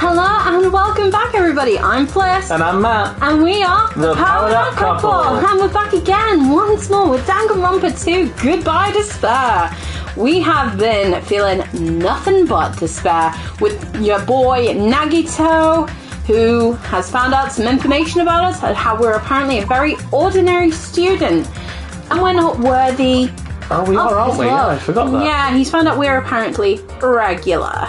Hello and welcome back, everybody. I'm Fliss. And I'm Matt. And we are the Powered Up Couple. And we're back again once more with Danganronpa 2 Goodbye Despair. We have been feeling nothing but despair with your boy Nagito, who has found out some information about us and how we're apparently a very ordinary student. And we're not worthy. Oh, we are, aren't we? Yeah, I forgot that. Yeah, he's found out we're apparently regular.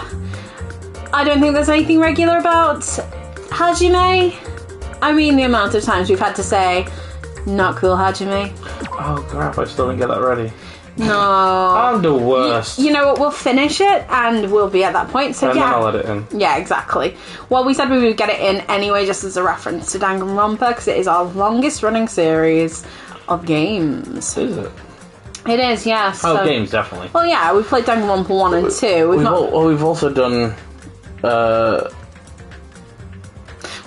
I don't think there's anything regular about Hajime. I mean, the amount of times we've had to say, not cool, Hajime. Oh, crap, I still didn't get that ready. No. I'm the worst. You know what, we'll finish it and we'll be at that point, so and yeah. then I'll edit in. Yeah, exactly. Well, we said we would get it in anyway, just as a reference to Danganronpa, because it is our longest running series of games. Is it? It is, yes. Oh, games, definitely. Well, yeah, we've played Danganronpa 1 and 2. We've also done... We're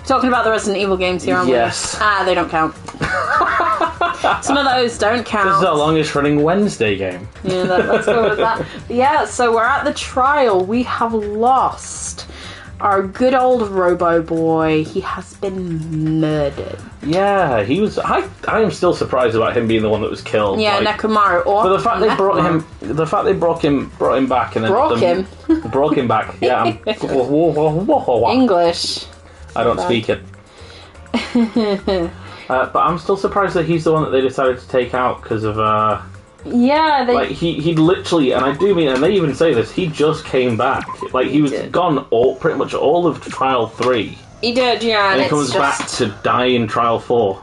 talking about the Resident Evil games here, aren't we? Yes. They don't count. Some of those don't count. This is our longest running Wednesday game. Yeah, let's go with that. Yeah, so we're at the trial. We have lost our good old Robo Boy. He has been murdered. Yeah, he was... I am still surprised about him being the one that was killed. Yeah, like, Nekomaru. But the fact they brought him... The fact they brought him back and then... Brought him? Brought him back. Yeah. English. I don't speak it. But I'm still surprised that he's the one that they decided to take out because of... Yeah, they... Like, he literally, and I do mean, and they even say this, he just came back. Like, he was gone pretty much all of Trial 3. He did, yeah, and he comes back to die in Trial 4.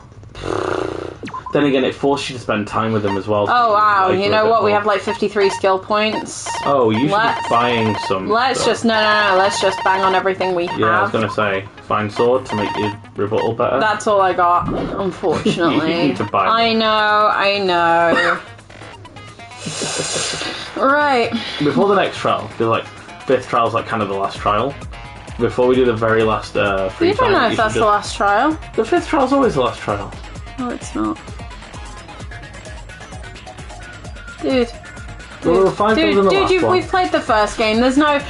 Then again, it forced you to spend time with him as well. Oh, wow. Like, you know what? We have like 53 skill points. Oh, you should be buying some. Let's stuff. just... No. Let's just bang on everything we have. Yeah, I was going to say, find sword to make your rebuttal better. That's all I got, unfortunately. You need to buy them. I know. Right. Before the next trial, because like 5th trial's like kind of the last trial. Before we do the very last free You don't know if that's the last trial. The 5th trial's always the last trial. No, it's not. Dude, we've played the first game. There's no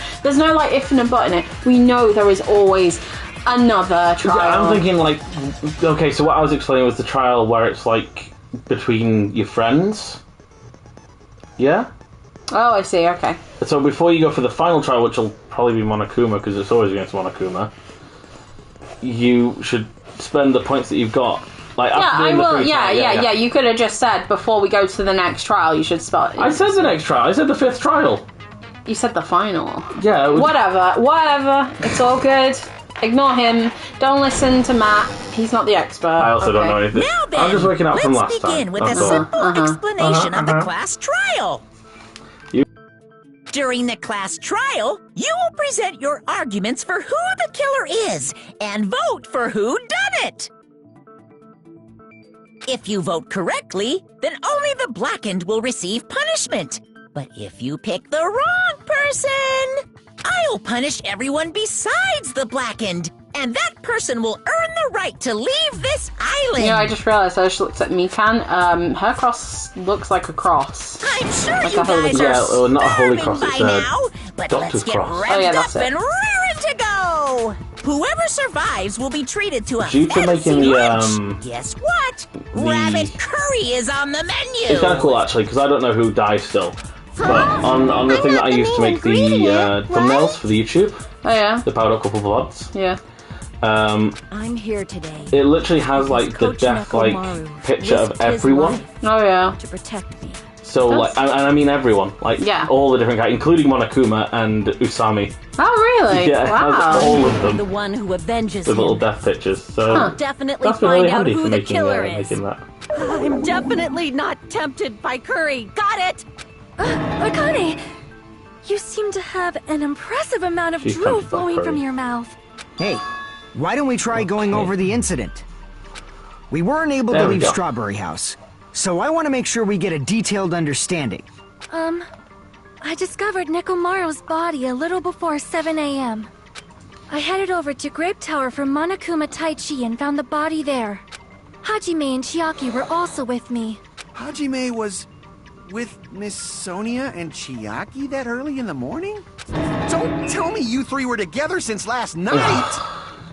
like if and a but in it. We know there is always another trial. Yeah, I'm thinking like, okay, so what I was explaining was the trial where it's like between your friends. Yeah? Oh, I see, okay. So before you go for the final trial, which will probably be Monokuma, because it's always against Monokuma, you should spend the points that you've got. Like, after doing the free trial, yeah. You could have just said before we go to the next trial, you should start. I said the next trial. I said the 5th trial. You said the final. Yeah. Whatever. It's all good. Ignore him. Don't listen to Matt. He's not the expert. I also don't know anything. Now then, I'm just waking up from last time. Let's begin with a simple explanation of the class trial. During the class trial, you will present your arguments for who the killer is and vote for who done it. If you vote correctly, then only the blackened will receive punishment. But if you pick the wrong person, I'll punish everyone besides the blackened, and that person will earn the right to leave this island. You know, I just realised, I just looked at Mikan. Her cross looks like a cross. I'm sure like you guys are not a holy cross, by it's now, but doctor's let's get cross. revved up and raring to go. Whoever survives will be treated to a Due to fancy making the, lunch. Guess what? Rabbit curry is on the menu. It's kind of cool, actually, because I don't know who dies still. But on the thing that I used to make the thumbnails for the YouTube, the Powered Up Couple VODs, I'm here today. It literally has like the death picture of everyone. Oh yeah. To protect me. So like, and I mean everyone, like all the different guys, including Monokuma and Usami. Oh really? Yeah, it has all of them. The one who avenges with little death pictures. So definitely that's been find really out handy who for the making, killer is. making that. I'm definitely not tempted by curry. Got it. Akane, you seem to have an impressive amount of drool flowing from your mouth. Hey, why don't we try going over the incident? We weren't able to leave Strawberry House, so I want to make sure we get a detailed understanding. I discovered Nekomaru's body a little before 7 a.m. I headed over to Grape Tower for Monokuma Taichi and found the body there. Hajime and Chiaki were also with me. Hajime was with Miss Sonia and Chiaki that early in the morning? Don't tell me you three were together since last night.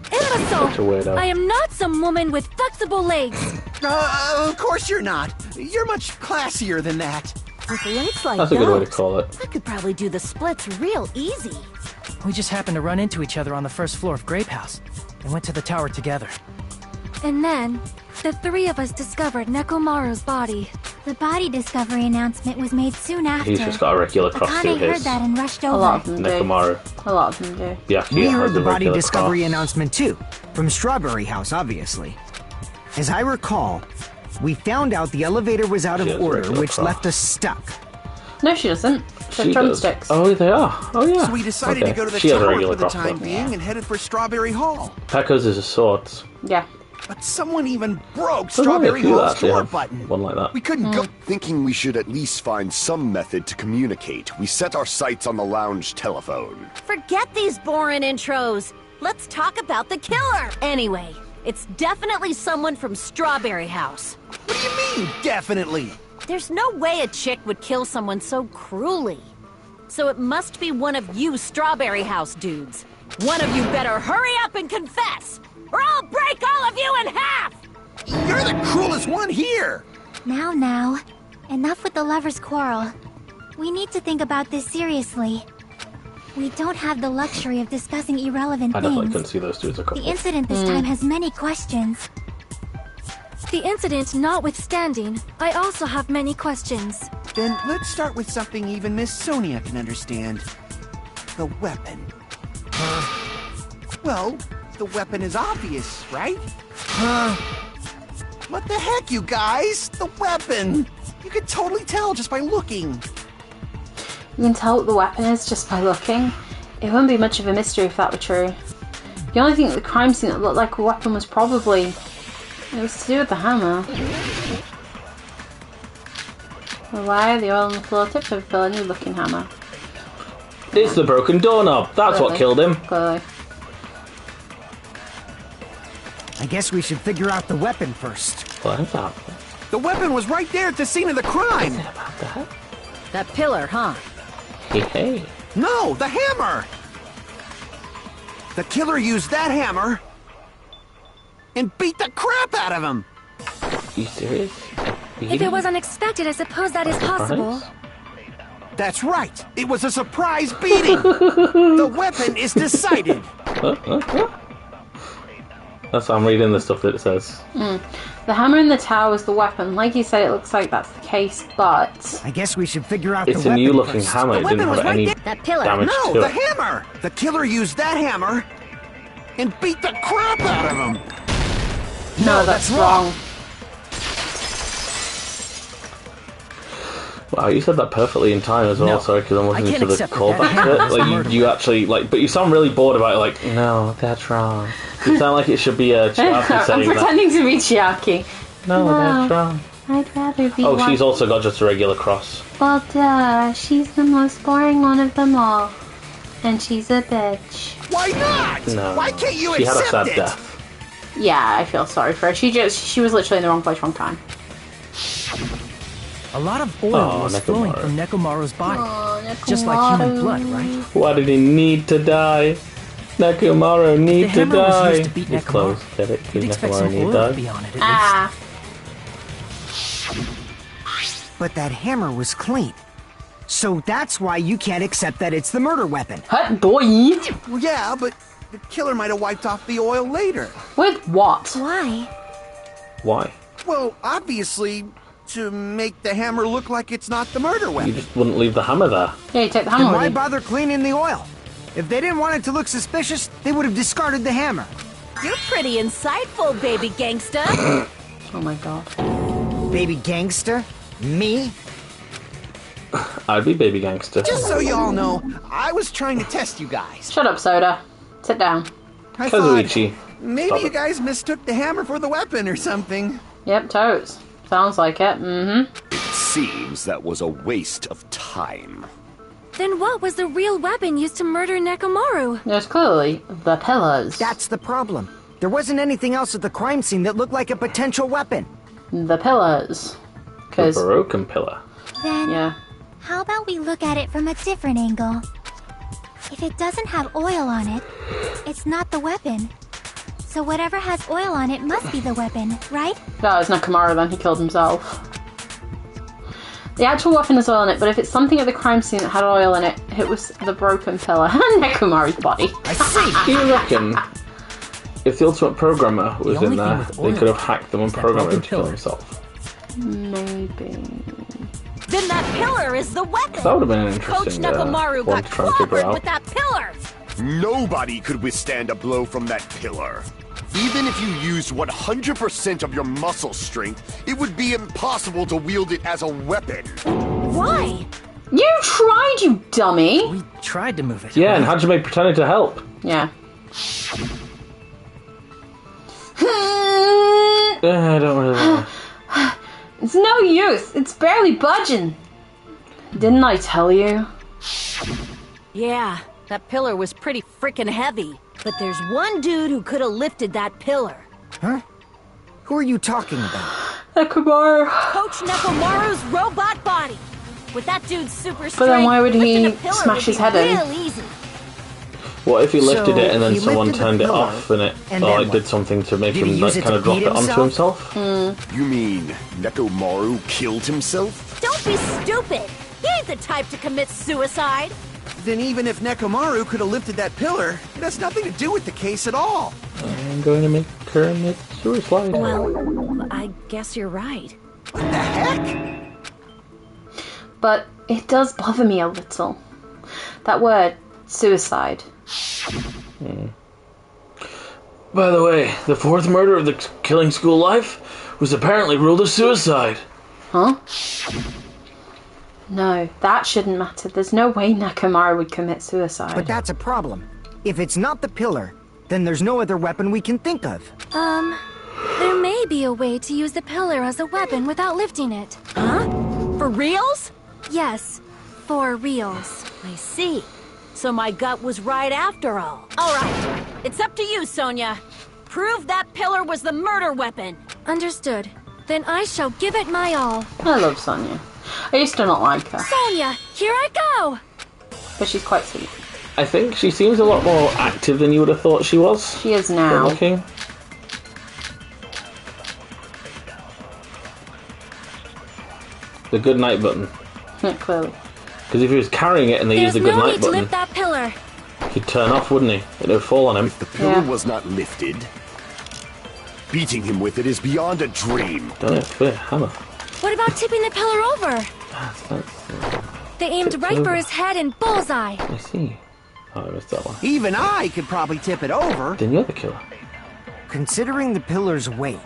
Such a Imbecile! weirdo. I am not some woman with flexible legs. Of course you're not. You're much classier than that. With legs like That's a good way to call it. I could probably do the splits real easy. We just happened to run into each other on the first floor of Grape House and went to the tower together. And then, the three of us discovered Nekomaru's body. The body discovery announcement was made soon after. He's just got a regular cross through Akane heard his that and rushed A over. lot of them do. Nekomaru. A lot of them do. Byakuya We has heard the a body regular discovery cross. announcement too, from Strawberry House, obviously. As I recall, we found out the elevator was out She of has a order, regular which cross. left us stuck. No, she doesn't. She She has does. drumsticks. Oh, they are. Oh, yeah. So we decided Okay. to go to the She has a tower regular for the crossbow. time being and headed for Strawberry Hall. Pekko's is a sword. Yeah. But someone even broke There's only a Strawberry few Hall's that actually door have button. one like that. We couldn't go. Thinking we should at least find some method to communicate, we set our sights on the lounge telephone. Forget these boring intros. Let's talk about the killer. Anyway, it's definitely someone from Strawberry House. What do you mean, definitely? There's no way a chick would kill someone so cruelly. So it must be one of you Strawberry House dudes. One of you better hurry up and confess, or I'll break all of you in half! You're the cruelest one here. Now. Enough with the lovers' quarrel. We need to think about this seriously. We don't have the luxury of discussing irrelevant I definitely things. couldn't see those two as a The couple. incident this time has many questions. The incident notwithstanding, I also have many questions. Then let's start with something even Miss Sonia can understand. The weapon. Well, the weapon is obvious, right? What the heck, you guys? The weapon! You can totally tell just by looking. You can tell what the weapon is just by looking. It wouldn't be much of a mystery if that were true. The only thing at the crime scene that looked like a weapon was probably... It was to do with the hammer. The wire, the oil on the floor, tipped over a new looking hammer. It's the broken doorknob. That's what Clearly. killed him. Clearly. I guess we should figure out the weapon first. What is that? The weapon was right there at the scene of the crime. About that? That pillar, huh? Hey. No, the hammer! The killer used that hammer and beat the crap out of him. You serious? If it was unexpected, I suppose that is possible. That's right. It was a surprise beating. The weapon is decided. That's I'm reading the stuff that it says. The hammer in the tower was the weapon. Like you said, it looks like that's the case, but... I guess we should figure out It's the a weapon new looking first. hammer. The It didn't weapon was have right any there. That pillar. damage No, to the it. hammer. The killer used that hammer and beat the crap out of him. No, that's wrong. Wow, you said that perfectly in time as well. No, Sorry, because I'm I listening can't to the accept that. callback That bit. hammer was the Like murder you actually like, but you sound really bored about it. Like, no, that's wrong. You sound like it should be a Chiaki I'm saying that. pretending to be Chiaki. No, that's wrong. I'd rather be Oh, one. she's also got just a regular cross. Well, duh. She's the most boring one of them all. And she's a bitch. Why not? No. Why can't you She had a accept sad it? death. Yeah, I feel sorry for her. She was literally in the wrong place, wrong time. A lot of oil Oh, was flowing Nekomaru. from Nekomaru's body. Oh, Just like human blood, right? Why did he need to die? Nekomaru need The to hammer was die. used to beat He's Nekomaru. close. Get it? You'd Because expect Nekomaru some need to oil to die. be on it at least. Ah. But that hammer was clean. So that's why you can't accept that it's the murder weapon. Hut boy. Well, yeah, but the killer might have wiped off the oil later. With what? Why? Why? Well, obviously, to make the hammer look like it's not the murder You weapon. just wouldn't leave the hammer there. Yeah, you take the Then hammer why with you. bother cleaning the oil? If they didn't want it to look suspicious, they would have discarded the hammer. You're pretty insightful, baby gangsta. Oh my god. Baby gangster? Me? I'd be baby gangster. Just so you all know, I was trying to test you guys. Shut up, Soda. Sit down. I thought Kazuichi. maybe Stop you it. guys mistook the hammer for the weapon or something. Yep, totes. Sounds like it. Mm-hmm. It seems that was a waste of time. Then what was the real weapon used to murder Nekomaru? There's clearly the pillars. That's the problem. There wasn't anything else at the crime scene that looked like a potential weapon. The pillars. The Because, broken pillar. Then, yeah. how about we look at it from a different angle? If it doesn't have oil on it, it's not the weapon. So whatever has oil on it must be the weapon, right? No, it's Nekomaru then. He killed himself. The actual weapon has oil on it, but if it's something at the crime scene that had oil in it, it was the broken pillar and Nekomaru's body. I see! Do you reckon if the Ultimate Programmer was in there, they could have hacked them and programmed him to kill himself? Maybe. Then that pillar is the weapon! That would have been an Coach interesting Nekomaru one got to try and figure clobbered out. with that pillar! Nobody could withstand a blow from that pillar. Even if you used 100% of your muscle strength, it would be impossible to wield it as a weapon. Why? You tried, you dummy! We tried to move it. Yeah, and Hajime pretended to help. Yeah. I don't really know. It's no use. It's barely budging. Didn't I tell you? Yeah, that pillar was pretty frickin' heavy. But there's one dude who could have lifted that pillar. Huh? Who are you talking about? Nekomaru. Coach Nekomaru's robot body. With that dude's super strength, But then why would he lifting a pillar smash would his be head in? real easy. What if he lifted it and then he someone lifted the turned it pillar, off and it and or, then like, what? did something to make Did he him use like it kind to of drop beat it onto himself? You mean Nekomaru killed himself? Don't be stupid. He ain't the type to commit suicide. Then even if Nekomaru could have lifted that pillar, it has nothing to do with the case at all. I'm going to make her commit suicide. Well, I guess you're right. What the heck? But it does bother me a little. That word, suicide. By the way, the fourth murder of the Killing School Life was apparently ruled a suicide. Huh? No, that shouldn't matter. There's no way Nekomaru would commit suicide. But that's a problem. If it's not the pillar, then there's no other weapon we can think of. There may be a way to use the pillar as a weapon without lifting it. Huh? For reals? Yes, for reals. I see. So my gut was right after all. All right, it's up to you, Sonia. Prove that pillar was the murder weapon. Understood. Then I shall give it my all. I love Sonia. I used to not like her, Sonia, here I go! but she's quite sweet. I think she seems a lot more active than you would have thought she was. She is now. Looking. The good night button. Clearly. Because if he was carrying it and they There's used the good no night need to button, lift that pillar. he'd turn off, wouldn't he? It would fall on him. The pillar Yeah. was not lifted. Beating him with it is beyond a dream. Don't it? Clear hammer. What about tipping the pillar over? They aimed Tip right over. for his head and bullseye. I see. Oh, I missed that one. Even I could probably tip it over. Then you're the killer. Considering the pillar's weight,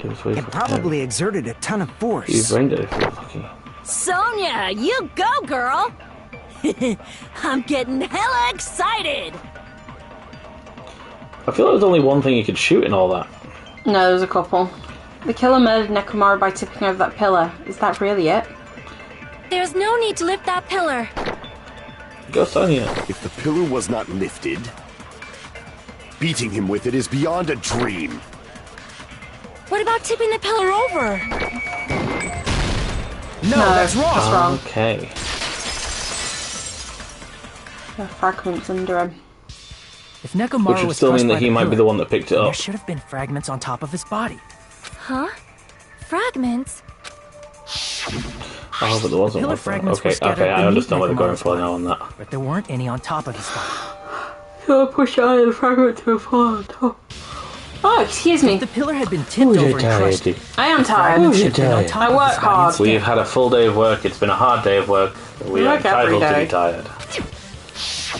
Give us way it for probably exerted a ton of You force. brained it if you're lucky. Sonia, you go, girl! I'm getting hella excited! I feel like there's only one thing you could shoot in all that. No, there's a couple. The killer murdered Nekomaru by tipping over that pillar. Is that really it? There's no need to lift that pillar. Go Sonya. If the pillar was not lifted, beating him with it is beyond a dream. What about tipping the pillar over? No, that's wrong. That's wrong. Okay. There are fragments under him. If Nekomaru Which would was still crushed mean that by he the might be pillar, the one that picked it then there up. should have been fragments on top of his body. Huh? Fragments? Oh, but there wasn't Pillar one. fragments were Okay, scattered okay, I beneath understand what they're going Nekomaru's for body, now on that. but there weren't any on top of his body. So I push out the fragment to the floor on top. Oh, excuse me. If the pillar had been tipped over and crushed, I am tired. fragments should have been on top I of work his body hard. instead. We've had a full day of work. It's been a hard day of work. We are Work every entitled to day. be tired.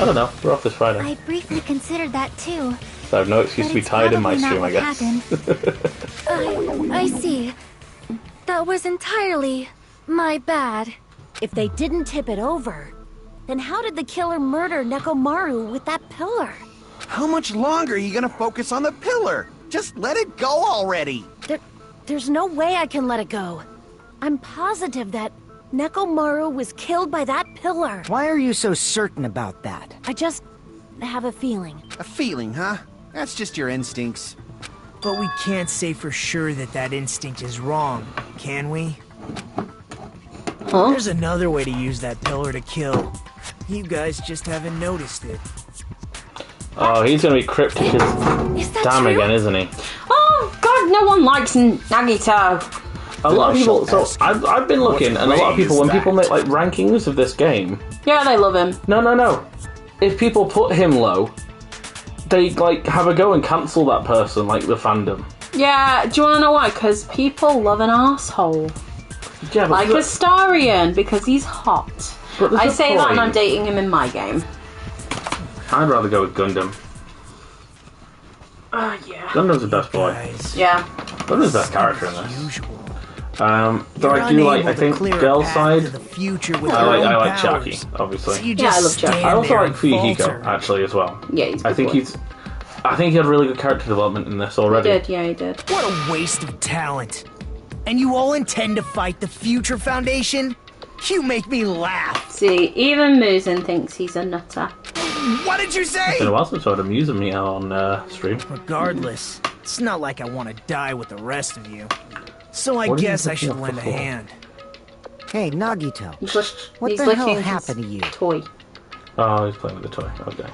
I don't know. We're off this Friday. I briefly considered that too. So I have no excuse But to be it's tired in my probably not stream, I what guess. happened. I see. That was entirely my bad. If they didn't tip it over, then how did the killer murder Nekomaru with that pillar? How much longer are you gonna focus on the pillar? Just let it go already. There's no way I can let it go. I'm positive that Nekomaru was killed by that pillar. Why are you so certain about that? I just have a feeling. A feeling, huh? That's just your instincts. But we can't say for sure that that instinct is wrong, can we? Huh? There's another way to use that pillar to kill. You guys just haven't noticed it. Oh, he's gonna be cryptic as damn true? again, isn't he? Oh God, no one likes Nagito. A lot of people. So I've been looking, and a lot of people, when people make like rankings of this game, Yeah, they love him. no. If people put him low, they like have a go and cancel that person, like the fandom. Yeah, do you want to know why? Because people love an asshole. Yeah, but Like Astarion, because he's hot. But there's I a say that and I'm point. dating him in my game. I'd rather go with Gundam. Yeah. Gundam's the best boy. Guys, Yeah. Gundam's the best character in this. usual. Though You're I do like, unable I to think, clear a girl path side. to the future with I your like own Chaki, powers. obviously. So you Yeah, I just love Chaki. stand I also there like and Fuyuhiko, falter. actually, as well. Yeah, he's a I good think boy. I think he had really good character development in this already. He did, yeah, he did. What a waste of talent. And you all intend to fight the Future Foundation? You make me laugh. See, even Muzin thinks he's a nutter. What did you say? It's been a while since I had amusing me on stream. Regardless, it's not like I want to die with the rest of you. So I What are you guess I looking should up lend a for? hand. Hey, Nagito. What He's the hell licking happened his to you? Toy. Oh, he's playing with the toy. Okay.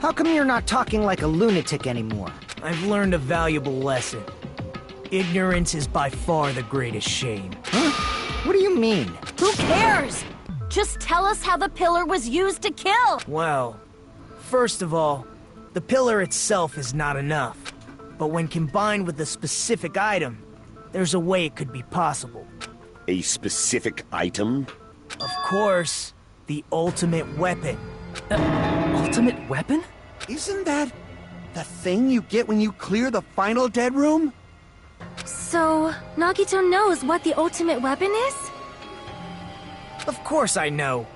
How come you're not talking like a lunatic anymore? I've learned a valuable lesson. Ignorance is by far the greatest shame. What do you mean? Who cares? Just tell us how the pillar was used to kill. Well, first of all, the pillar itself is not enough. But when combined with a specific item, there's a way it could be possible. A specific item? Of course, the ultimate weapon. Ultimate weapon? Isn't that the thing you get when you clear the final dead room? So, Nagito knows what the ultimate weapon is? Of course I know.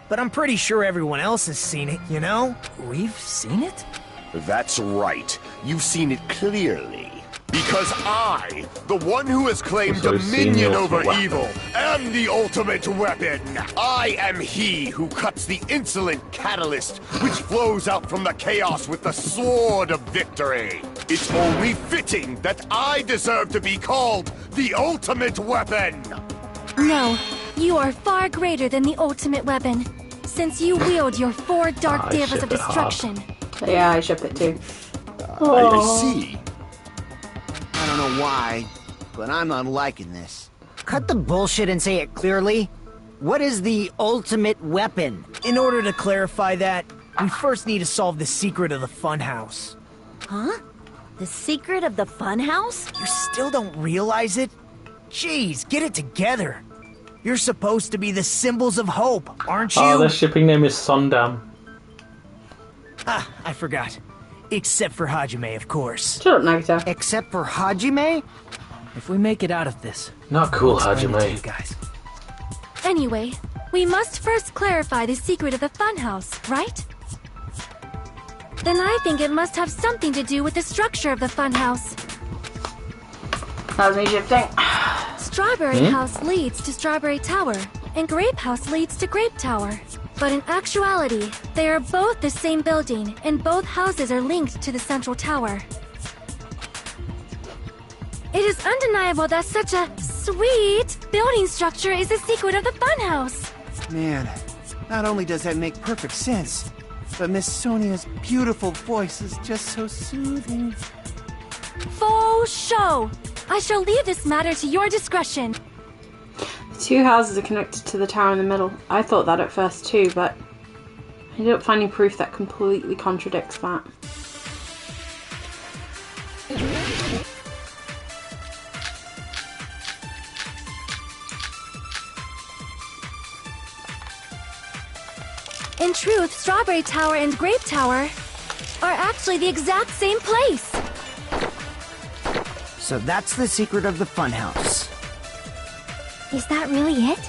But I'm pretty sure everyone else has seen it, you know? We've seen it? That's right. You've seen it clearly. Because I, the one who has claimed So he's seen the dominion over ultimate weapon. evil, am the ultimate weapon. I am he who cuts the insolent catalyst which flows out from the chaos with the sword of victory. It's only fitting that I deserve to be called the ultimate weapon. No, you are far greater than the ultimate weapon, since you wield your 4 dark I devas ship of it hard. destruction. Yeah, I ship it too. I see. I don't know why, but I'm not liking this. Cut the bullshit and say it clearly. What is the ultimate weapon? In order to clarify that, we first need to solve the secret of the funhouse. Huh? The secret of the funhouse? You still don't realize it? Jeez, get it together. You're supposed to be the symbols of hope, aren't you? Oh, their shipping name is Sundam. Ah, I forgot. Except for Hajime, of course. Shut up, Nagito. Except for Hajime? If we make it out of this, Not cool, I'll explain it to you Hajime. guys. Anyway, we must first clarify the secret of the funhouse, right? Then I think it must have something to do with the structure of the funhouse. That was me shifting. Strawberry House leads to Strawberry Tower, and Grape House leads to Grape Tower. But in actuality, they are both the same building, and both houses are linked to the central tower. It is undeniable that such a sweet building structure is the secret of the funhouse. Man, not only does that make perfect sense, but Miss Sonia's beautiful voice is just so soothing. Faux show! I shall leave this matter to your discretion. The 2 houses are connected to the tower in the middle. I thought that at first too, but I ended up finding proof that completely contradicts that. In truth, Strawberry Tower and Grape Tower are actually the exact same place. So that's the secret of the funhouse. Is that really it?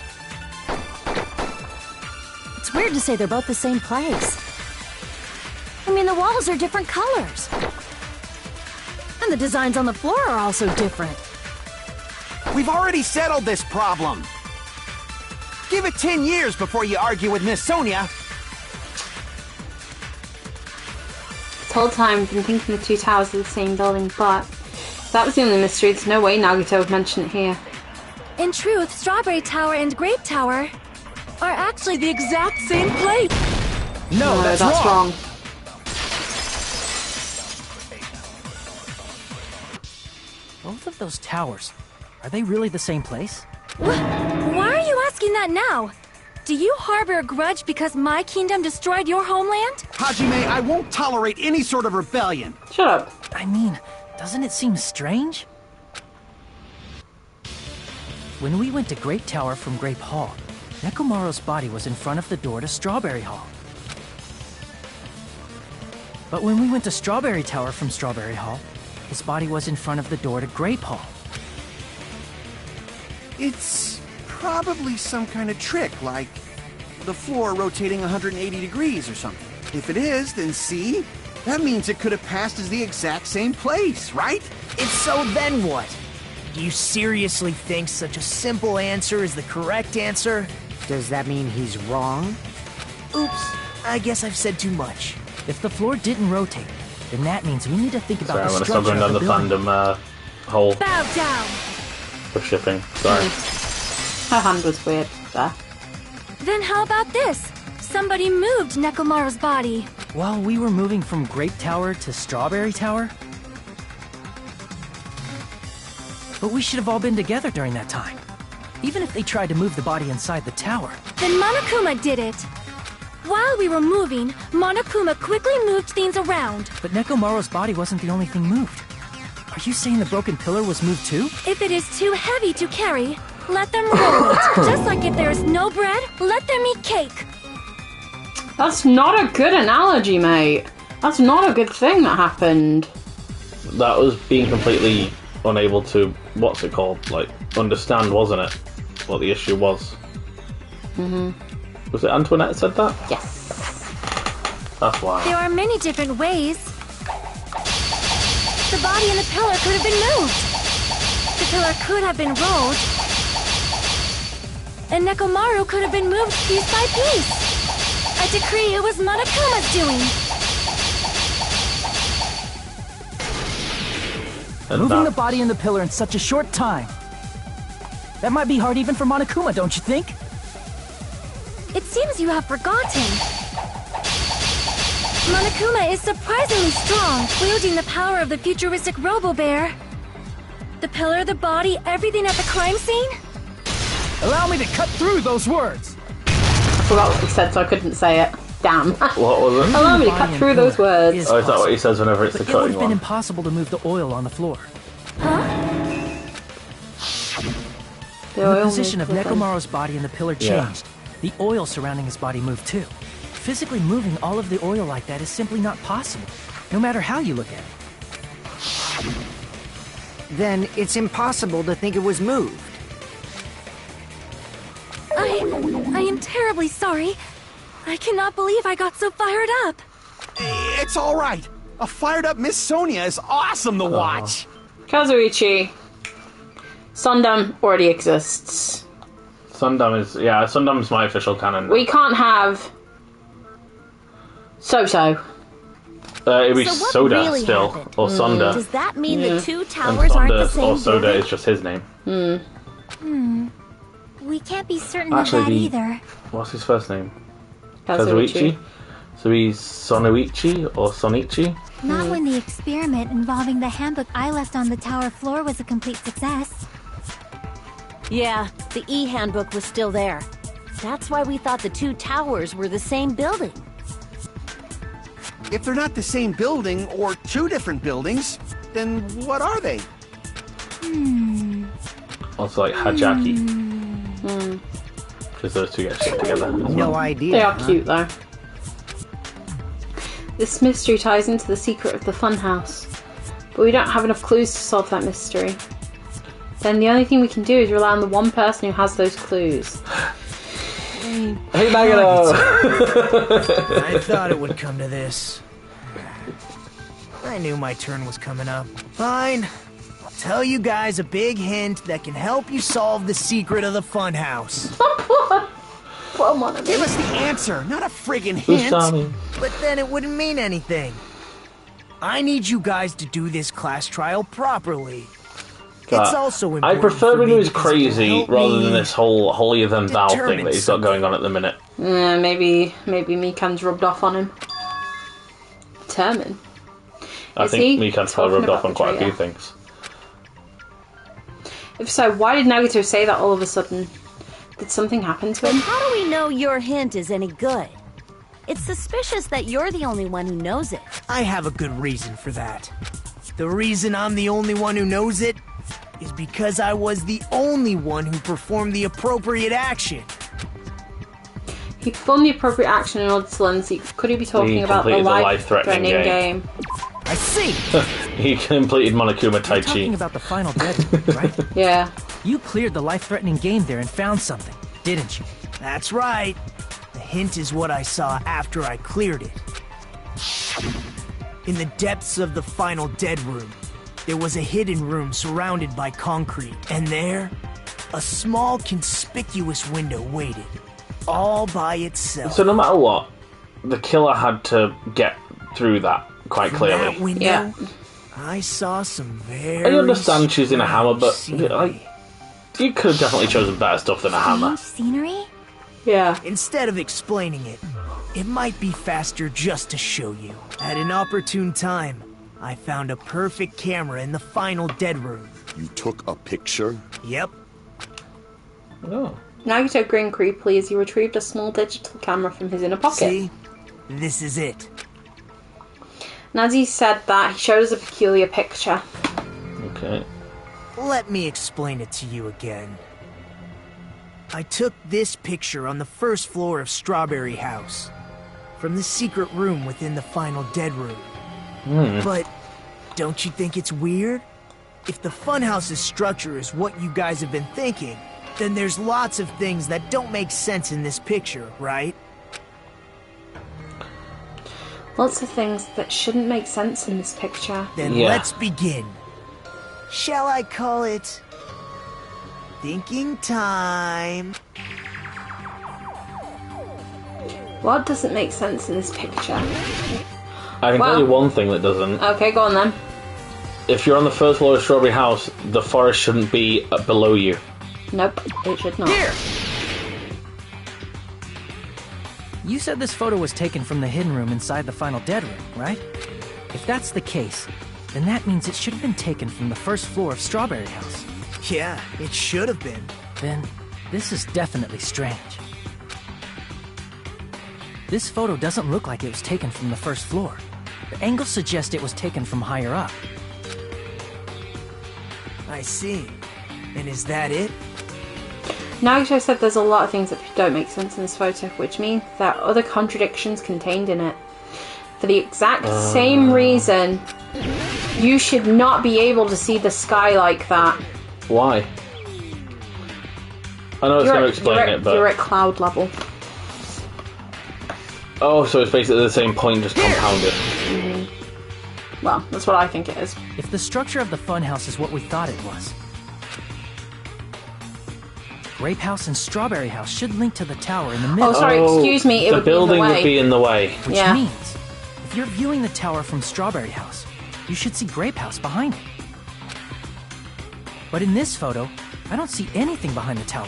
It's weird to say they're both the same place. I mean, the walls are different colors. And the designs on the floor are also different. We've already settled this problem. Give it 10 years before you argue with Miss Sonia. This whole time I've been thinking the 2 towers are the same building, but if that was the only mystery, there's no way Nagito would mention it here. In truth, Strawberry Tower and Grape Tower are actually the exact same place. No, that's wrong. Both of those towers, are they really the same place? Why are you asking that now? Do you harbor a grudge because my kingdom destroyed your homeland? Hajime, I won't tolerate any sort of rebellion. Shut up. I mean, doesn't it seem strange? When we went to Grape Tower from Grape Hall, Nekomaru's body was in front of the door to Strawberry Hall. But when we went to Strawberry Tower from Strawberry Hall, his body was in front of the door to Grape Hall. It's probably some kind of trick, like the floor rotating 180 degrees or something. If it is, then see? That means it could have passed as the exact same place, right? If so, then what? Do you seriously think such a simple answer is the correct answer? Does that mean he's wrong? Oops, I guess I've said too much. If the floor didn't rotate, then that means we need to think about the Sorry, I'm structure going down of the the building. fandom hole Bow down. for shipping. Sorry. Her hand was weird there. Then how about this? Somebody moved Nekomaru's body. While we were moving from Grape Tower to Strawberry Tower? But we should have all been together during that time. Even if they tried to move the body inside the tower. Then Monokuma did it. While we were moving, Monokuma quickly moved things around. But Nekomaru's body wasn't the only thing moved. Are you saying the broken pillar was moved too? If it is too heavy to carry, let them roll it. Just like if there is no bread, let them eat cake. That's not a good analogy, mate. That's not a good thing that happened. That was being completely unable to, what's it called, like, understand, wasn't it? What the issue was. Mm-hmm. Was it Antoinette said that? Yes. That's why. There are many different ways. The body and the pillar could have been moved. The pillar could have been rolled. And Nekomaru could have been moved piece by piece. I decree it was Monokuma's doing. And Moving the that- body and the pillar in such a short time. That might be hard even for Monokuma, don't you think? It seems you have forgotten. Monokuma is surprisingly strong, wielding the power of the futuristic Robo-Bear. The pillar, the body, everything at the crime scene? Allow me to cut through those words. I forgot what he said, so I couldn't say it. Damn. What was it? Allow me to cut through those words. Oh, is that what he says whenever it's But the it would cutting have been one? impossible to move the oil on the floor. The The oil position of moved with them. Nekomaru's body and the pillar Yeah. changed. The oil surrounding his body moved too. Physically moving all of the oil like that is simply not possible, no matter how you look at it. Then it's impossible to think it was moved. I am terribly sorry. I cannot believe I got so fired up. It's all right. A fired up Miss Sonia is awesome to watch. Kazuichi. Sundam already exists. Sundam's my official canon. We can't have So-So. It'd be So what Soda really still, happened? or Sonda. Does that mean Yeah. the two And towers aren't the Sonda same or Soda building? is just his name. We can't be certain Actually, of that the- either. What's his first name? Kazuichi. So he's Sonoichi or Sonichi? Not when the experiment involving the handbook I left on the tower floor was a complete success. Yeah, the E-handbook was still there. That's why we thought the two towers were the same building. If they're not the same building or two different buildings, then what are they? Also like Hajaki. Because those two get shipped together. as No well. idea. They are huh? cute, though. This mystery ties into the secret of the funhouse, but we don't have enough clues to solve that mystery. Then the only thing we can do is rely on the one person who has those clues. Hey, Nagano! I thought it would come to this. I knew my turn was coming up. Fine. I'll tell you guys a big hint that can help you solve the secret of the funhouse. Give us the answer, not a friggin' hint. Usami. But then it wouldn't mean anything. I need you guys to do this class trial properly. It's also important. I prefer for when me he was because it'll crazy help rather me than this whole holier than thou thing determine that he's got going on at the minute. Maybe Mikan's rubbed off on him. Determined. I Is think he Mikan's probably talking rubbed off about on quite a the few traitor? things. If so, why did Nagito say that all of a sudden? Did something happen to But him? how do we know your hint is any good? It's suspicious that you're the only one who knows it. I have a good reason for that. The reason I'm the only one who knows it is because I was the only one who performed the appropriate action. He performed the appropriate action in order to learn the secret. Could he be talking He about the completed the life-threatening life-threatening game? I see. He completed Monokuma Tai You're talking Chi. about the final dead, right? Yeah. You cleared the life-threatening game there and found something, didn't you? That's right. The hint is what I saw after I cleared it. In the depths of the final dead room, there was a hidden room surrounded by concrete, and there, a small conspicuous window waited, all by itself. So no matter what, the killer had to get through that quite From clearly. that window, Yeah. I saw some very I understand she's in a hammer, but strange like, you could have definitely chosen better stuff than a hammer. Strange scenery? Yeah. Instead of explaining it, it might be faster just to show you. At an opportune time, I found a perfect camera in the final dead room. You took a picture? Yep. Oh. Nagito grinned creepily as he retrieved a small digital camera from his inner pocket. See? This is it. And as he said that, he showed us a peculiar picture. Okay. Let me explain it to you again. I took this picture on the first floor of Strawberry House, from the secret room within the final dead room. But don't you think it's weird? If the funhouse's structure is what you guys have been thinking, then there's lots of things that don't make sense in this picture, right? Lots of things that shouldn't make sense in this picture. Then Yeah. let's begin. Shall I call it thinking time? What doesn't make sense in this picture? I can Wow. tell you one thing that doesn't. Okay, go on then. If you're on the first floor of Strawberry House, the forest shouldn't be below you. Nope, it should not. Here! You said this photo was taken from the hidden room inside the final dead room, right? If that's the case, then that means it should have been taken from the first floor of Strawberry House. Yeah, it should have been. Then, this is definitely strange. This photo doesn't look like it was taken from the first floor. The angles suggest it was taken from higher up. I see. And is that it? Nagito said there's a lot of things that don't make sense in this photo, which means there are other contradictions contained in it. For the exact same reason, you should not be able to see the sky like that. Why? I know it's going to explain it, but... You're at cloud level. Oh, so it's basically the same point, just compounded. Well, that's what I think it is. If the structure of the funhouse is what we thought it was, Grape House and Strawberry House should link to the tower in the middle. Oh, sorry, excuse me, it the would be in the building way. would be in the way. Which Yeah. means, if you're viewing the tower from Strawberry House, you should see Grape House behind it. But in this photo, I don't see anything behind the tower.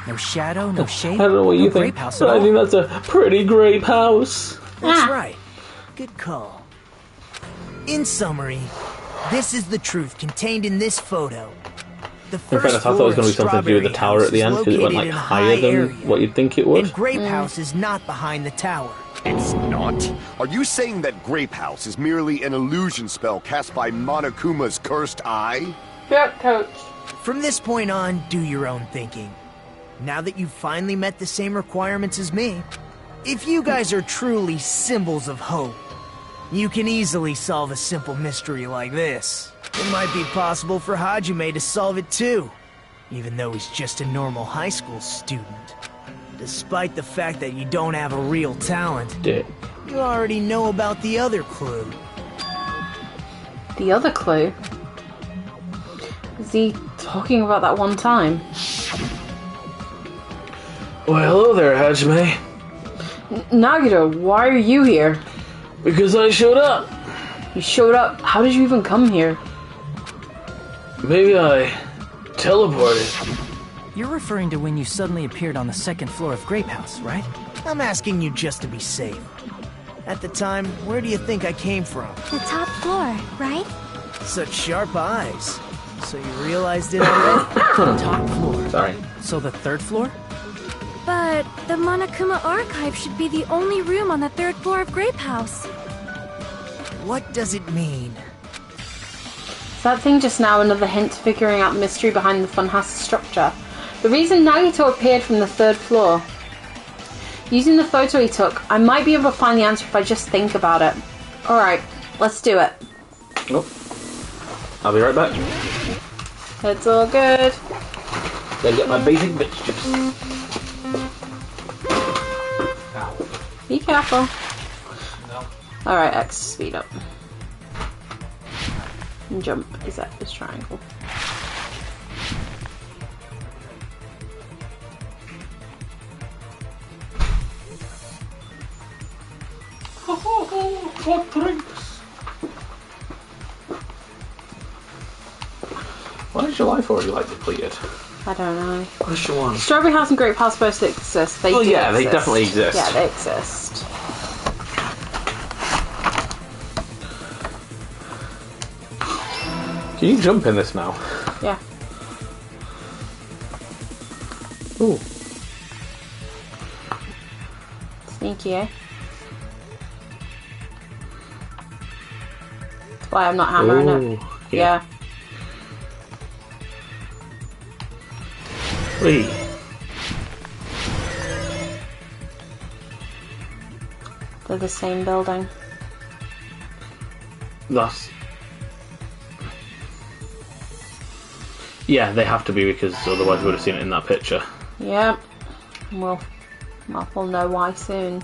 No shadow, no shape, I don't know what no you Grape think, House at but I think all. that's a pretty grape house. That's right. Good call. In summary, this is the truth contained in this photo. The In first fairness, I thought it floor was going to of be something to do with the Strawberry tower House at the is end, because it went located like in a higher high than area. what you'd think it would. And Grape House is not behind the tower. It's not? Are you saying that Grape House is merely an illusion spell cast by Monokuma's cursed eye? Yep, coach. From this point on, do your own thinking. Now that you've finally met the same requirements as me, if you guys are truly symbols of hope, you can easily solve a simple mystery like this. It might be possible for Hajime to solve it too, even though he's just a normal high school student. Despite the fact that you don't have a real talent, Dick. you already know about the other clue. The other clue? Is he talking about that one time? Well, hello there, Hajime. Nagito, why are you here? Because I showed up. You showed up. How did you even come here? Maybe I teleported. You're referring to when you suddenly appeared on the second floor of Grape House, right? I'm asking you just to be safe. At the time, where do you think I came from? The top floor, right? Such sharp eyes. So you realized it already? Top floor. Sorry. So the third floor? But the Monokuma Archive should be the only room on the third floor of Grape House. What does it mean? Is that thing just now another hint to figuring out the mystery behind the funhouse structure? The reason Nagito appeared from the third floor. Using the photo he took, I might be able to find the answer if I just think about it. Alright, let's do it. Oh. I'll be right back. It's all good. Gotta get my basic bitch chips. Be careful. Alright, X, speed up. And jump is at this triangle. What drinks? Why is your life already like depleted? I don't know. Question one. Strawberry House and Grape House supposed to exist. They do yeah, exist. they definitely exist. Yeah, they exist. Can you jump in this now? Yeah. Ooh. Sneaky, eh? That's why I'm not hammering it. Yeah. Wait. They're the same building. That's... Yeah, they have to be because otherwise we would have seen it in that picture. Yep. We'll know why soon.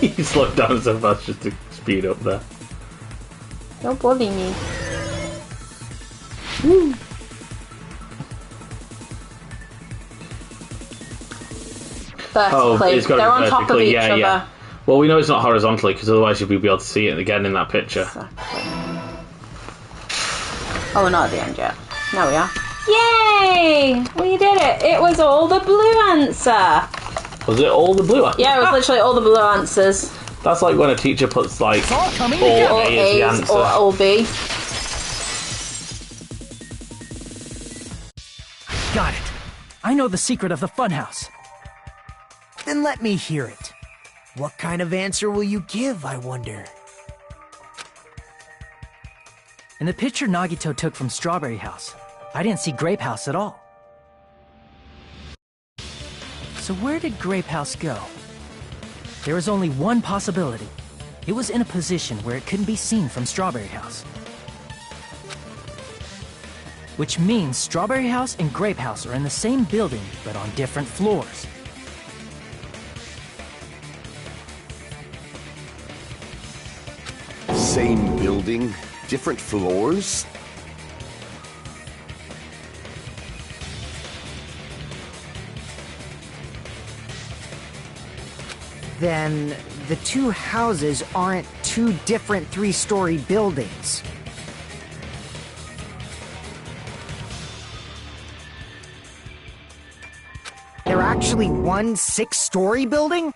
He slowed down so fast just to speed up there. Don't bully me. Woo. Vertically. It's got to They're be on top of vertically, each yeah, other. yeah. Well, we know it's not horizontally because otherwise you'd be able to see it again in that picture. Exactly. Oh, we're not at the end yet. Now we are. Yay! We did it! It was all the blue answer! Was it all the blue answers? Yeah, it was literally all the blue answers. That's like when a teacher puts like all All A as the A's answer. or all B. Got it. I know the secret of the funhouse. Then let me hear it. What kind of answer will you give, I wonder? In the picture Nagito took from Strawberry House, I didn't see Grape House at all. So where did Grape House go? There is only one possibility. It was in a position where it couldn't be seen from Strawberry House. Which means Strawberry House and Grape House are in the same building, but on different floors. Same building, different floors? Then the two houses aren't two different three-story buildings. They're actually one six-story building?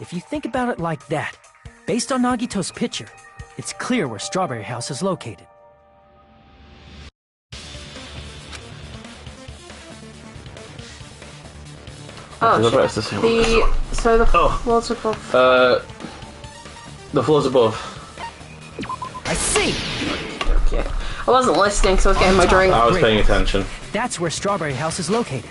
If you think about it like that, based on Nagito's picture, it's clear where Strawberry House is located. Oh, I bet shit. it's the same one. So the floors above. The floors above. I see! Okay. I wasn't listening, so I was getting my drink. I was paying attention. That's where Strawberry House is located.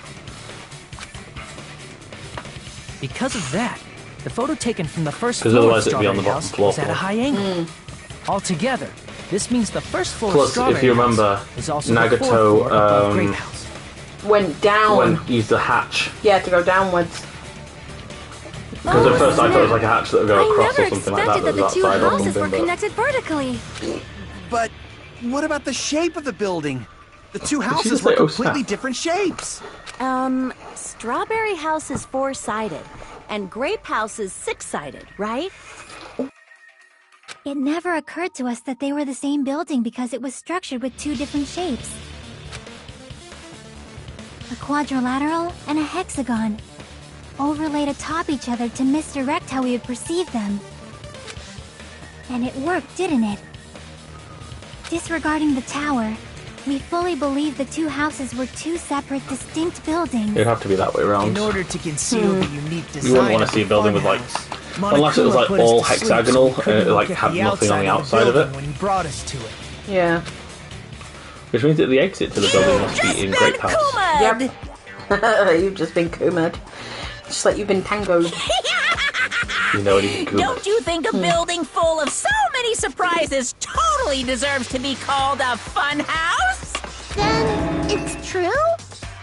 Because of that, the photo taken from the first floor of otherwise it'd be on Strawberry the bottom House floor. was at a high angle. Altogether, this means the first floor of Plus, Strawberry if you remember, House is also the fourth Nagato floor above Grape House. Went down. when used the hatch. Yeah, to go downwards. Because at first I thought it was like a hatch that would go I across never or something like expected that. that the two outside or houses were something, but- connected vertically. But what about the shape of the building? The two she houses just were say, "Oh, completely snap"? different shapes. Strawberry House is four-sided. And Grape House is six-sided, right? It never occurred to us that they were the same building because it was structured with two different shapes. A quadrilateral and a hexagon, overlaid atop each other to misdirect how we would perceive them. And it worked, didn't it? Disregarding the tower, we fully believe the two houses were two separate, distinct buildings. It'd have to be that way around. In order to conceal the unique design, You wouldn't want to see a building with like, unless it was like all hexagonal and it like had nothing on the outside of it. When he brought us to it. Yeah. Which means that the exit to the building must be in Grape House. Yep. You've just been kumaed. Just like you've been tangoed. You know what he's good. Don't you think a building full of so many surprises totally deserves to be called a fun house? Then it's true?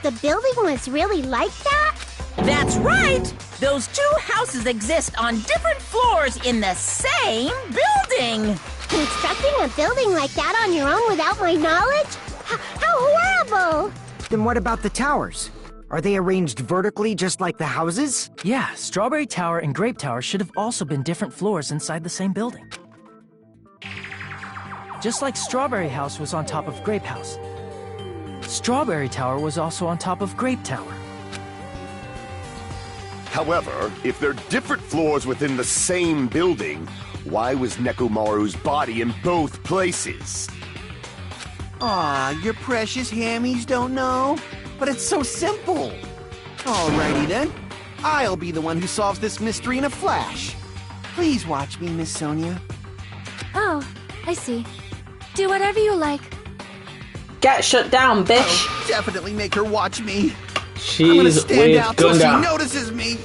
The building was really like that? That's right! Those two houses exist on different floors in the same building! Constructing a building like that on your own without my knowledge? How horrible! Then what about the towers? Are they arranged vertically just like the houses? Yeah, Strawberry Tower and Grape Tower should have also been different floors inside the same building. Just like Strawberry House was on top of Grape House, Strawberry Tower was also on top of Grape Tower. However, if they're different floors within the same building, why was Nekomaru's body in both places? Aw, your precious hammies don't know? But it's so simple. Alrighty then. I'll be the one who solves this mystery in a flash. Please watch me, Miss Sonia. Oh, I see. Do whatever you like. Get shut down, bitch. I'll definitely make her watch me. She's I'm gonna stand out till she Gundam. notices me.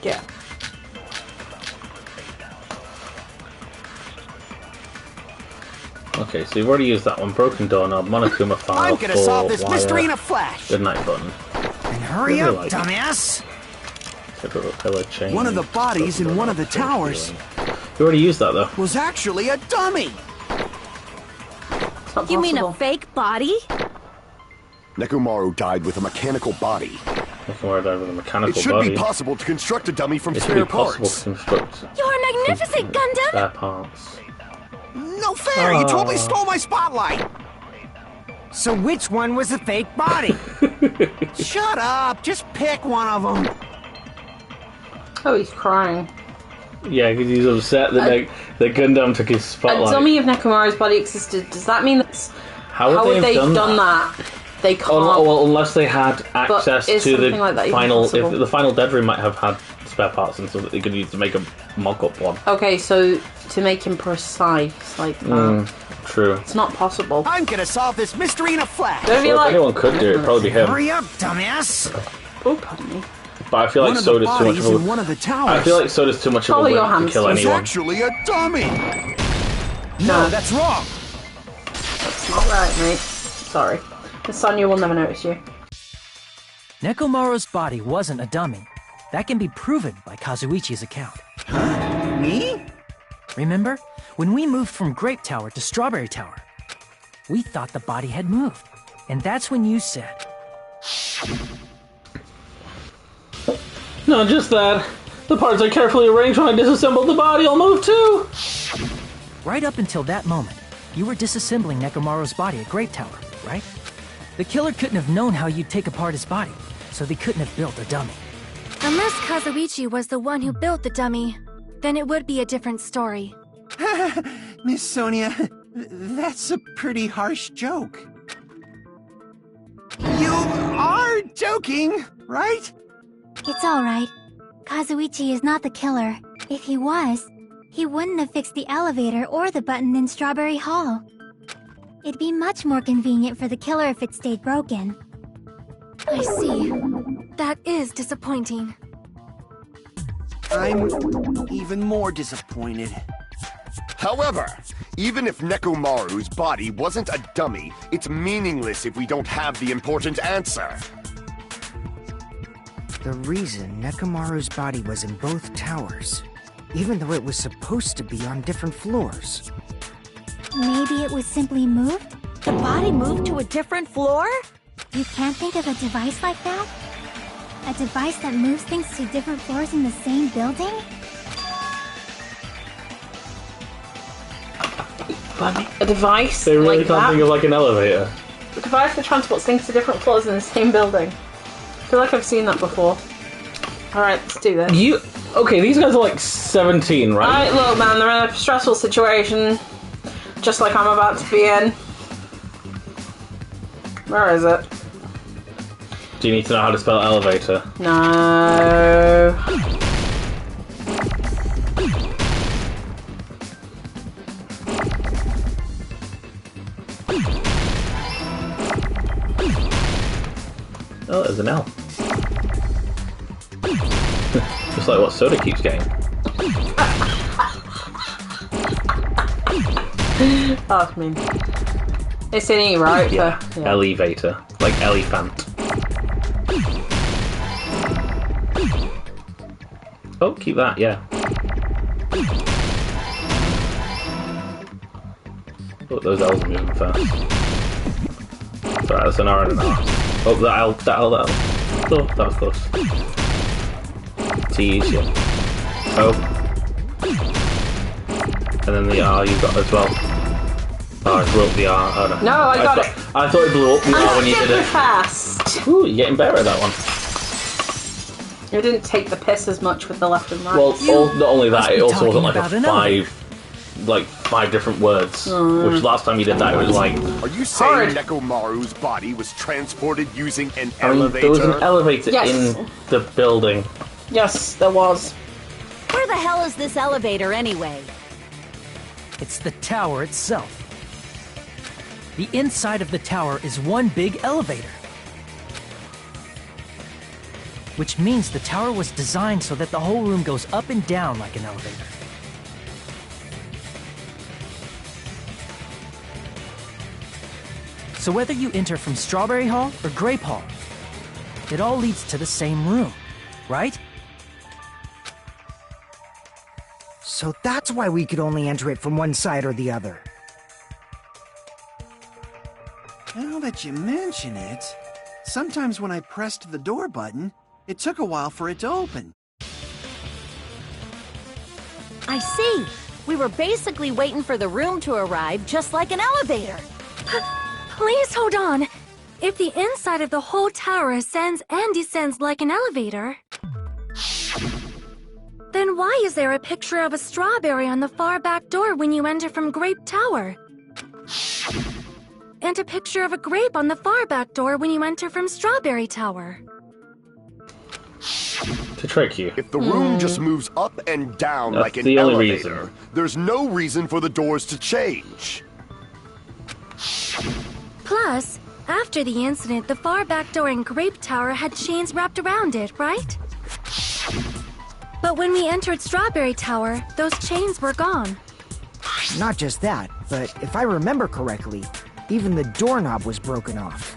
Yeah. Okay, so you've already used that one. Broken doorknob, Monokuma file, I'm gonna solve this mystery in a wire, flash. good night button. And hurry Really up, like it. dumbass! Separate pillar chain. One of the bodies in one of the towers You already used that though. was actually a dummy. It's not You mean a possible. fake body? Nekomaru died with a mechanical body. Nothing died with a It mechanical should body. be possible to construct a dummy from It should spare be possible parts. to construct You're magnificent, Gundam! spare parts. No fair! You totally stole my spotlight! So which one was the fake body? Shut up! Just pick one of them. Oh, he's crying. Yeah, because he's upset that that Gundam took his A spotlight. dummy of Nekomaru's body existed. Does that mean that's... How would they have done that? They can't. Oh, well, unless they had access is to the something like that even final. possible? If the final Dead Room might have had spare parts and stuff that they could use to make a mock-up one. Okay, so to make him precise like that. True. It's not possible. I'm gonna solve this mystery in a flash. Don't be Well, if like... anyone could do it, it'd probably be him. Hurry up, dumbass! Oh, pardon me. But I feel like One of so the does too much bodies of in a... one of the towers I feel like so does too much of a Follow your whim to kill hamsters. was anyone. actually a dummy. No, that's wrong! That's not right, mate. Sorry. Miss Sonia will never notice you. Nekomaru's body wasn't a dummy. That can be proven by Kazuichi's account. Me? Remember? When we moved from Grape Tower to Strawberry Tower, we thought the body had moved. And that's when you said, Not just that. The parts I carefully arranged when I disassembled the body will move too. right up until that moment, you were disassembling Nekomaru's body at Grape Tower, right? The killer couldn't have known how you'd take apart his body, so they couldn't have built a dummy. Unless Kazuichi was the one who built the dummy, then it would be a different story. Miss Sonia, that's a pretty harsh joke. You are joking, right? It's alright. Kazuichi is not the killer. If he was, he wouldn't have fixed the elevator or the button in Strawberry Hall. It'd be much more convenient for the killer if it stayed broken. I see. That is disappointing. I'm even more disappointed. However, even if Nekomaru's body wasn't a dummy, it's meaningless if we don't have the important answer. The reason Nekomaru's body was in both towers, even though it was supposed to be on different floors. Maybe it was simply moved? The body moved to a different floor? You can't think of a device like that? A device that moves things to different floors in the same building? A device They really like can't that? think of like an elevator. A device that transports things to different floors in the same building. I feel like I've seen that before. Alright, let's do this. Okay, these guys are like 17, right? Alright, look man, they're in a stressful situation. Just like I'm about to be in. Where is it? Do you need to know how to spell elevator? No. Oh, there's an L. Just like what Soda keeps getting. That's mean. It's an E, right? Yeah. Yeah. Elevator. Like elephant. Oh, keep that, yeah. Oh, those L's are moving fast. Sorry, that's an R and an R. Oh, that L. Oh, that was close. T, yeah. Oh. And then the R you got as well. Oh, I blew up the R. Oh, no. No, I got it. I thought it blew up the R when you did it. Fast. Ooh, you're getting better at that one. It didn't take the piss as much with the left and right. Well, not only that, it also wasn't like about five different words. Which last time you did that, it was like. Are you saying Nekomaru's body was transported using an I mean, elevator? there was an elevator Yes. in the building. Yes, there was. Where the hell is this elevator anyway? It's the tower itself. The inside of the tower is one big elevator. Which means the tower was designed so that the whole room goes up and down like an elevator. So whether you enter from Strawberry Hall or Grape Hall, it all leads to the same room, right? So that's why we could only enter it from one side or the other. Now that you mention it, sometimes when I pressed the door button, it took a while for it to open. I see. We were basically waiting for the room to arrive, just like an elevator. Please hold on. If the inside of the whole tower ascends and descends like an elevator, then why is there a picture of a strawberry on the far back door when you enter from Grape Tower? And a picture of a grape on the far back door when you enter from Strawberry Tower. To trick you. If the room just moves up and down That's like an the only elevator, reason. there's no reason for the doors to change. Plus, after the incident, the far back door in Grape Tower had chains wrapped around it, right? But when we entered Strawberry Tower, those chains were gone. Not just that, but if I remember correctly, even the doorknob was broken off.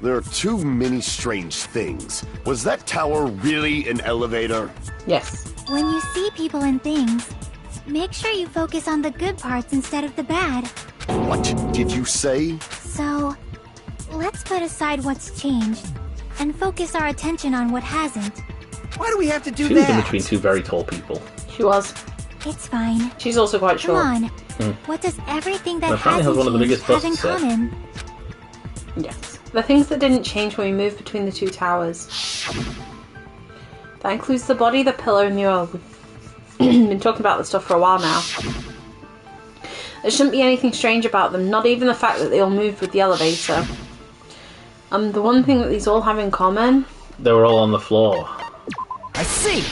There are too many strange things. Was that tower really an elevator? Yes. When you see people and things, make sure you focus on the good parts instead of the bad. What did you say? So, let's put aside what's changed and focus our attention on what hasn't. Why do we have to do She was that? in between two very tall people. She was. It's fine. She's also quite short. Come on. What does everything that And apparently has hasn't one of the changed biggest have in busts set. common? Yes. The things that didn't change when we moved between the two towers. That includes the body, the pillow, and the oil. We've been talking about this stuff for a while now. There shouldn't be anything strange about them, not even the fact that they all moved with the elevator. The one thing that these all have in common... They were all on the floor. I see!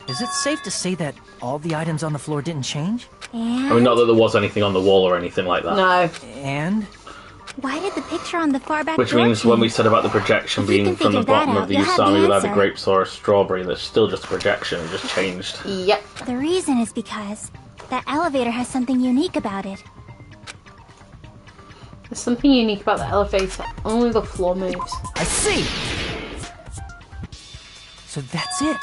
Is it safe to say that all the items on the floor didn't change? And I mean, not that there was anything on the wall or anything like that. No. And? why did the picture on the far back Which door means when we change? said about the projection If you being can from the figure that bottom out, of the you'll have Usami the with either answer. grapes or a strawberry, that's still just a projection, it just changed. Yep. The reason is because that elevator has something unique about it. There's something unique about the elevator. Only the floor moves. I see! So that's it.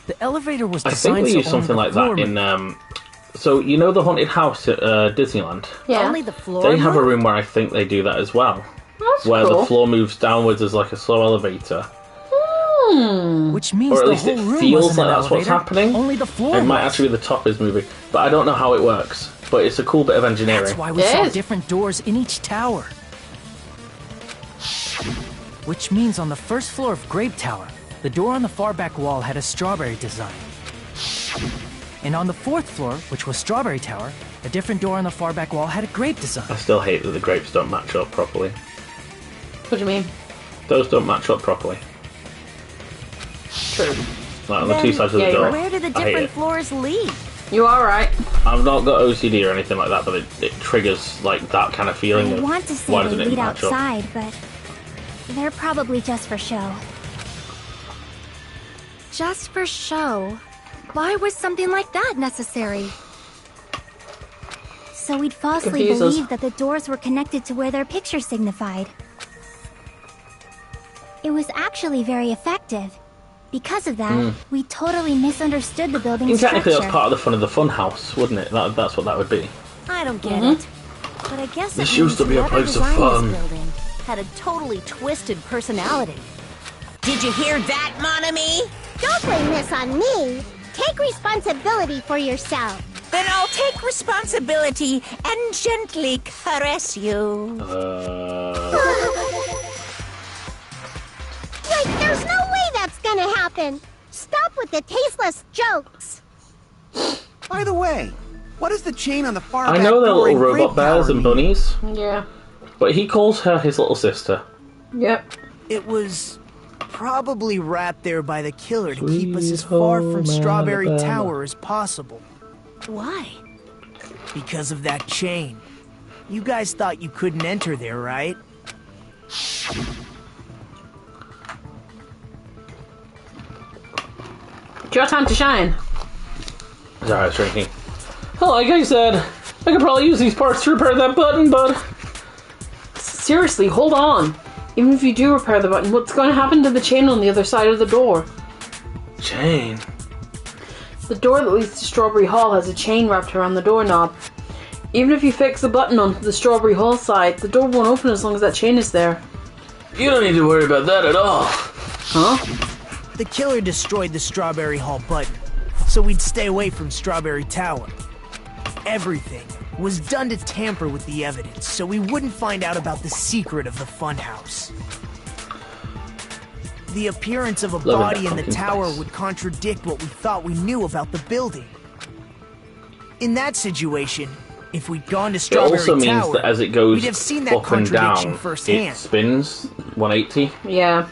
The elevator was I designed think we so used something only like the floor that in moved. So, you know the haunted house at Disneyland? Yeah. Only the floor They have a moved? room where I think they do that as well. That's where cool. the floor moves downwards as like a slow elevator. Which means Or at the least whole it room feels wasn't like an that's what's elevator, happening. Only the floor It might was. actually be the top is moving. But I don't know how it works. But it's a cool bit of engineering. That's why we saw different doors in each tower. Which means on the first floor of Grape Tower, the door on the far back wall had a strawberry design. And on the fourth floor, which was Strawberry Tower, a different door on the far back wall had a grape design. I still hate that the grapes don't match up properly. What do you mean? Those don't match up properly. True. Like on the two sides of the door. Where do the I hate different it. floors lead? You are right. I've not got OCD or anything like that, but it triggers like that kind of feeling I of want to say why they doesn't it lead match up? outside, but they're probably just for show. Just for show? Why was something like that necessary? So we'd falsely Confuse us. believe that the doors were connected to where their picture signified. It was actually very effective. Because of that, we totally misunderstood the building's Technically, structure. that's part of the fun of the fun house, wouldn't it? That's what that would be. I don't get it. But I guess This it used to means be a whoever place of designed fun. This building had a totally twisted personality. Did you hear that, mon ami? Don't blame this on me. Take responsibility for yourself. Then I'll take responsibility and gently caress you. Like, there's no way that's gonna happen. Stop with the tasteless jokes. By the way, what is the chain on the far I back know they're door little in robot Grape bears Tower and mean? bunnies, Yeah. but he calls her his little sister. Yep. It was probably wrapped there by the killer to keep us as far from Strawberry Tower as possible. Why? Because of that chain. You guys thought you couldn't enter there, right? It's your time to shine. Sorry, I was drinking. Well, like I said, I could probably use these parts to repair that button, but Seriously, hold on. Even if you do repair the button, what's going to happen to the chain on the other side of the door? chain. The door that leads to Strawberry Hall has a chain wrapped around the doorknob. Even if you fix the button on the Strawberry Hall side, the door won't open as long as that chain is there. You don't need to worry about that at all. Huh? The killer destroyed the Strawberry Hall button, so we'd stay away from Strawberry Tower. Everything was done to tamper with the evidence, so we wouldn't find out about the secret of the funhouse. The appearance of a Loving body that in the pumpkin tower spice. would contradict what we thought we knew about the building. In that situation, if we'd gone to It Strawberry also means Tower, that as it goes we'd have seen that up and contradiction down, firsthand. it spins 180. Yeah.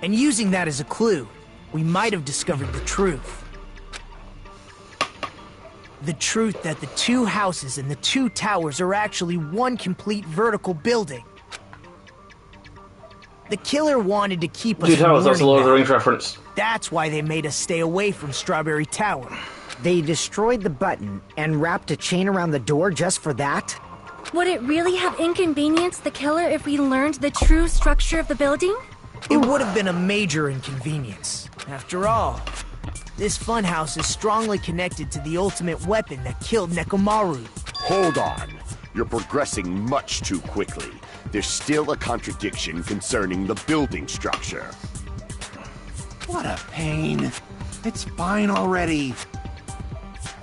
And using that as a clue, we might have discovered the truth. The truth that the two houses and the two towers are actually one complete vertical building. The killer wanted to keep us Two from towers, that's a learning Lord of the that. Rings reference. That's why they made us stay away from Strawberry Tower. They destroyed the button and wrapped a chain around the door just for that? Would it really have inconvenienced the killer if we learned the true structure of the building? It would have been a major inconvenience. After all, this funhouse is strongly connected to the ultimate weapon that killed Nekomaru. Hold on. You're progressing much too quickly. There's still a contradiction concerning the building structure. What a pain. It's fine already.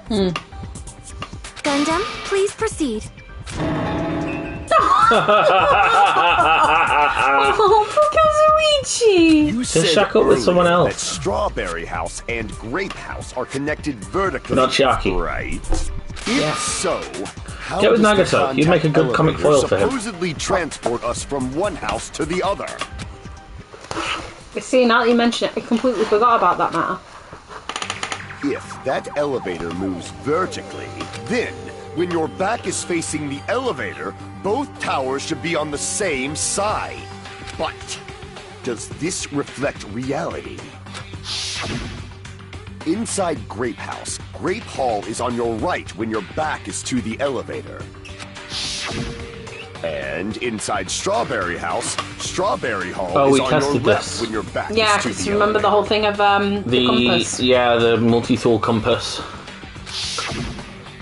Gundam, please proceed. Oh, Kazuichi! You said shack up with someone earlier else. that Strawberry House and Grape House are connected vertically, Not Chiaki. right? If so, how Get with does the Nagato. You'd make a contact good comic elevator foil for him. supposedly transport us from one house to the other? See, now that you mention it, I completely forgot about that matter. If that elevator moves vertically, then when your back is facing the elevator, both towers should be on the same side. But does this reflect reality? Inside Grape House, Grape Hall is on your right when your back is to the elevator. And inside Strawberry House, Strawberry Hall Oh, is we on your tested left this. when your back Yeah, is to because the remember the elevator. whole thing of the compass. Yeah, the multi-tool compass.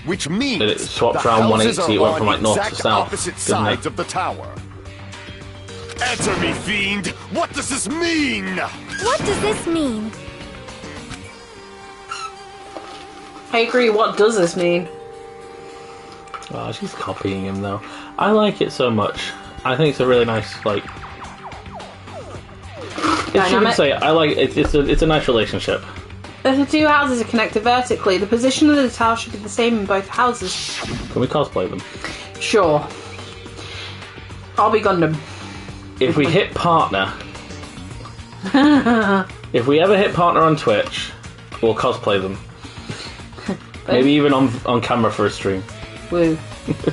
Which means It swapped the around houses 180, it are went from, on like, north to exact south, opposite didn't it? sides of the tower. Answer me, fiend! What does this mean? What does this mean? I agree. What does this mean? Oh, she's copying him though. I like it so much. I think it's a really nice, like. If she would say, I like it. It's a nice relationship. If the two houses are connected vertically, the position of the tower should be the same in both houses. Can we cosplay them? Sure. I'll be Gundam. If we hit partner, if we ever hit partner on Twitch, we'll cosplay them. Maybe even on camera for a stream. Woo.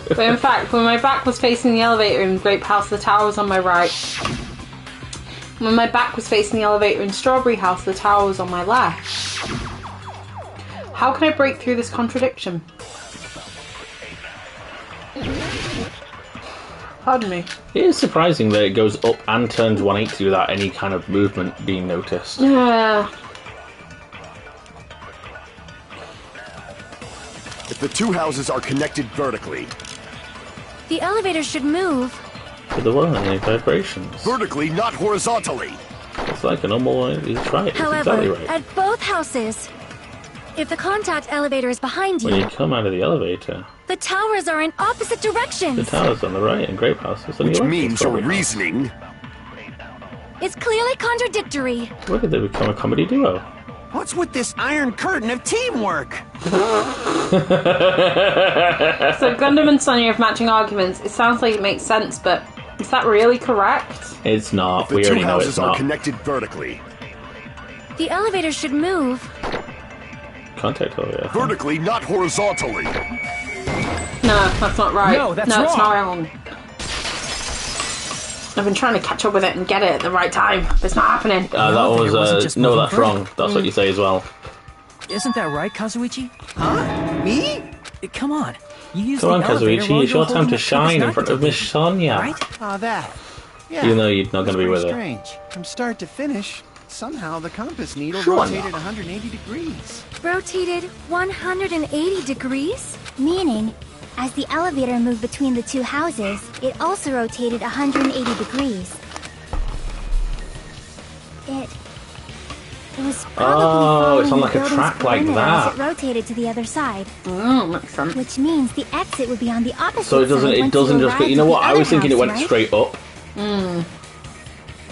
But in fact, when my back was facing the elevator in Grape House, the tower was on my right. When my back was facing the elevator in Strawberry House, the tower was on my left. How can I break through this contradiction? Pardon me. It is surprising that it goes up and turns 180 without any kind of movement being noticed. Yeah. If the two houses are connected vertically, The elevator should move. But there weren't any vibrations. vertically, not horizontally. It's like a normal one. He's right. It's However, exactly right. at both houses, if the contact elevator is behind When you, you come out of the elevator, the towers are in opposite the directions. tower's on the right and Grape House is on the Which left. means It's your probably not. reasoning. It's clearly contradictory. Look at they become a comedy duo. What's with this iron curtain of teamwork? So Gundam and Sonya have matching arguments. It sounds like it makes sense, but is that really correct? It's not. The We two already know houses it's are not. connected vertically. The elevator should move. Contact elevator. Vertically, not horizontally. No, that's not right. No, that's it's wrong. not wrong. I've been trying to catch up with it and get it at the right time, but it's not happening. That elevator wasn't was just no, moving that's vertical. wrong. That's what you say as well. Isn't that right, Kazuichi? Huh? Me? Come on. You use Come on, the elevator Kazuichi. while It's you're your time holding to the shine in compass front of Miss Sonya. Right? Oh, that. Yeah. Even though you're not going to be It's with her. pretty strange. From start to finish, somehow the compass needle Sure. rotated 180 degrees. Rotated 180 degrees? Meaning, as the elevator moved between the two houses, it also rotated 180 degrees. It was probably following it's on the like a building's track like perimeter that. as it rotated to the other side, Makes sense. which means the exit would be on the opposite So it doesn't. side It once doesn't you just go. arrived You know at what? the I was other thinking it house, went right? straight up.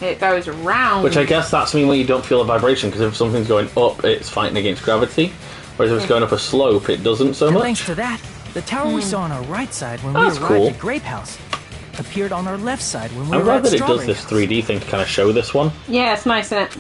It goes round. Which I guess that's mean when you don't feel a vibration, because if something's going up, it's fighting against gravity. Whereas if it's going up a slope, it doesn't so And much. thanks to that, the tower we saw on our right side when That's we arrived cool. at Grape House appeared on our left side when we I'm were glad at that it does Strawberry this House. 3D thing to kind of show this one. Yeah, it's nice, isn't it?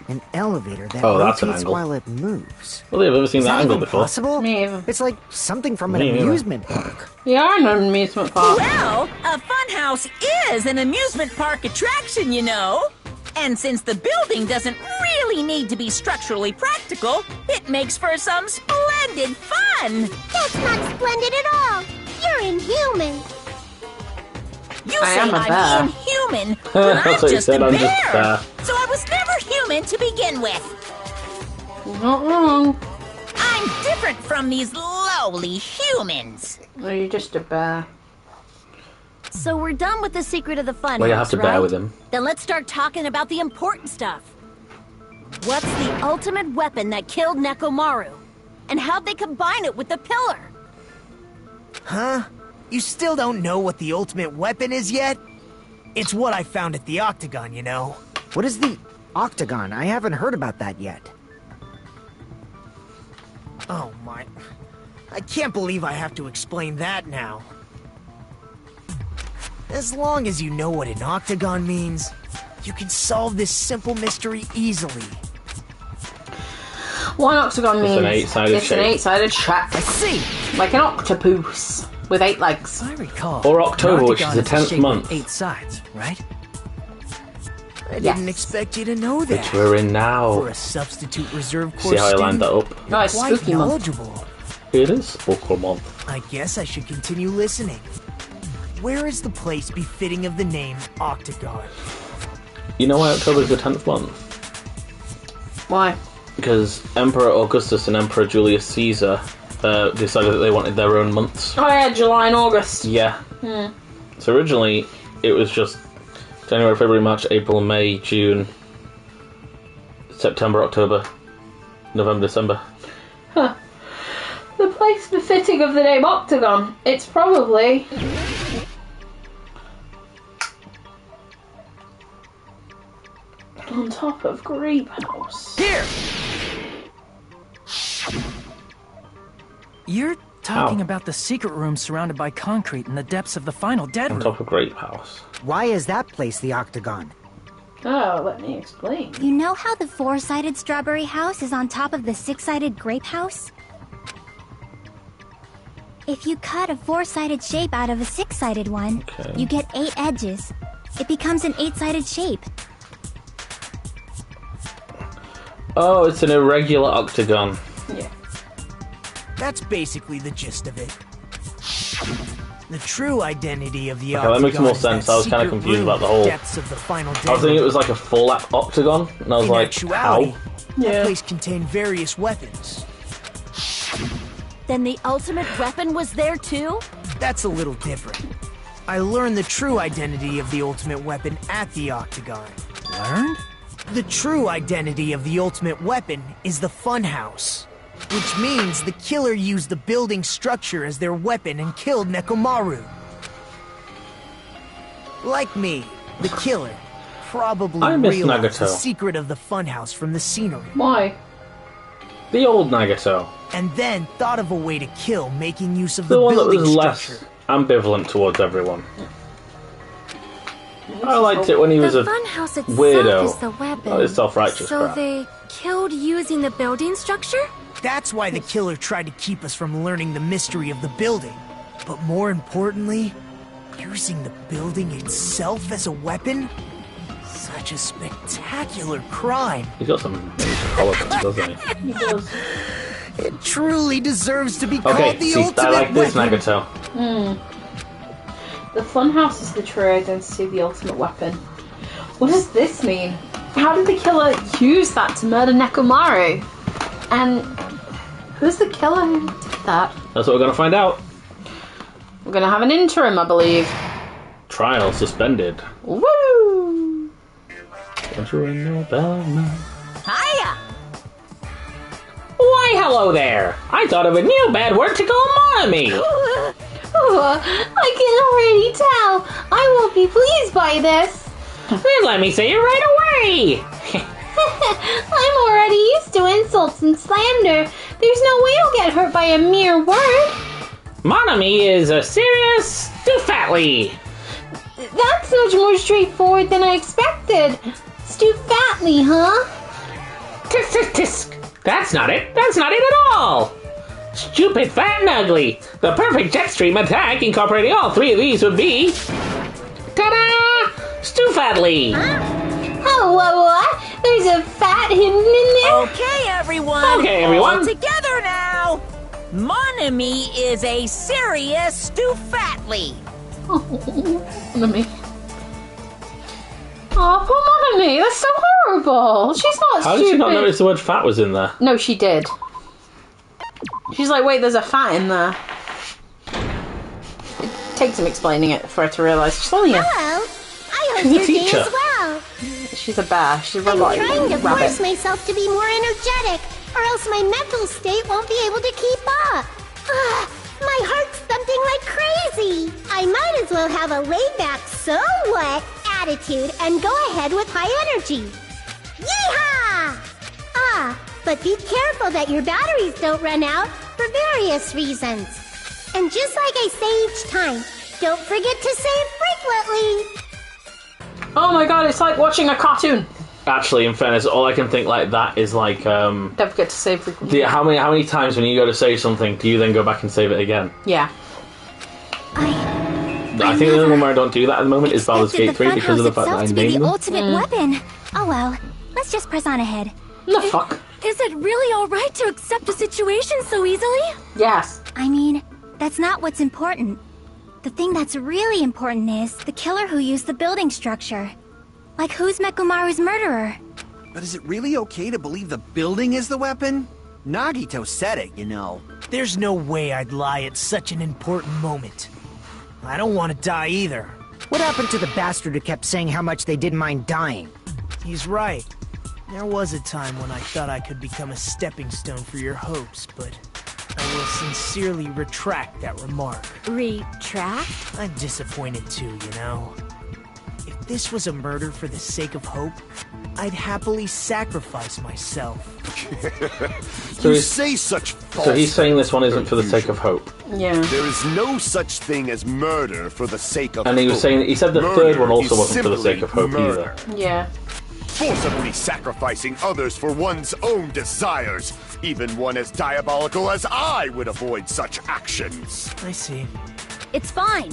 An elevator that Oh, that's an rotates angle. while it moves. Well, I've ever seen Is that that angle even before. possible? Me either. It's like something from an Me neither. amusement park. We are in an amusement park. Well, a funhouse is an amusement park attraction, you know. And since the building doesn't really need to be structurally practical, it makes for some splendid fun. That's not splendid at all. You're inhuman. You I say am a bear. I'm inhuman, but That's I'm what you just said, a I'm bear. just a bear. So I was never human to begin with. Not wrong. I'm different from these lowly humans. Or you're just a bear. So we're done with the secret of the fun. Well, you have to bear right? with him. Then let's start talking about the important stuff. What's the ultimate weapon that killed Nekomaru? And how'd they combine it with the pillar? Huh? You still don't know what the ultimate weapon is yet? It's what I found at the Octagon, you know. What is the Octagon? I haven't heard about that yet. Oh my... I can't believe I have to explain that now. As long as you know what an Octagon means, you can solve this simple mystery easily. What an octagon means? It's an eight-sided It's an shape. eight-sided shape. I see! Like an octopus with 8 legs. I recall. Or October, an which is octagon the a 10th shape with month. 8 sides, right? I Yes. didn't expect you to know that. Which we're in now. For a substitute reserve See course how I lined that student, up? No, it's quite spooky month. knowledgeable. It is Okra month. I guess I should continue listening. Where is the place befitting of the name Octagon? You know why October is the 10th month? Why? Because Emperor Augustus and Emperor Julius Caesar decided that they wanted their own months. Oh yeah, July and August. Yeah. So originally, it was just January, February, March, April, May, June, September, October, November, December. Huh. The place befitting of the name Octagon. It's probably... on top of Grape House. Here! You're talking about the secret room surrounded by concrete in the depths of the final dead On room. top of Grape House. Why is that place the Octagon? Oh, let me explain. You know how the 4-sided strawberry house is on top of the 6-sided grape house? If you cut a 4-sided shape out of a 6-sided one, you get 8 edges. It becomes an 8-sided shape. Oh, it's an irregular octagon. Yeah. That's basically the gist of it. The true identity of the Okay, that makes more sense. I was kind of confused about the whole... depths of the final I was thinking it was like a full octagon, and I was In like, actuality, how? that place contained various weapons. Then the ultimate weapon was there too? That's a little different. I learned the true identity of the ultimate weapon at the Octagon. Learned? The true identity of the ultimate weapon is the Funhouse, which means the killer used the building structure as their weapon and killed Nekomaru. Like me, the killer probably I miss realized the Nagato. secret of the Funhouse from the scenery. Why? The old Nagato. And then thought of a way to kill making use of The the one that building was structure. less ambivalent towards everyone. I liked it when he was The a funhouse itself weirdo. is the weapon. Not his self-righteous So crap. they killed using the building structure? That's why the killer tried to keep us from learning the mystery of the building. But more importantly, using the building itself as a weapon? Such a spectacular crime. He's got some major collarbones, doesn't he? He does. It truly deserves to be Okay, called the see, ultimate I like this weapon. Nagato. The funhouse is the true identity of the ultimate weapon. What does this mean? How did the killer use that to murder Nekomaru? And who's the killer who did that? That's what we're going to find out. We're gonna have an interim, I believe. Trial suspended. Woo! Don't you ring no bell now? Hiya! Why, hello there! I thought of a new bad word to call Mommy! I can already tell. I won't be pleased by this. Then let me say it right away! I'm already used to insults and slander. There's no way I'll get hurt by a mere word. Monami is a serious Stufatly! That's much more straightforward than I expected. Stufatly, huh? Tisk tisk tisk! That's not it! That's not it at all! Stupid, fat, and ugly! The perfect jet stream attack incorporating all three of these would be... Ta-da! Stufatly! Oh, what? There's a fat hidden in there? Okay, everyone. Okay, everyone. All together now. Monami is a serious Stufatly. Oh, Monami. Oh, poor Monami. That's so horrible. She's not How stupid. did you not notice the word fat was in there? No, she did. She's like, wait, there's a fat in there. It takes some explaining it for her to realise. She's only a... Hello. I hope She's a your day teacher. is well. She's a bear. She's a I'm robot. trying to rabbit. force myself to be more energetic, or else my mental state won't be able to keep up. My heart's thumping like crazy. I might as well have a laid-back, so what attitude and go ahead with high energy. Yeehaw! But be careful that your batteries don't run out for various reasons. And just like I say each time, don't forget to save frequently. Oh my god, it's like watching a cartoon. Actually, in fairness, all I can think like that is like, Don't forget to save frequently. how many times when you go to save something do you then go back and save it again? Yeah. I think the only one where I don't do that at the moment is Baldur's Gate 3 because of the fact that I to be named the them. ultimate weapon. Oh well, let's just press on ahead. The fuck? Is it really alright to accept the situation so easily? Yes. I mean, that's not what's important. The thing that's really important is the killer who used the building structure. Like, who's Mekumaru's murderer? But is it really okay to believe the building is the weapon? Nagito said it, you know. There's no way I'd lie at such an important moment. I don't want to die either. What happened to the bastard who kept saying how much they didn't mind dying? He's right. There was a time when I thought I could become a stepping stone for your hopes, but I will sincerely retract that remark. Retract? I'm disappointed too, you know. If this was a murder for the sake of hope, I'd happily sacrifice myself. You say such false. So he's saying this one isn't for the sake of hope. Yeah. There is no such thing as murder for the sake of hope. And he was saying, he said the third one also wasn't for the sake of hope either. Yeah. Forcibly sacrificing others for one's own desires. Even one as diabolical as I would avoid such actions. I see. It's fine.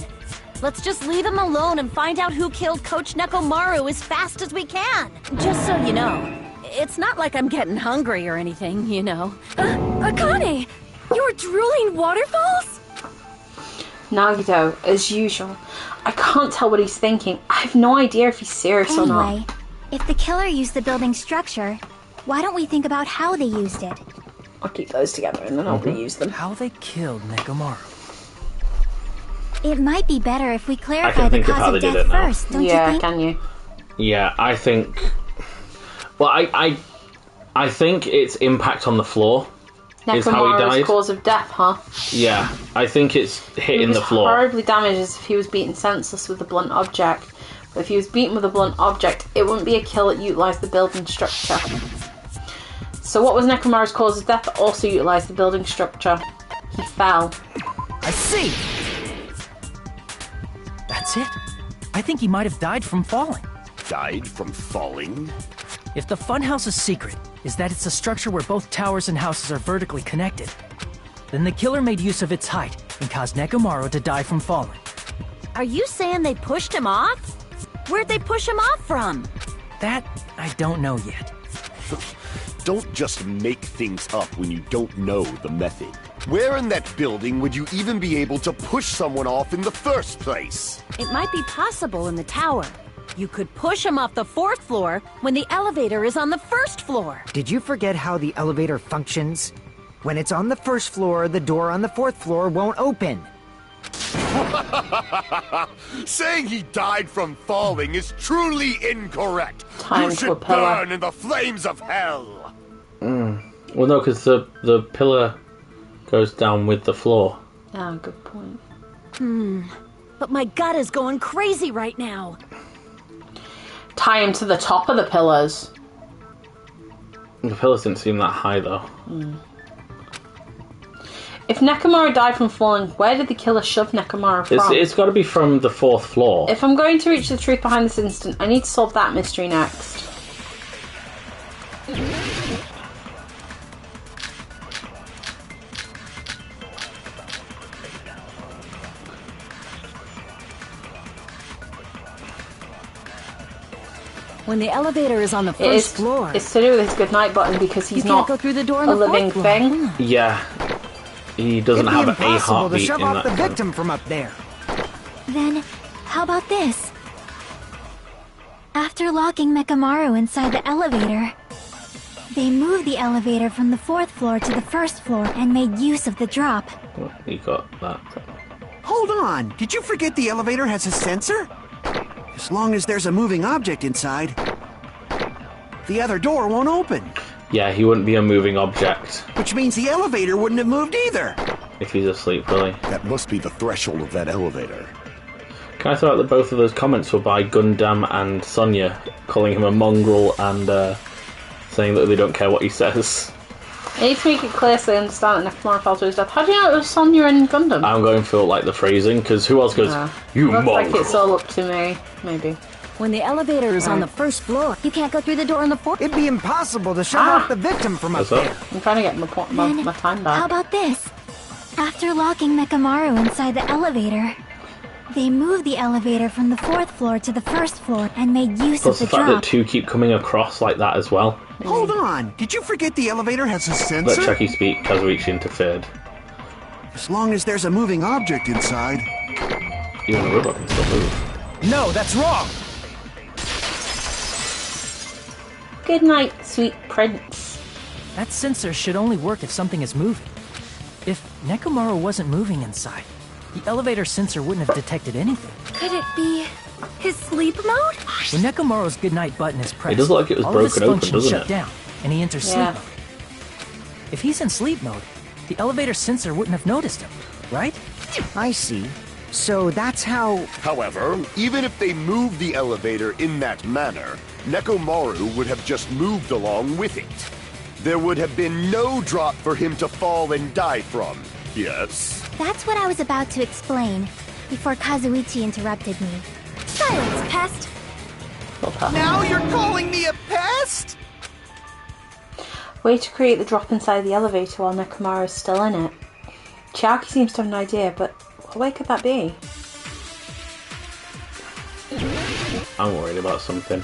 Let's just leave him alone and find out who killed Coach Nekomaru as fast as we can. Just so you know, it's not like I'm getting hungry or anything, you know. Akane! You're drooling waterfalls? Nagito, as usual. I can't tell what he's thinking. I have no idea if he's serious or not. Anyway, if the killer used the building structure, why don't we think about how they used it? I'll keep those together and then I'll reuse them. How they killed Nekomaru. It might be better if we I clarify can the think of how cause they of did death it now. first, don't Yeah, you think? can you? Yeah, I think... Well, I think its impact on the floor is how he Nekomaru's died. cause of death, huh? Yeah, I think it's hitting the floor. Horribly damaged as if he was beaten senseless with a blunt object. But if he was beaten with a blunt object, it wouldn't be a kill that utilised the building structure. So what was Nekomaru's cause of death that also utilised the building structure? He fell. I see! That's it. I think he might have died from falling. Died from falling? If the funhouse's secret is that it's a structure where both towers and houses are vertically connected, then the killer made use of its height and caused Nekomaru to die from falling. Are you saying they pushed him off? Where'd they push him off from? That I don't know yet. Don't just make things up when you don't know the method. Where in that building would you even be able to push someone off in the first place? It might be possible in the tower. You could push him off the 4th floor when the elevator is on the 1st floor. Did you forget how the elevator functions? When it's on the 1st floor, the door on the 4th floor won't open. Saying he died from falling is truly incorrect. Time you to should a pillar. burn in the flames of hell. Well, no, because the pillar goes down with the floor. Oh, good point. But my gut is going crazy right now. Tie him to the top of the pillars. The pillars didn't seem that high, though. If Nekomaru died from falling, where did the killer shove Nekomaru from? It's got to be from the 4th floor. If I'm going to reach the truth behind this incident, I need to solve that mystery next. When the elevator is on the 1st floor. It's to do with his goodnight button because he's You not can't go through the door on a the 4th living floor. thing. Yeah. He doesn't It'd be have a impossible to heartbeat shove in off that. the victim from up there. Then, how about this? After locking Mekamaru inside the elevator, they moved the elevator from the 4th floor to the 1st floor and made use of the drop. Oh, he got that. Hold on, did you forget the elevator has a sensor? As long as there's a moving object inside, the other door won't open. Yeah, he wouldn't be a moving object Which means the elevator wouldn't have moved either. if he's asleep, really. That must be the threshold of that elevator. Can I throw out that both of those comments were by Gundam and Sonya, calling him a mongrel and saying that they don't care what he says. I need to make it clear so they understand that Nekomaru fell to his death. How do you know it was Sonya and Gundam? I'm going for like the phrasing, because who else goes, you Looks mongrel? like it's all up to me. Maybe. When the elevator is on the 1st floor, you can't go through the door on the 4th. It'd be impossible to shove off the victim from up What's there. up? I'm trying to get my time back. How about this? After locking Mekamaru inside the elevator, they moved the elevator from the 4th floor to the 1st floor and made use Plus of the the fact that drop. two keep coming across like that as well. Hold on. Did you forget the elevator has a Let sensor? Chucky speak. Kazuichi interfered. As long as there's a moving object inside. Even the robot can still move. No, that's wrong! Good night, sweet prince. That sensor should only work if something is moving. If Nekomaru wasn't moving inside, the elevator sensor wouldn't have detected anything. Could it be his sleep mode? When Nekomaru's goodnight button is pressed, It does look like it was all of his broken open, functions doesn't shut it? down, and he enters Yeah. sleep mode. If he's in sleep mode, the elevator sensor wouldn't have noticed him, right? I see. So that's how... However, even if they moved the elevator in that manner, Nekomaru would have just moved along with it. There would have been no drop for him to fall and die from. Yes? That's what I was about to explain, before Kazuichi interrupted me. Silence, pest! Now you're calling me a pest? Way to create the drop inside the elevator while Nekomaru is still in it. Chiaki seems to have an idea, but what way could that be? I'm worried about something.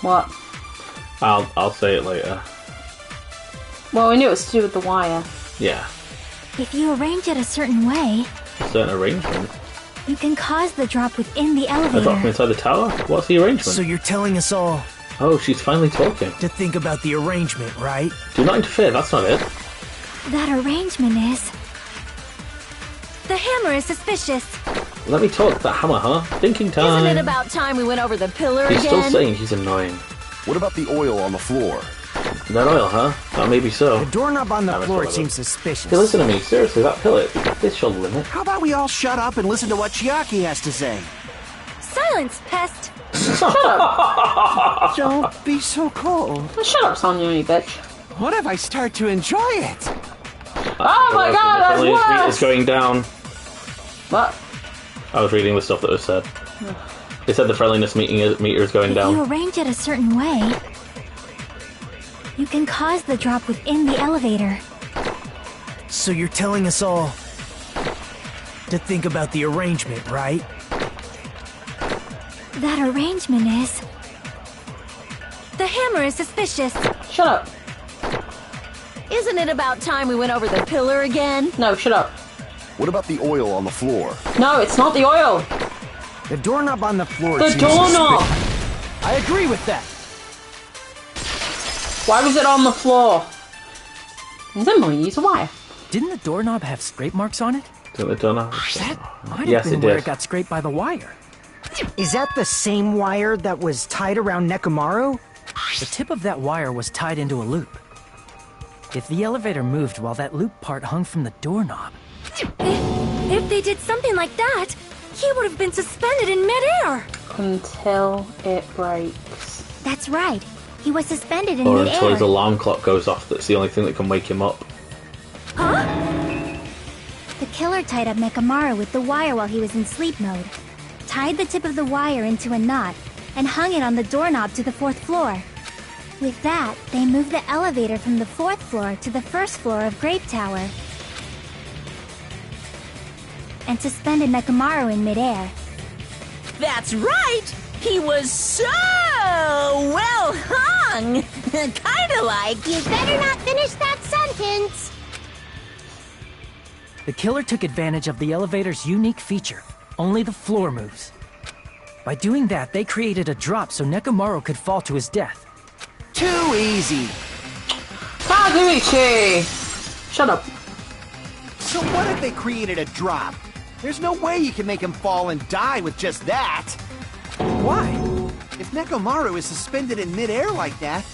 What? I'll say it later. Well, we knew it was to do with the wire. Yeah. If you arrange it a certain way, Certain arrangement. you can cause the drop within the A drop from elevator. inside the tower? What's the arrangement? So you're telling us all Oh, she's finally talking. to think about the arrangement, right? Do not interfere, that's not it. That arrangement is... The hammer is suspicious. Let me talk, that hammer, huh? Thinking time. Isn't it about time we went over the pillar He's still again? saying he's annoying. What about the oil on the floor? That oil, huh? Oh, maybe so. The doorknob on the Damn it, floor whatever. seems suspicious. Hey, listen to me. Seriously, that pillar. This shall limit. How about we all shut up and listen to what Chiaki has to say? Silence, pest! Don't be so cold. Shut up, Sonya, you bitch. What if I start to enjoy it? Oh my god, that's It's worse! going down. What? I was reading the stuff that was said. It said the friendliness meter is going If you down. arrange it a certain way, you can cause the drop within the elevator. So you're telling us all to think about the arrangement, right? That arrangement is... The hammer is suspicious. Shut up. Isn't it about time we went over the pillar again? No, shut up. What about the oil on the floor? No, it's not the oil. The doorknob on the floor The seems doorknob. suspicious. I agree with that. Why was it on the floor? Then we'll use a wire. Didn't the doorknob have scrape marks on it? Don't they don't know? That might Yes, have been it where did. it got scraped by the wire. Is that the same wire that was tied around Nekomaru? The tip of that wire was tied into a loop. If the elevator moved while that loop part hung from the doorknob, If they did something like that, he would have been suspended in midair. Until it breaks. That's right. He was suspended in Or midair. until his alarm clock goes off. That's the only thing that can wake him up. The killer tied up Nekomaru with the wire while he was in sleep mode, tied the tip of the wire into a knot, and hung it on the doorknob to the 4th floor. With that, they moved the elevator from the 4th floor to the 1st floor of Grape Tower, and suspended Nekomaru in midair. That's right! He was so well hung! Kinda like... You better not finish that sentence. the killer took advantage of the elevator's unique feature. Only the floor moves. By doing that, they created a drop so Nekomaru could fall to his death. Too easy. Kazuichi! Shut up. So what if they created a drop? There's no way you can make him fall and die with just that. Why? If Nekomaru is suspended in midair like that,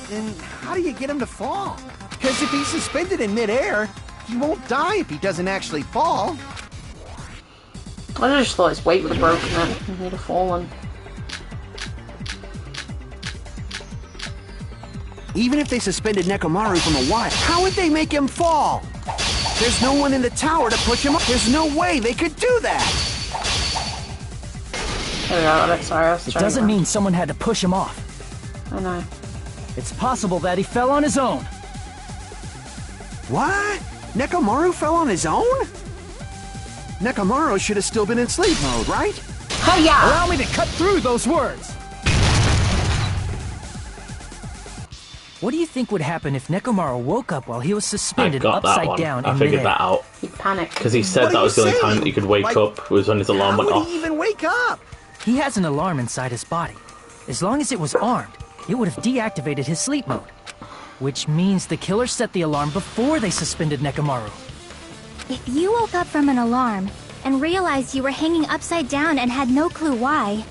then how do you get him to fall? Because if he's suspended in midair, he won't die if he doesn't actually fall. I just thought his weight would have broken it and he'd have fallen. Even if they suspended Nekomaru from a wire, how would they make him fall? There's no one in the tower to push him up. There's no way they could do that. There we go, sorry, I was It trying doesn't to- mean someone had to push him off. I know. It's possible that he fell on his own. What? Nekomaru fell on his own? Nekomaru should have still been in sleep mode, right? Hiya! Allow me to cut through those words. What do you think would happen if Nekomaru woke up while he was suspended upside down I in figured midair? that out. He'd panic. Because he said that was the only time that he could wake up was when his alarm went How off. would he even wake up? He has an alarm inside his body. As long as it was armed, it would have deactivated his sleep mode. Which means the killer set the alarm before they suspended Nekomaru. If you woke up from an alarm and realized you were hanging upside down and had no clue why,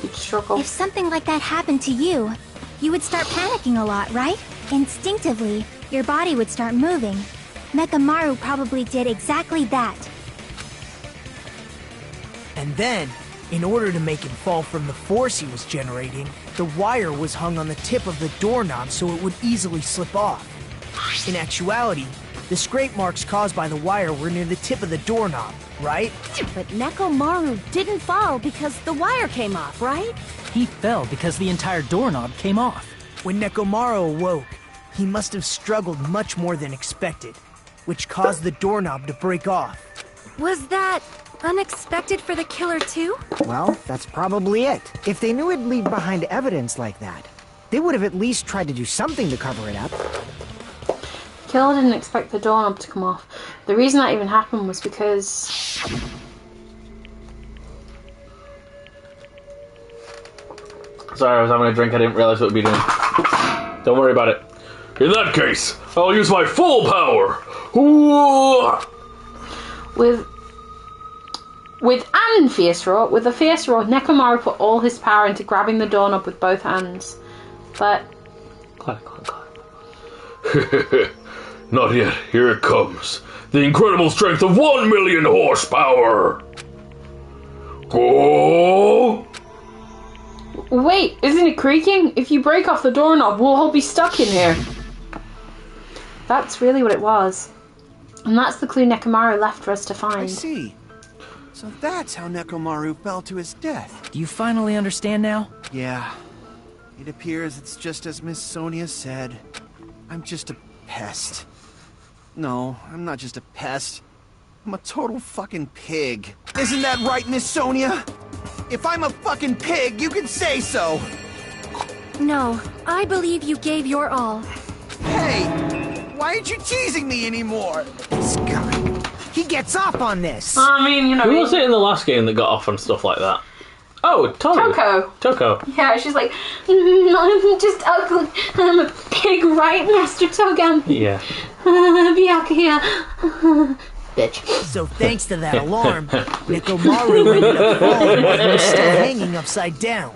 You'd struggle. if something like that happened to you, you would start panicking a lot, right? Instinctively, your body would start moving. Nekomaru probably did exactly that. And then, in order to make him fall from the force he was generating, the wire was hung on the tip of the doorknob so it would easily slip off. In actuality, the scrape marks caused by the wire were near the tip of the doorknob, right? But Nekomaru didn't fall because the wire came off, right? He fell because the entire doorknob came off. When Nekomaru awoke, he must have struggled much more than expected, which caused the doorknob to break off. Was that unexpected for the killer too? Well, that's probably it. If they knew it'd leave behind evidence like that, they would have at least tried to do something to cover it up. Killer didn't expect the doorknob to come off. The reason that even happened was because... Sorry, I was having a drink. I didn't realize what we'd be doing. Don't worry about it. In that case, I'll use my full power. Ooh. With the Fierce Roar, Nekomaru put all his power into grabbing the doorknob with both hands. But... Not yet. Here it comes. The incredible strength of 1 million horsepower. Oh! Wait, isn't it creaking? If you break off the doorknob, we'll all be stuck in here. That's really what it was. And that's the clue Nekomaru left for us to find. I see. So that's how Nekomaru fell to his death. Do you finally understand now? Yeah. It appears it's just as Miss Sonia said. I'm just a pest. No, I'm not just a pest. I'm a total fucking pig. Isn't that right, Miss Sonia? If I'm a fucking pig, you can say so. No, I believe you gave your all. Hey, why aren't you teasing me anymore? This guy, he gets off on this. I mean, you know... Who was it in the last game that got off on stuff like that? Oh, Toko. Yeah, she's like, I'm just ugly. I'm a pig, right, Master Togan? Yeah. Back here. Bitch. So thanks to that alarm, Nekomaru ended up falling while he was still hanging upside down.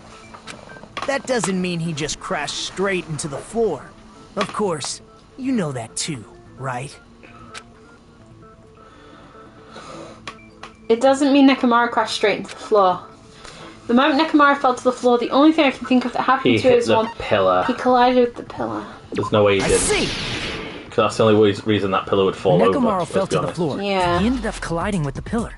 That doesn't mean he just crashed straight into the floor. Of course, you know that too, right? It doesn't mean Nekomaru crashed straight into the floor. The moment Nekomaru fell to the floor, the only thing I can think of that happened to is one... pillar. He collided with the pillar. There's no way he didn't. I see! Because that's the only reason that pillar would fall over. Nekomaru fell to the floor. Yeah. He ended up colliding with the pillar.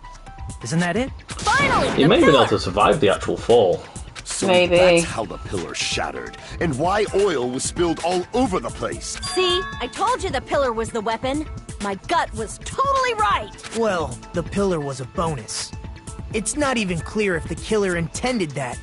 Isn't that it? Finally, He may have been able to survive the actual fall. So Maybe. that's how the pillar shattered, and why oil was spilled all over the place. See, I told you the pillar was the weapon. My gut was totally right. Well, the pillar was a bonus. It's not even clear if the killer intended that,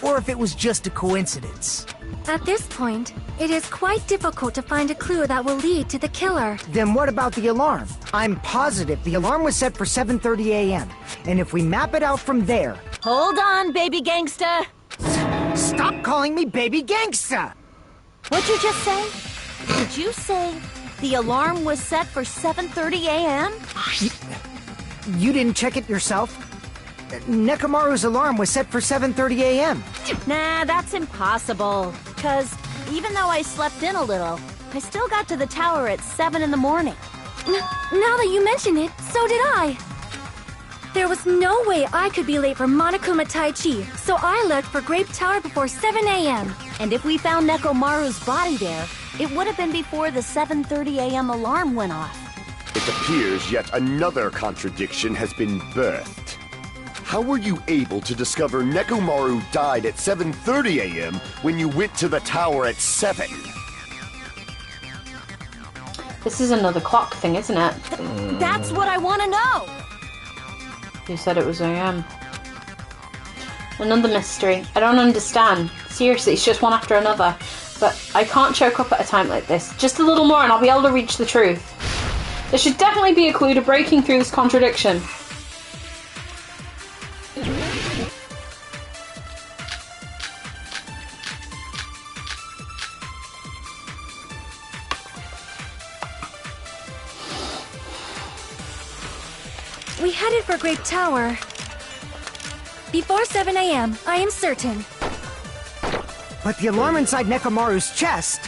or if it was just a coincidence. At this point, it is quite difficult to find a clue that will lead to the killer. Then what about the alarm? I'm positive the alarm was set for 7:30 a.m. And if we map it out from there... Hold on, baby gangsta. Stop calling me baby gangsta! What'd you just say? Did you say the alarm was set for 7:30 a.m.? You didn't check it yourself? Nekomaru's alarm was set for 7:30 a.m. Nah, that's impossible. Because even though I slept in a little, I still got to the tower at 7 in the morning. Now that you mention it, so did I. There was no way I could be late for Monokuma Taichi, so I left for Grape Tower before 7 a.m. And if we found Nekomaru's body there, it would have been before the 7:30 a.m. alarm went off. It appears yet another contradiction has been birthed. How were you able to discover Nekomaru died at 7:30 a.m. when you went to the tower at 7? This is another clock thing, isn't it? That's what I want to know. Who said it was AM? Another mystery. I don't understand. Seriously, it's just one after another. But I can't choke up at a time like this. Just a little more and I'll be able to reach the truth. There should definitely be a clue to breaking through this contradiction. We headed for Grape Tower. Before 7 a.m., I am certain. But the alarm inside Nekomaru's chest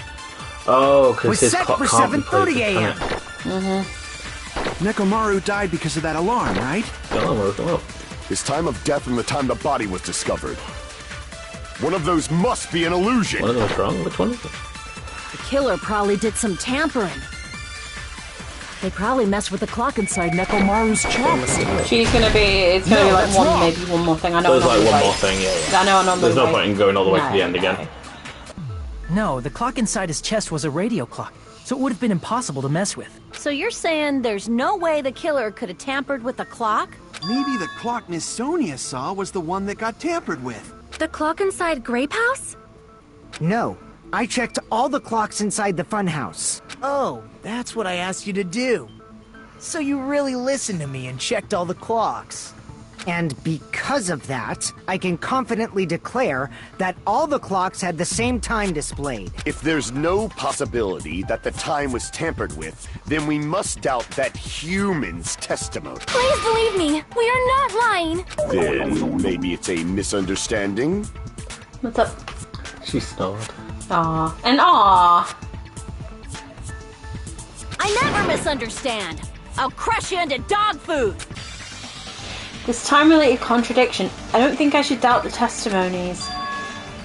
Oh, because was his set clock for can't be 7:30 played, a.m. can it? Nekomaru died because of that alarm, right? Come on. His time of death and the time the body was discovered. One of those must be an illusion. One of them was wrong. Which one is it? The killer probably did some tampering. They probably messed with the clock inside Nekomaru's chest. She's gonna be. It's gonna be like maybe one more thing. I know. There's like one more thing, yeah. I know. I'm on There's no point in going all the way to the end No. again. No, the clock inside his chest was a radio clock, so it would have been impossible to mess with. So you're saying there's no way the killer could have tampered with the clock? Maybe the clock Miss Sonia saw was the one that got tampered with. The clock inside Grape House? No, I checked all the clocks inside the funhouse. Oh, that's what I asked you to do. So you really listened to me and checked all the clocks. And because of that, I can confidently declare that all the clocks had the same time displayed. If there's no possibility that the time was tampered with, then we must doubt that human's testimony. Please believe me, we are not lying. Then maybe it's a misunderstanding? What's up? She snored. Aw. And aw. I never misunderstand. I'll crush you into dog food. This time-related contradiction. I don't think I should doubt the testimonies.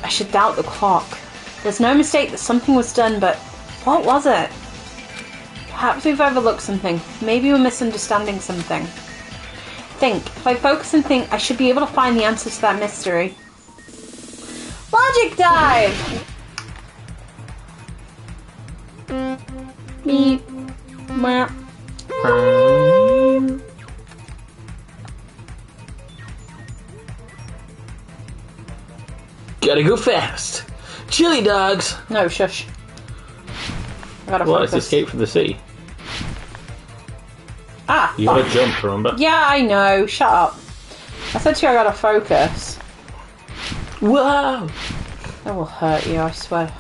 I should doubt the clock. There's no mistake that something was done, but what was it? Perhaps we've overlooked something. Maybe we're misunderstanding something. Think. If I focus and think, I should be able to find the answer to that mystery. Logic dive! Beep. Meow. Gotta go fast. Chili dogs. No, shush. I gotta What? It's focus. Escape from the Sea. Ah, You fuck. gotta jump, remember? Yeah, I know. Shut up. I said to you I gotta focus. Whoa! That will hurt you, I swear.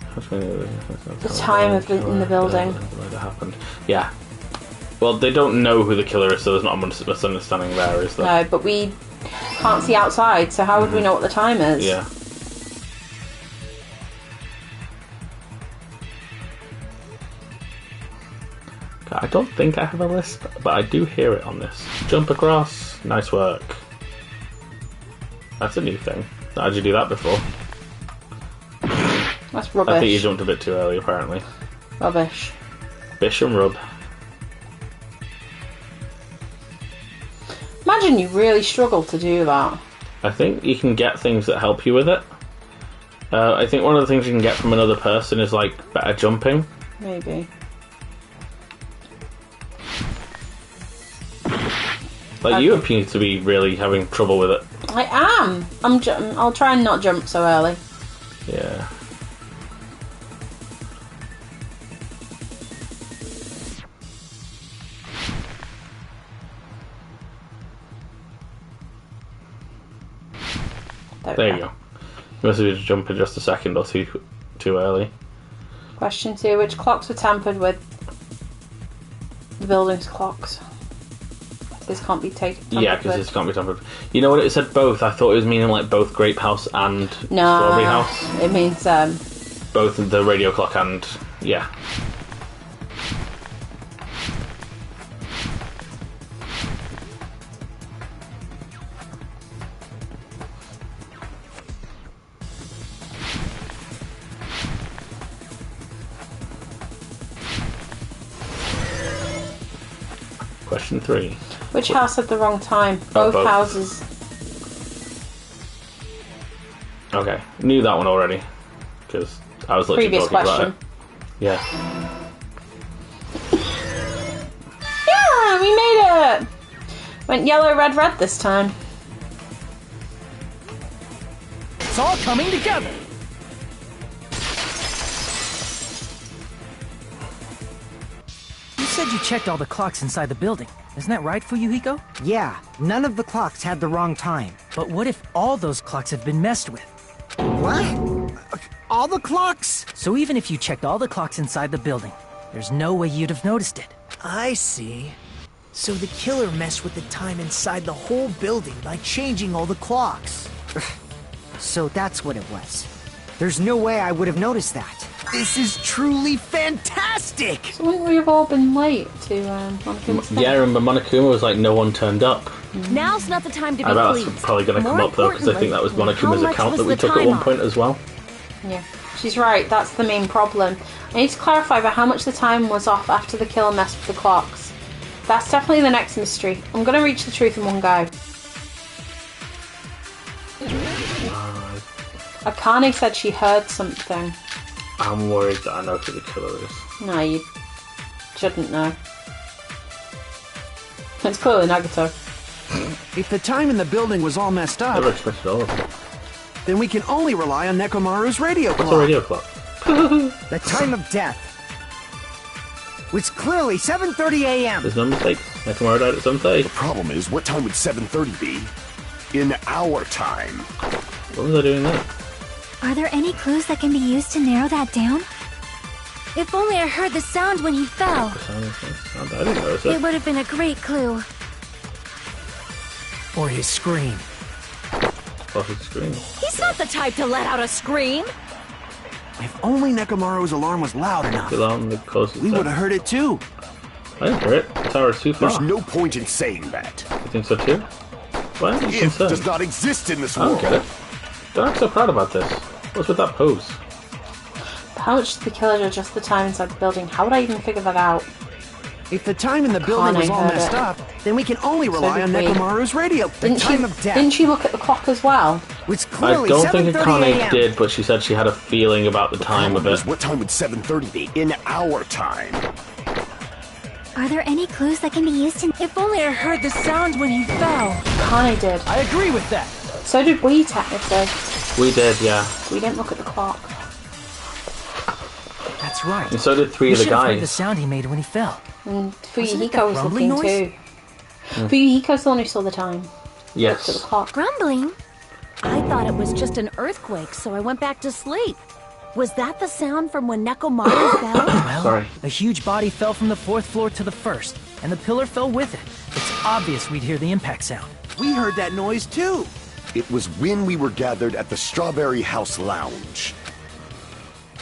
The time of in the building. That happened. Yeah. Well, they don't know who the killer is, so there's not a misunderstanding there, is there? No, but we can't see outside, so how would we know what the time is? Yeah. I don't think I have a list, but I do hear it on this. Jump across. Nice work. That's a new thing. How did you do that before? That's rubbish. I think you jumped a bit too early, apparently. Rubbish. Bish and rub. Imagine you really struggle to do that. I think you can get things that help you with it. I think one of the things you can get from another person is, like, better jumping. Maybe. Like, you appear to be really having trouble with it. I am. I'll try and not jump so early. Yeah. There you go. You must have been jumping just a second or two too early. Question 2. Which clocks were tampered with? The building's clocks. This can't be tampered Yeah, because with. this can't be tampered. You know what? It said both. I thought it was meaning like both Grape House and Strawberry House. It means Both the radio clock and yeah. Question 3. Which house had the wrong time? Both both. houses. Okay, knew that one already because I was literally Previous talking question. about it. Yeah. Yeah, we made it! Went yellow, red, red this time. it's all coming together! You said you checked all the clocks inside the building. Isn't that right, Fuyuhiko? Yeah, none of the clocks had the wrong time. But what if all those clocks have been messed with? What? All the clocks? So even if you checked all the clocks inside the building, there's no way you'd have noticed it. I see. So the killer messed with the time inside the whole building by changing all the clocks. So that's what it was. There's no way I would have noticed that. This is truly fantastic! So wouldn't we have all been late to Monokuma's Yeah, I remember Monokuma was like, no one turned up. Now's not the time to be I bet pleased. that's probably going to come up though, because I think that was Monokuma's how account much that we was the took at time one on? point as well. Yeah, she's right. That's the main problem. I need to clarify about how much the time was off after the killer messed with the clocks. That's definitely the next mystery. I'm going to reach the truth in one go. Akane said she heard something. I'm worried that I know who the killer is. No, you shouldn't know. It's clearly Nagato. If the time in the building was all messed up, Never expected all of it. then we can only rely on Nekomaru's radio clock. What's a radio clock? The time of death was clearly 7:30 a.m. There's no mistake. Nekomaru died at 7:30. The problem is, what time would 7:30 be? In our time. What was I doing there? Are there any clues that can be used to narrow that down? If only I heard the sound when he fell. I didn't notice It it. would have been a great clue. Or his scream. Off his screen. He's not the type to let out a scream. If only Nekomaru's alarm was loud enough, Get on the closest. we would have heard it too. I didn't hear it. The tower's too far. There's no point in saying that. You think so too? Why are you If concerned? does not exist in this I don't world. get it. Don't act so proud about this. What's with that pose? How much did the killer adjust the time inside the building? How would I even figure that out? If the time in the building was all heard messed it. up, then we can only rely on did we. Nekomaru's radio. The time of death Didn't she look at the clock as well? was I clearly don't think 7:30 Akane a.m. did, but she said she had a feeling about the time of it. What time would 7:30 be? In our time. Are there any clues that can be used to... If only I heard the sound when he fell. Kane did. I agree with that. So did we, technically. We did, yeah. We didn't look at the clock. That's right. And so did three We of the should have heard the guys. sound he made when he fell. And Wasn't it Fuyuhiko that was rumbling looking noise? too. Fuyuhiko's the one who saw the time. Looked at the Yes. clock. Grumbling? I thought it was just an earthquake, so I went back to sleep. Was that the sound from when Nekomaru fell? Well, Sorry. a huge body fell from the 4th floor to the 1st, and the pillar fell with it. It's obvious we'd hear the impact sound. We heard that noise too. It was when we were gathered at the Strawberry House Lounge.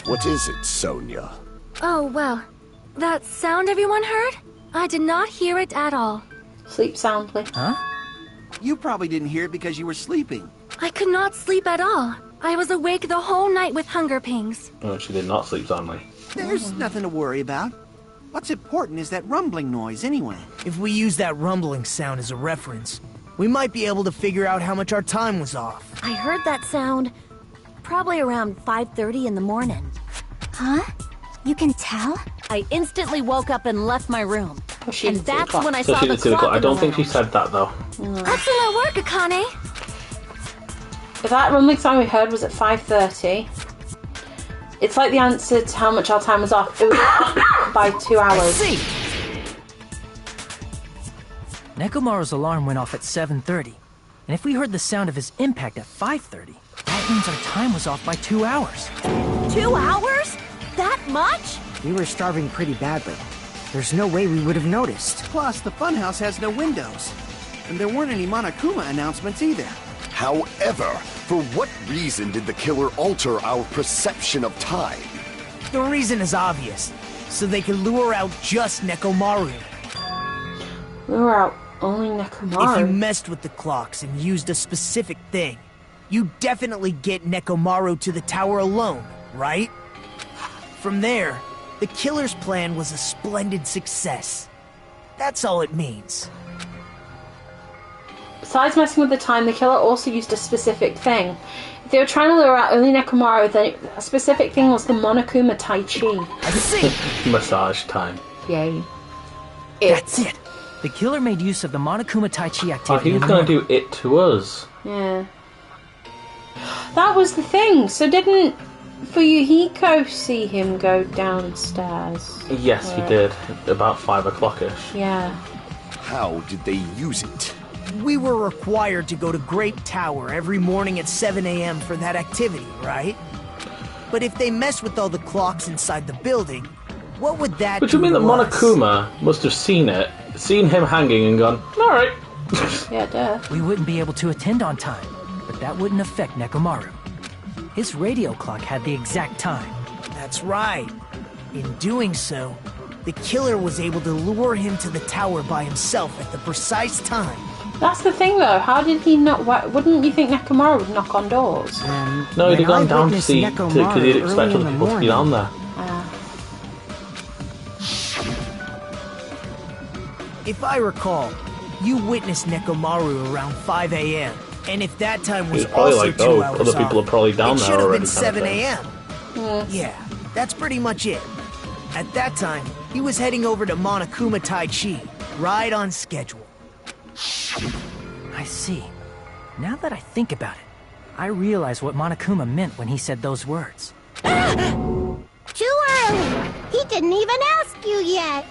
What is it, Sonia? Oh, well. That sound everyone heard? I did not hear it at all. Sleep soundly. Huh? You probably didn't hear it because you were sleeping. I could not sleep at all. I was awake the whole night with hunger pangs. Oh, she did not sleep soundly. There's nothing to worry about. What's important is that rumbling noise anyway. If we use that rumbling sound as a reference, we might be able to figure out how much our time was off. I heard that sound probably around 5:30 in the morning. Huh? You can tell? I instantly woke up and left my room. Well, she And didn't see the that's clock. when I So saw she the did see the clock clock. I in the don't think she lounge. said that though. Excellent work, Akane! If that rumbling sound we heard was at 5:30, it's like the answer to how much our time was off. It was by 2 hours. See! Nekomaru's alarm went off at 7:30, and if we heard the sound of his impact at 5:30, that means our time was off by 2 hours. 2 hours? That much? We were starving pretty badly. There's no way we would have noticed. Plus, the funhouse has no windows. And there weren't any Monokuma announcements either. However, for what reason did the killer alter our perception of time? The reason is obvious. So they can lure out just Nekomaru. We were out only If you Nekomaru. messed with the clocks and used a specific thing, you definitely get Nekomaru to the tower alone, right? From there, the killer's plan was a splendid success. That's all it means. Besides messing with the time, the killer also used a specific thing. If they were trying to lure out only Nekomaru, then a specific thing was the Monokuma Tai Chi. I see! Massage time. Yay. That's it! The killer made use of the Monokuma Tai Chi Oh, activity he was in the going to morning. do it to us. Yeah. That was the thing. So didn't Fuyuhiko see him go downstairs? Yes, he did. About 5 o'clock-ish. Yeah. How did they use it? We were required to go to Grape Tower every morning at 7 a.m. for that activity, right? But if they mess with all the clocks inside the building, what would that Which would mean that to us? Monokuma must have seen him hanging and gone, alright. Yeah, duh. We wouldn't be able to attend on time, but that wouldn't affect Nekomaru. His radio clock had the exact time. That's right. In doing so, the killer was able to lure him to the tower by himself at the precise time. That's the thing, though. How did he not? Wouldn't you think Nekomaru would knock on doors? No, he'd have gone down to see, because he'd expect other people to be down there. If I recall, you witnessed Nekomaru around 5 a.m. And if that time was also like, 2 hours other people off, are probably down it there should have already. been 7 a.m. Yeah, that's pretty much it. At that time, he was heading over to Monokuma Tai Chi, right on schedule. I see. Now that I think about it, I realize what Monokuma meant when he said those words. Too early. He didn't even ask you yet.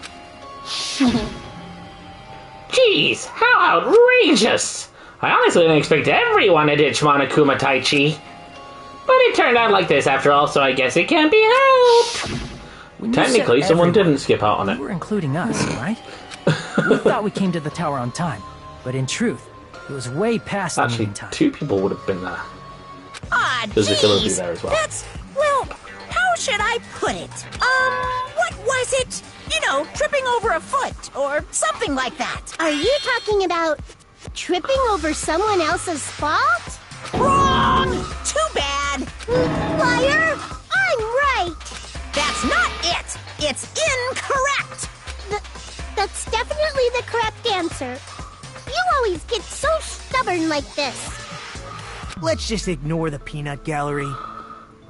Jeez, how outrageous! I honestly didn't expect everyone to ditch Monokuma Tai Chi. But it turned out like this after all, so I guess it can't be helped. Technically, someone didn't skip out on it. You were including us, right? We thought we came to the tower on time, but in truth, it was way past the meeting time. 2 people would have been there. Ah, There's a killer be jeez. there as well. Well, how should I put it? What was it? You know, tripping over a foot, or something like that. Are you talking about tripping over someone else's fault? Wrong! Too bad. Liar! I'm right! That's not it! It's incorrect! That's definitely the correct answer. You always get so stubborn like this. Let's just ignore the peanut gallery.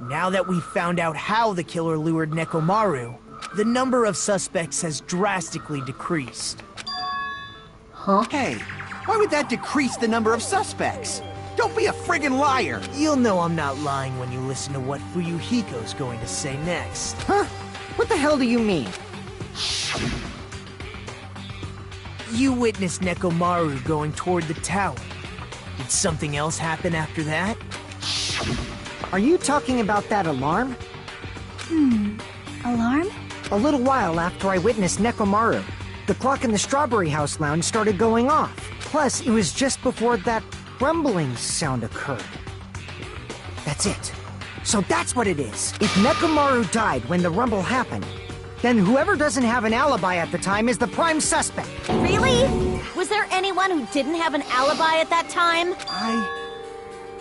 Now that we've found out how the killer lured Nekomaru, the number of suspects has drastically decreased. Huh? Hey, why would that decrease the number of suspects? Don't be a friggin' liar! You'll know I'm not lying when you listen to what Fuyuhiko's going to say next. Huh? What the hell do you mean? You witnessed Nekomaru going toward the tower. Did something else happen after that? Are you talking about that alarm? Alarm? A little while after I witnessed Nekomaru, the clock in the Strawberry House lounge started going off. Plus, it was just before that rumbling sound occurred. That's it. So that's what it is. If Nekomaru died when the rumble happened, then whoever doesn't have an alibi at the time is the prime suspect. Really? Was there anyone who didn't have an alibi at that time? I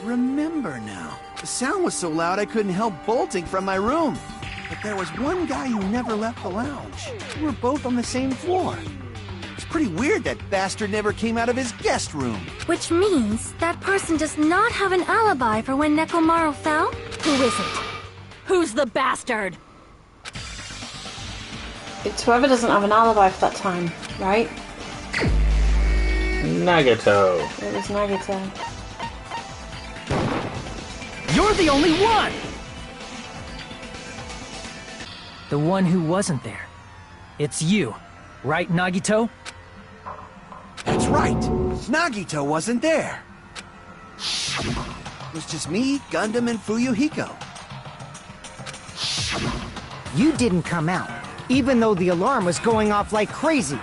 remember now. The sound was so loud I couldn't help bolting from my room. But there was one guy who never left the lounge. We were both on the same floor. It's pretty weird that bastard never came out of his guest room. Which means that person does not have an alibi for when Nekomaru fell? Who is it? Who's the bastard? It's whoever doesn't have an alibi for that time, right? Nagato. It was Nagito. You're the only one! The one who wasn't there. It's you, right, Nagito? That's right. Nagito wasn't there. It was just me, Gundam, and Fuyuhiko. You didn't come out, even though the alarm was going off like crazy.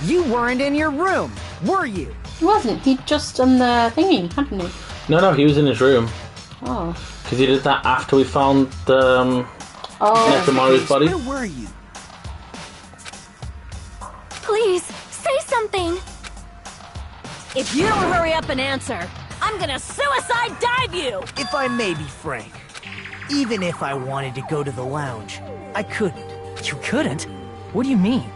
You weren't in your room, were you? He wasn't. He'd just done the thingy, hadn't he? No, he was in his room. Oh. Because he did that after we found Nekomaru's body. Where were you? Please, say something! If you don't hurry up and answer, I'm gonna suicide dive you! If I may be frank, even if I wanted to go to the lounge, I couldn't. You couldn't? What do you mean?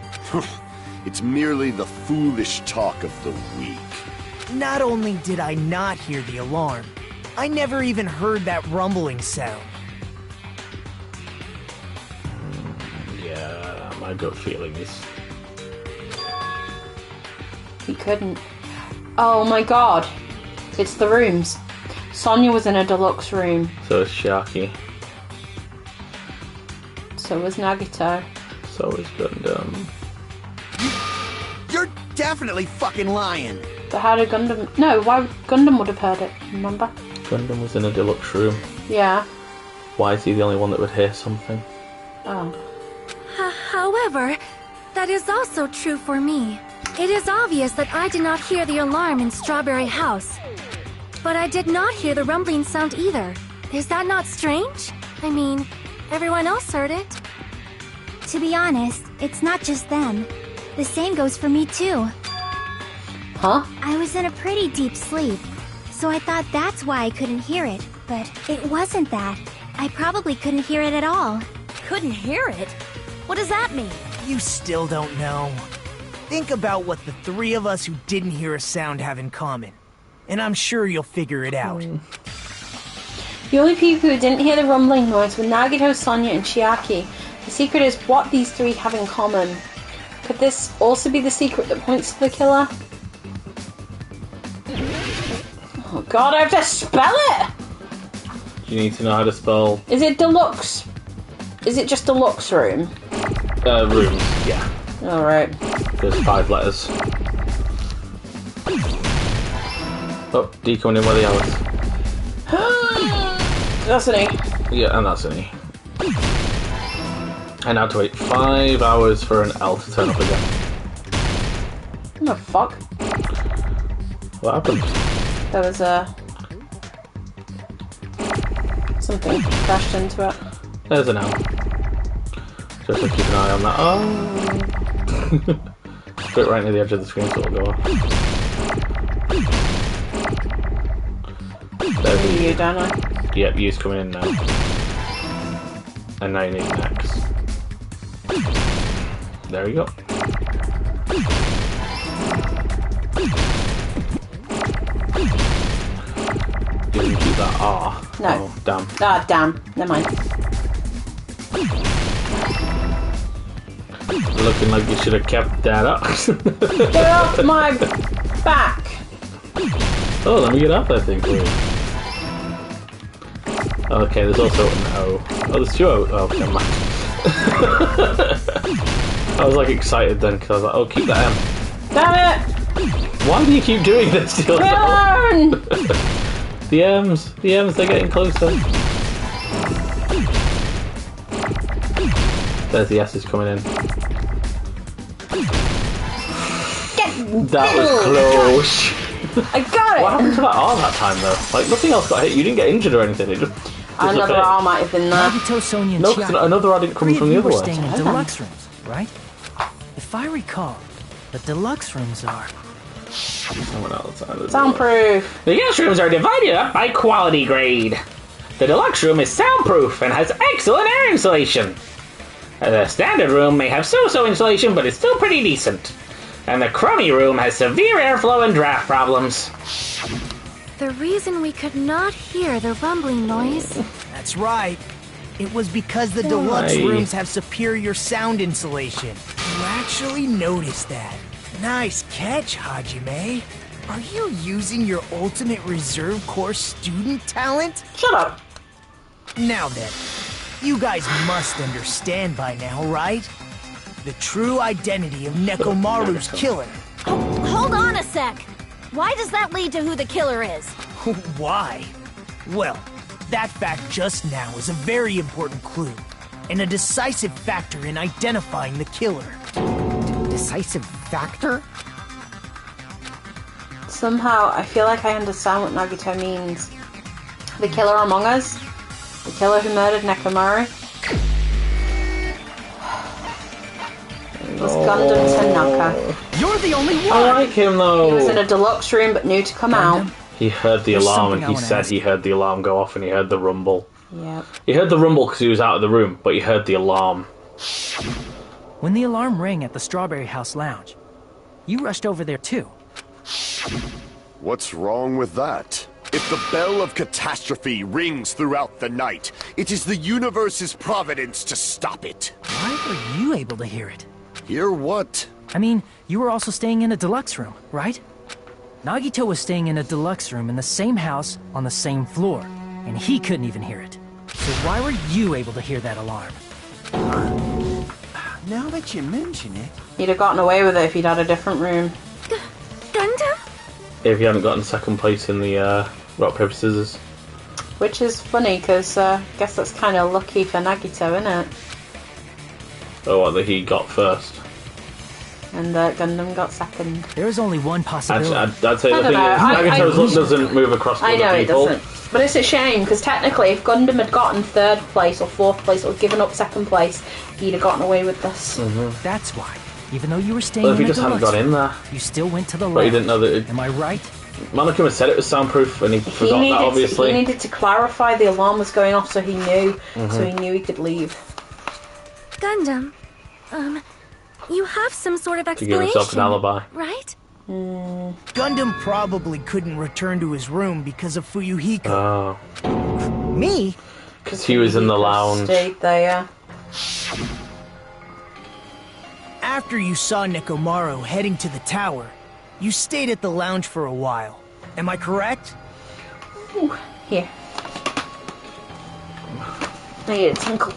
It's merely the foolish talk of the weak. Not only did I not hear the alarm, I never even heard that rumbling sound. Yeah, my gut feeling is... He couldn't. Oh my god. It's the rooms. Sonia was in a deluxe room. So is Sharky. So was Nagito. So is Gundam. You're definitely fucking lying. But how did Gundam... No, why Gundam would have heard it, remember? Gundam was in a deluxe room. Yeah. Why is he the only one that would hear something? Oh. However, that is also true for me. It is obvious that I did not hear the alarm in Strawberry House. But I did not hear the rumbling sound either. Is that not strange? I mean, everyone else heard it. To be honest, it's not just them. The same goes for me too. Huh? I was in a pretty deep sleep, so I thought that's why I couldn't hear it. But it wasn't that. I probably couldn't hear it at all. Couldn't hear it? What does that mean? You still don't know. Think about what the three of us who didn't hear a sound have in common. And I'm sure you'll figure it out. The only people who didn't hear the rumbling noise were Nagito, Sonia, and Chiaki. The secret is what these three have in common. Could this also be the secret that points to the killer? Oh god, I have to spell it! You need to know how to spell... Is it deluxe? Is it just deluxe room? Rooms, yeah. Alright. There's 5 letters. Oh, D coming in with the hours. That's an E. Yeah, and that's an E. And I have to wait 5 hours for an L to turn up again. What the fuck? What happened? There was something crashed into it. There's an L. Just to keep an eye on that. Oh! Put it right near the edge of the screen so it'll go off. There's you, don't I? Yep, U's coming in now. And now you need next. There we go. You didn't keep that R. No. Oh, damn. Ah, damn. Never mind. Looking like you should have kept that up. Get off my back! Oh, let me get up that thing for you. Okay, there's also an O. Oh, there's 2 O. Oh, never mind. I was like excited then because I was like, oh, keep that M. Damn it! Why do you keep doing this to yourself? The M's, they're getting closer. There's the S's coming in. That was close. I got it! What happened to that arm that time though? Like nothing else got hit. You didn't get injured or anything. It just another arm might have been there. Nagito, Sonia, and No, because Chiaki. another arm didn't come Three from of the you other were one. staying in deluxe rooms, right? If I recall, the deluxe rooms are... Someone else. Soundproof. The guest rooms are divided up by quality grade. The deluxe room is soundproof and has excellent air insulation. The standard room may have so-so insulation, but it's still pretty decent. And the crummy room has severe airflow and draft problems. The reason we could not hear the rumbling noise... That's right. It was because the deluxe rooms have superior sound insulation. You actually noticed that. Nice catch, Hajime. Are you using your ultimate reserve corps student talent? Shut up. Now then, you guys must understand by now, right? The true identity of Nekomaru's killer. Hold on a sec. Why does that lead to who the killer is? Why? Well, that fact just now is a very important clue, and a decisive factor in identifying the killer. Decisive factor? Somehow, I feel like I understand what Nagito means. The killer among us? The killer who murdered Nekomaru? It was Gundam Tanaka. You're the only one! I like him though. He was in a deluxe room but knew to come out. He heard the There's alarm and something I he wanna said ask. he heard the alarm go off and he heard the rumble. Yep. He heard the rumble because he was out of the room, but he heard the alarm. When the alarm rang at the Strawberry House Lounge, you rushed over there too. What's wrong with that? If the bell of catastrophe rings throughout the night, it is the universe's providence to stop it. Why were you able to hear it? Hear what? I mean, you were also staying in a deluxe room, right? Nagito was staying in a deluxe room in the same house on the same floor, and he couldn't even hear it. So why were you able to hear that alarm? Now that you mention it... He'd have gotten away with it if he'd had a different room. Gundam? If you hadn't gotten second place in the rock, paper, scissors. Which is funny, because I guess that's kind of lucky for Nagito, isn't it? Oh, what, that he got first. And Gundam got second. There is only one possibility. I'd say the thing is, I Nagito's look doesn't move across I other know people. it doesn't. But it's a shame, because technically if Gundam had gotten third place or fourth place or given up second place, he'd have gotten away with this. That's why. Even though you were staying Well, if in he a just hadn't deluxe got in room, there. you still went to the But left. he didn't know that... Am I right? Monokuma said it was soundproof, and he forgot that, obviously. He needed to clarify the alarm was going off so he knew, so he knew he could leave. Gundam, you have some sort of To explanation, give himself an alibi. right? Gundam probably couldn't return to his room because of Fuyuhiko. Oh. Me? Because he was in the lounge. Stayed there. After you saw Nekomaru heading to the tower, you stayed at the lounge for a while. Am I correct? Ooh, here. I need a tinkle.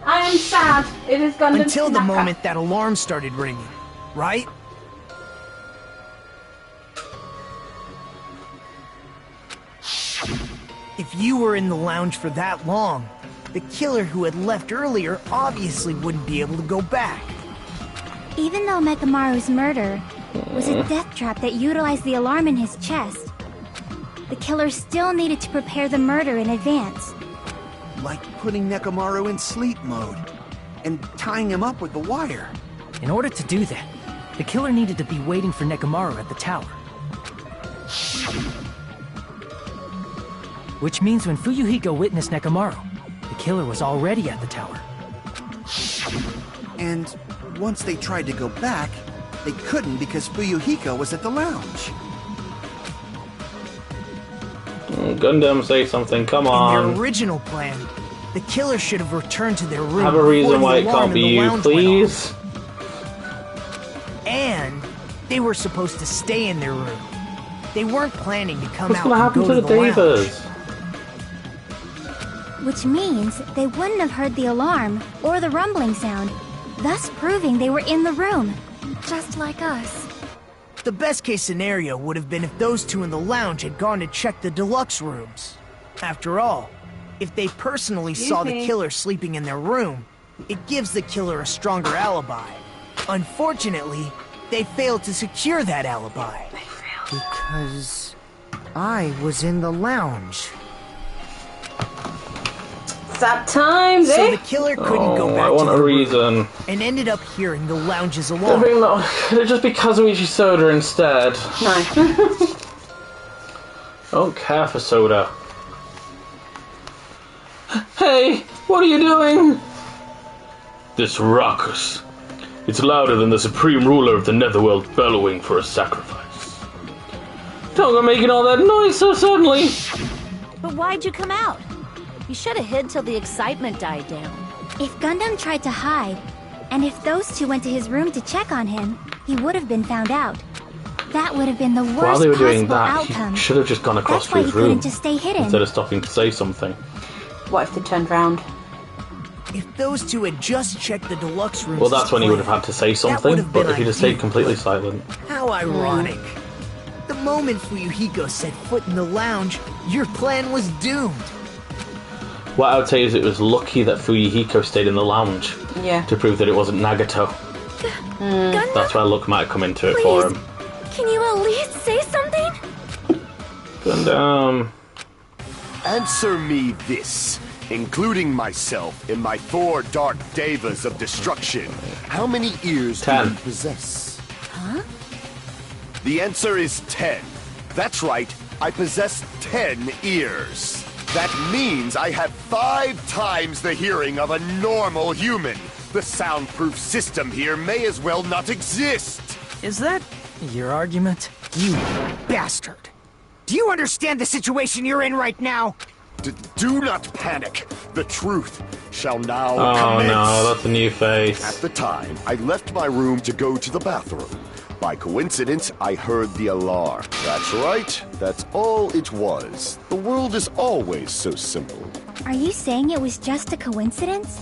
I am sad. It is Gundam Until the Tanaka. moment that alarm started ringing, right? If you were in the lounge for that long, the killer who had left earlier obviously wouldn't be able to go back. Even though Mekamaru's murder was a death trap that utilized the alarm in his chest, the killer still needed to prepare the murder in advance. Like putting Nekomaru in sleep mode and tying him up with the wire. In order to do that, the killer needed to be waiting for Nekomaru at the tower. Which means when Fuyuhiko witnessed Nekomaru, the killer was already at the tower. And once they tried to go back, they couldn't because Fuyuhiko was at the lounge. Gundam, say something, come In on. their original plan, the killer should have returned to their room. Have a reason before why the it alarm can't be in the you, lounge went please. off. And they were supposed to stay in their room. They weren't planning to come What's out gonna and happen go to to the the lounge. Divas? Which means they wouldn't have heard the alarm or the rumbling sound, thus proving they were in the room. Just like us. The best case scenario would have been if those two in the lounge had gone to check the deluxe rooms. After all, if they personally saw the killer sleeping in their room, it gives the killer a stronger alibi. Unfortunately, they failed to secure that alibi. Because I was in the lounge. Sad times, So eh? the killer couldn't go Oh, back I to want the a room reason. and ended up hearing the lounge's I alarm. think that could it just be Kazuichi Soda instead? No. I don't care for soda. Hey, what are you doing? This ruckus. It's louder than the supreme ruler of the netherworld bellowing for a sacrifice. Don't go making all that noise so suddenly. But why'd you come out? You should have hid till the excitement died down. If Gundam tried to hide, and if those two went to his room to check on him, he would have been found out. That would have been the worst While they were doing possible that, outcome. he should have just gone across That's to why his he couldn't room just stay hidden. instead of stopping to say something. What if they turned round? If those two had just checked the deluxe rooms. Well, that's when he would have had to say would something, have but been if he just stayed ideal, completely but- silent. How ironic. The moment Fuyuhiko set foot in the lounge, your plan was doomed. What I would say is it was lucky that Fuyuhiko stayed in the lounge Yeah. to prove that it wasn't Nagato. Gundam, That's where luck might come into it for Please. him. can you at least say something? Gundam. Answer me this, including myself in my 4 dark devas of destruction. How many ears do 10. you possess? The answer is 10. That's right, I possess 10 ears. That means I have 5 times the hearing of a normal human. The soundproof system here may as well not exist. Is that your argument? You bastard! Do you understand the situation you're in right now? Do not panic. The truth shall now Oh commence. no, that's a new face. At the time, I left my room to go to the bathroom. by coincidence, I heard the alarm. That's right. That's all it was. The world is always so simple. Are you saying it was just a coincidence?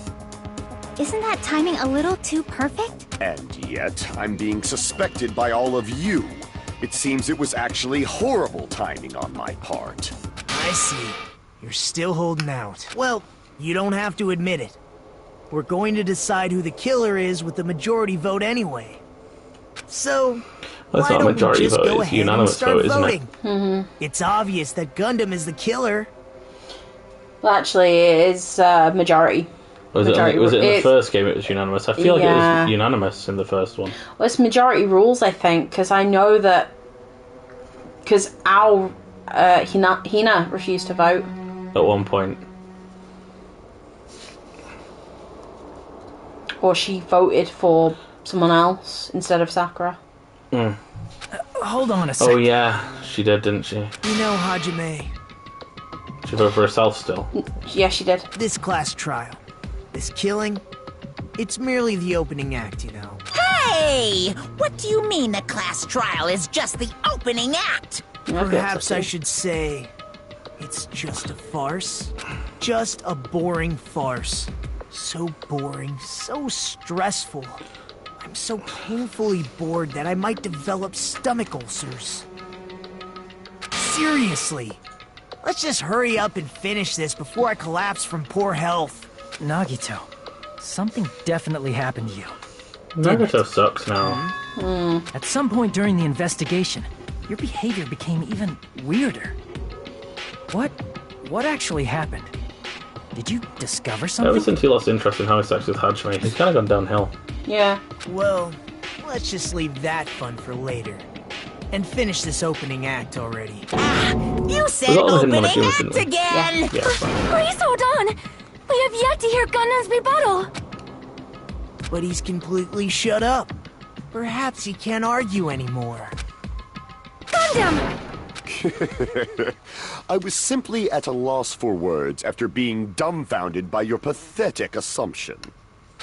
Isn't that timing a little too perfect? And yet, I'm being suspected by all of you. It seems it was actually horrible timing on my part. I see. You're still holding out. Well, you don't have to admit it. We're going to decide who the killer is with the majority vote anyway. So, That's why not a don't majority we just vote, go it's ahead and unanimous start vote, isn't it? voting? Mm-hmm. It's obvious that Gundam is the killer. Well, actually, it is majority. Was it in the first game it was unanimous? I feel like it was unanimous in the first one. Well, it's majority rules, I think, because I know that... Because Hina refused to vote. At one point. Or she voted for someone else instead of Sakura. Mm. Hold on a second. Oh yeah, she did, didn't she? You know, Hajime. She voted for herself still. Yeah, she did. This class trial, this killing, it's merely the opening act, you know. Hey! What do you mean the class trial is just the opening act? Perhaps I should say it's just a farce. Just a boring farce. So boring, so stressful. I'm so painfully bored that I might develop stomach ulcers. Seriously, let's just hurry up and finish this before I collapse from poor health. Nagito, something definitely happened to you. Nagito sucks now. At some point during the investigation, your behavior became even weirder. What actually happened? Did you discover something? Ever since he lost interest in how he sex with Hajime, he's kind of gone downhill. Yeah. Well, let's just leave that fun for later. And finish this opening act already. You said opening act again! Yeah, Please hold on! We have yet to hear Gundam's rebuttal! But he's completely shut up. Perhaps he can't argue anymore. Gundam! I was simply at a loss for words after being dumbfounded by your pathetic assumption.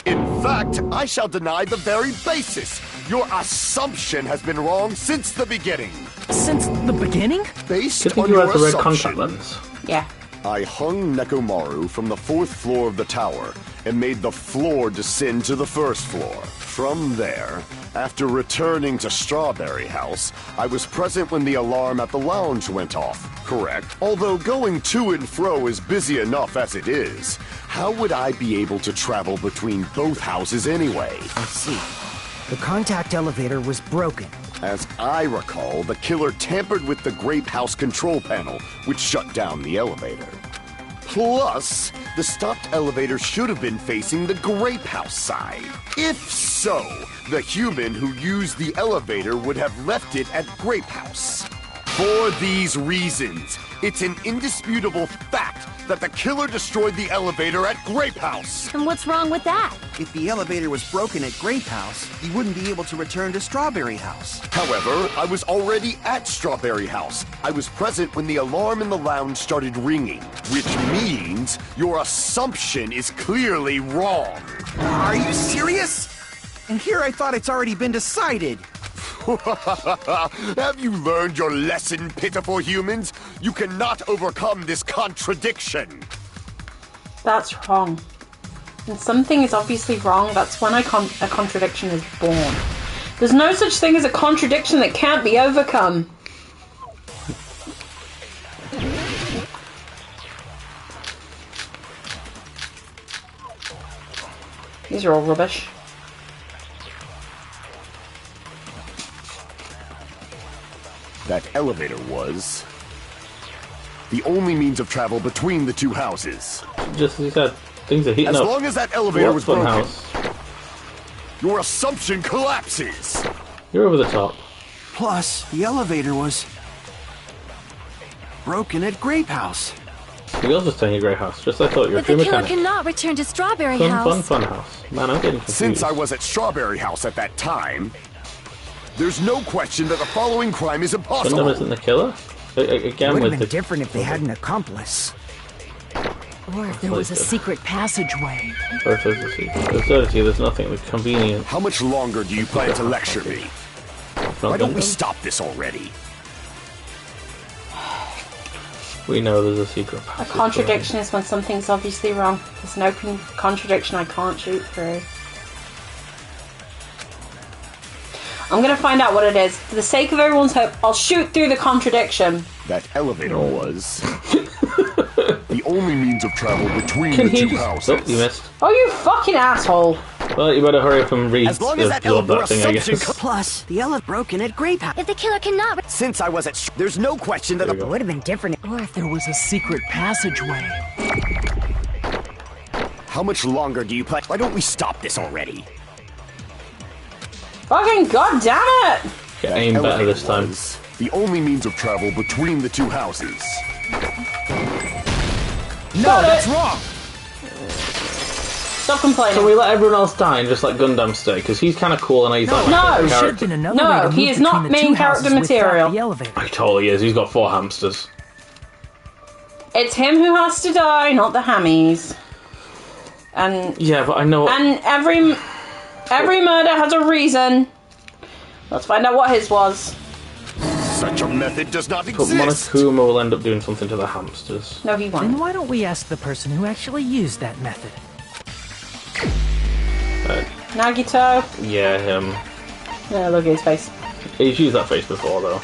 In fact, I shall deny the very basis. Your assumption has been wrong since the beginning. Since the beginning? Based on your assumption, yeah. I hung Nekomaru from the 4th floor of the tower and made the floor descend to the 1st floor. From there, after returning to Strawberry House, I was present when the alarm at the lounge went off, correct? Although going to and fro is busy enough as it is, how would I be able to travel between both houses anyway? I see. The contact elevator was broken. As I recall, the killer tampered with the Grape House control panel, which shut down the elevator. Plus, the stopped elevator should have been facing the Grape House side. If so, the human who used the elevator would have left it at Grape House. For these reasons, it's an indisputable fact that the killer destroyed the elevator at Grape House. And what's wrong with that? If the elevator was broken at Grape House, he wouldn't be able to return to Strawberry House. However, I was already at Strawberry House. I was present when the alarm in the lounge started ringing, which means your assumption is clearly wrong. Are you serious? And here I thought it's already been decided. Have you learned your lesson, pitiful humans? You cannot overcome this contradiction. That's wrong. When something is obviously wrong, that's when a contradiction is born. There's no such thing as a contradiction that can't be overcome. These are all rubbish. That elevator was the only means of travel between the two houses. Just as you said, things are heating up. up. As long as that elevator was broken, house. Your assumption collapses. You're over the top. Plus, the elevator was broken at Grape House. You also staying at Grey House, just like I thought. You're a But true the killer mechanic. cannot return to Strawberry House. Fun house. Man, I'm getting confused. Since I was at Strawberry House at that time, there's no question that the following crime is impossible. Gundam isn't the killer? Again, It would with have the been different if they had an accomplice. Or if there was a secret passageway. Or if there's a secret. There's nothing convenient. How much longer do you plan to lecture me? Why don't we Gundam? stop this already? We know there's a secret A passage. contradiction is when something's obviously wrong. There's no contradiction I can't shoot through. I'm gonna find out what it is. For the sake of everyone's hope, I'll shoot through the contradiction. That elevator was the only means of travel between Can the he two just... houses. Oh, you missed. Oh, you fucking asshole! Well, you better hurry up and read As long as that absorb that elevator thing, I assumption guess. Plus, the elevator broken at Grape House. If the killer cannot... Since I was at there's no question that There you it go. would have been different. Or if there was a secret passageway. How much longer do you play? Why don't we stop this already? Fucking goddamn it! Get aim better this time. Was the only means of travel between the two houses. No, Got that's it. wrong! Stop complaining. Can we let everyone else die and just let Gundam stay? Because he's kind of cool and he's like my No. favorite There should have character. been another No, way to he move is not between the main two houses character without material. the elevator. He totally is. He's got 4 hamsters. It's him who has to die, not the hammies. And Yeah, but I know... and every murder has a reason. Let's find out what his was. Such a method does not But exist. Monokuma will end up doing something to the hamsters. No, he Then won't. why don't we ask the person who actually used that method? Nagito. Yeah, him. Yeah, look at his face. He's used that face before, though.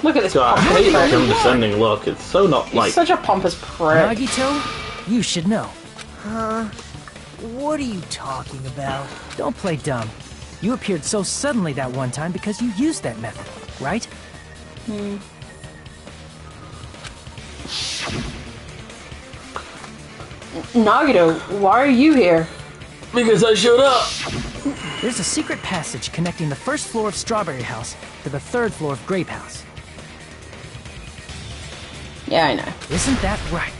Look at this God, I pompous hate that prick. condescending look. It's so not He's like... such a pompous prick. Nagito, you should know. What are you talking about? Don't play dumb. You appeared so suddenly that one time because you used that method, right? Nagito, why are you here? Because I showed up! There's a secret passage connecting the first floor of Strawberry House to the third floor of Grape House. Yeah, I know. Isn't that right?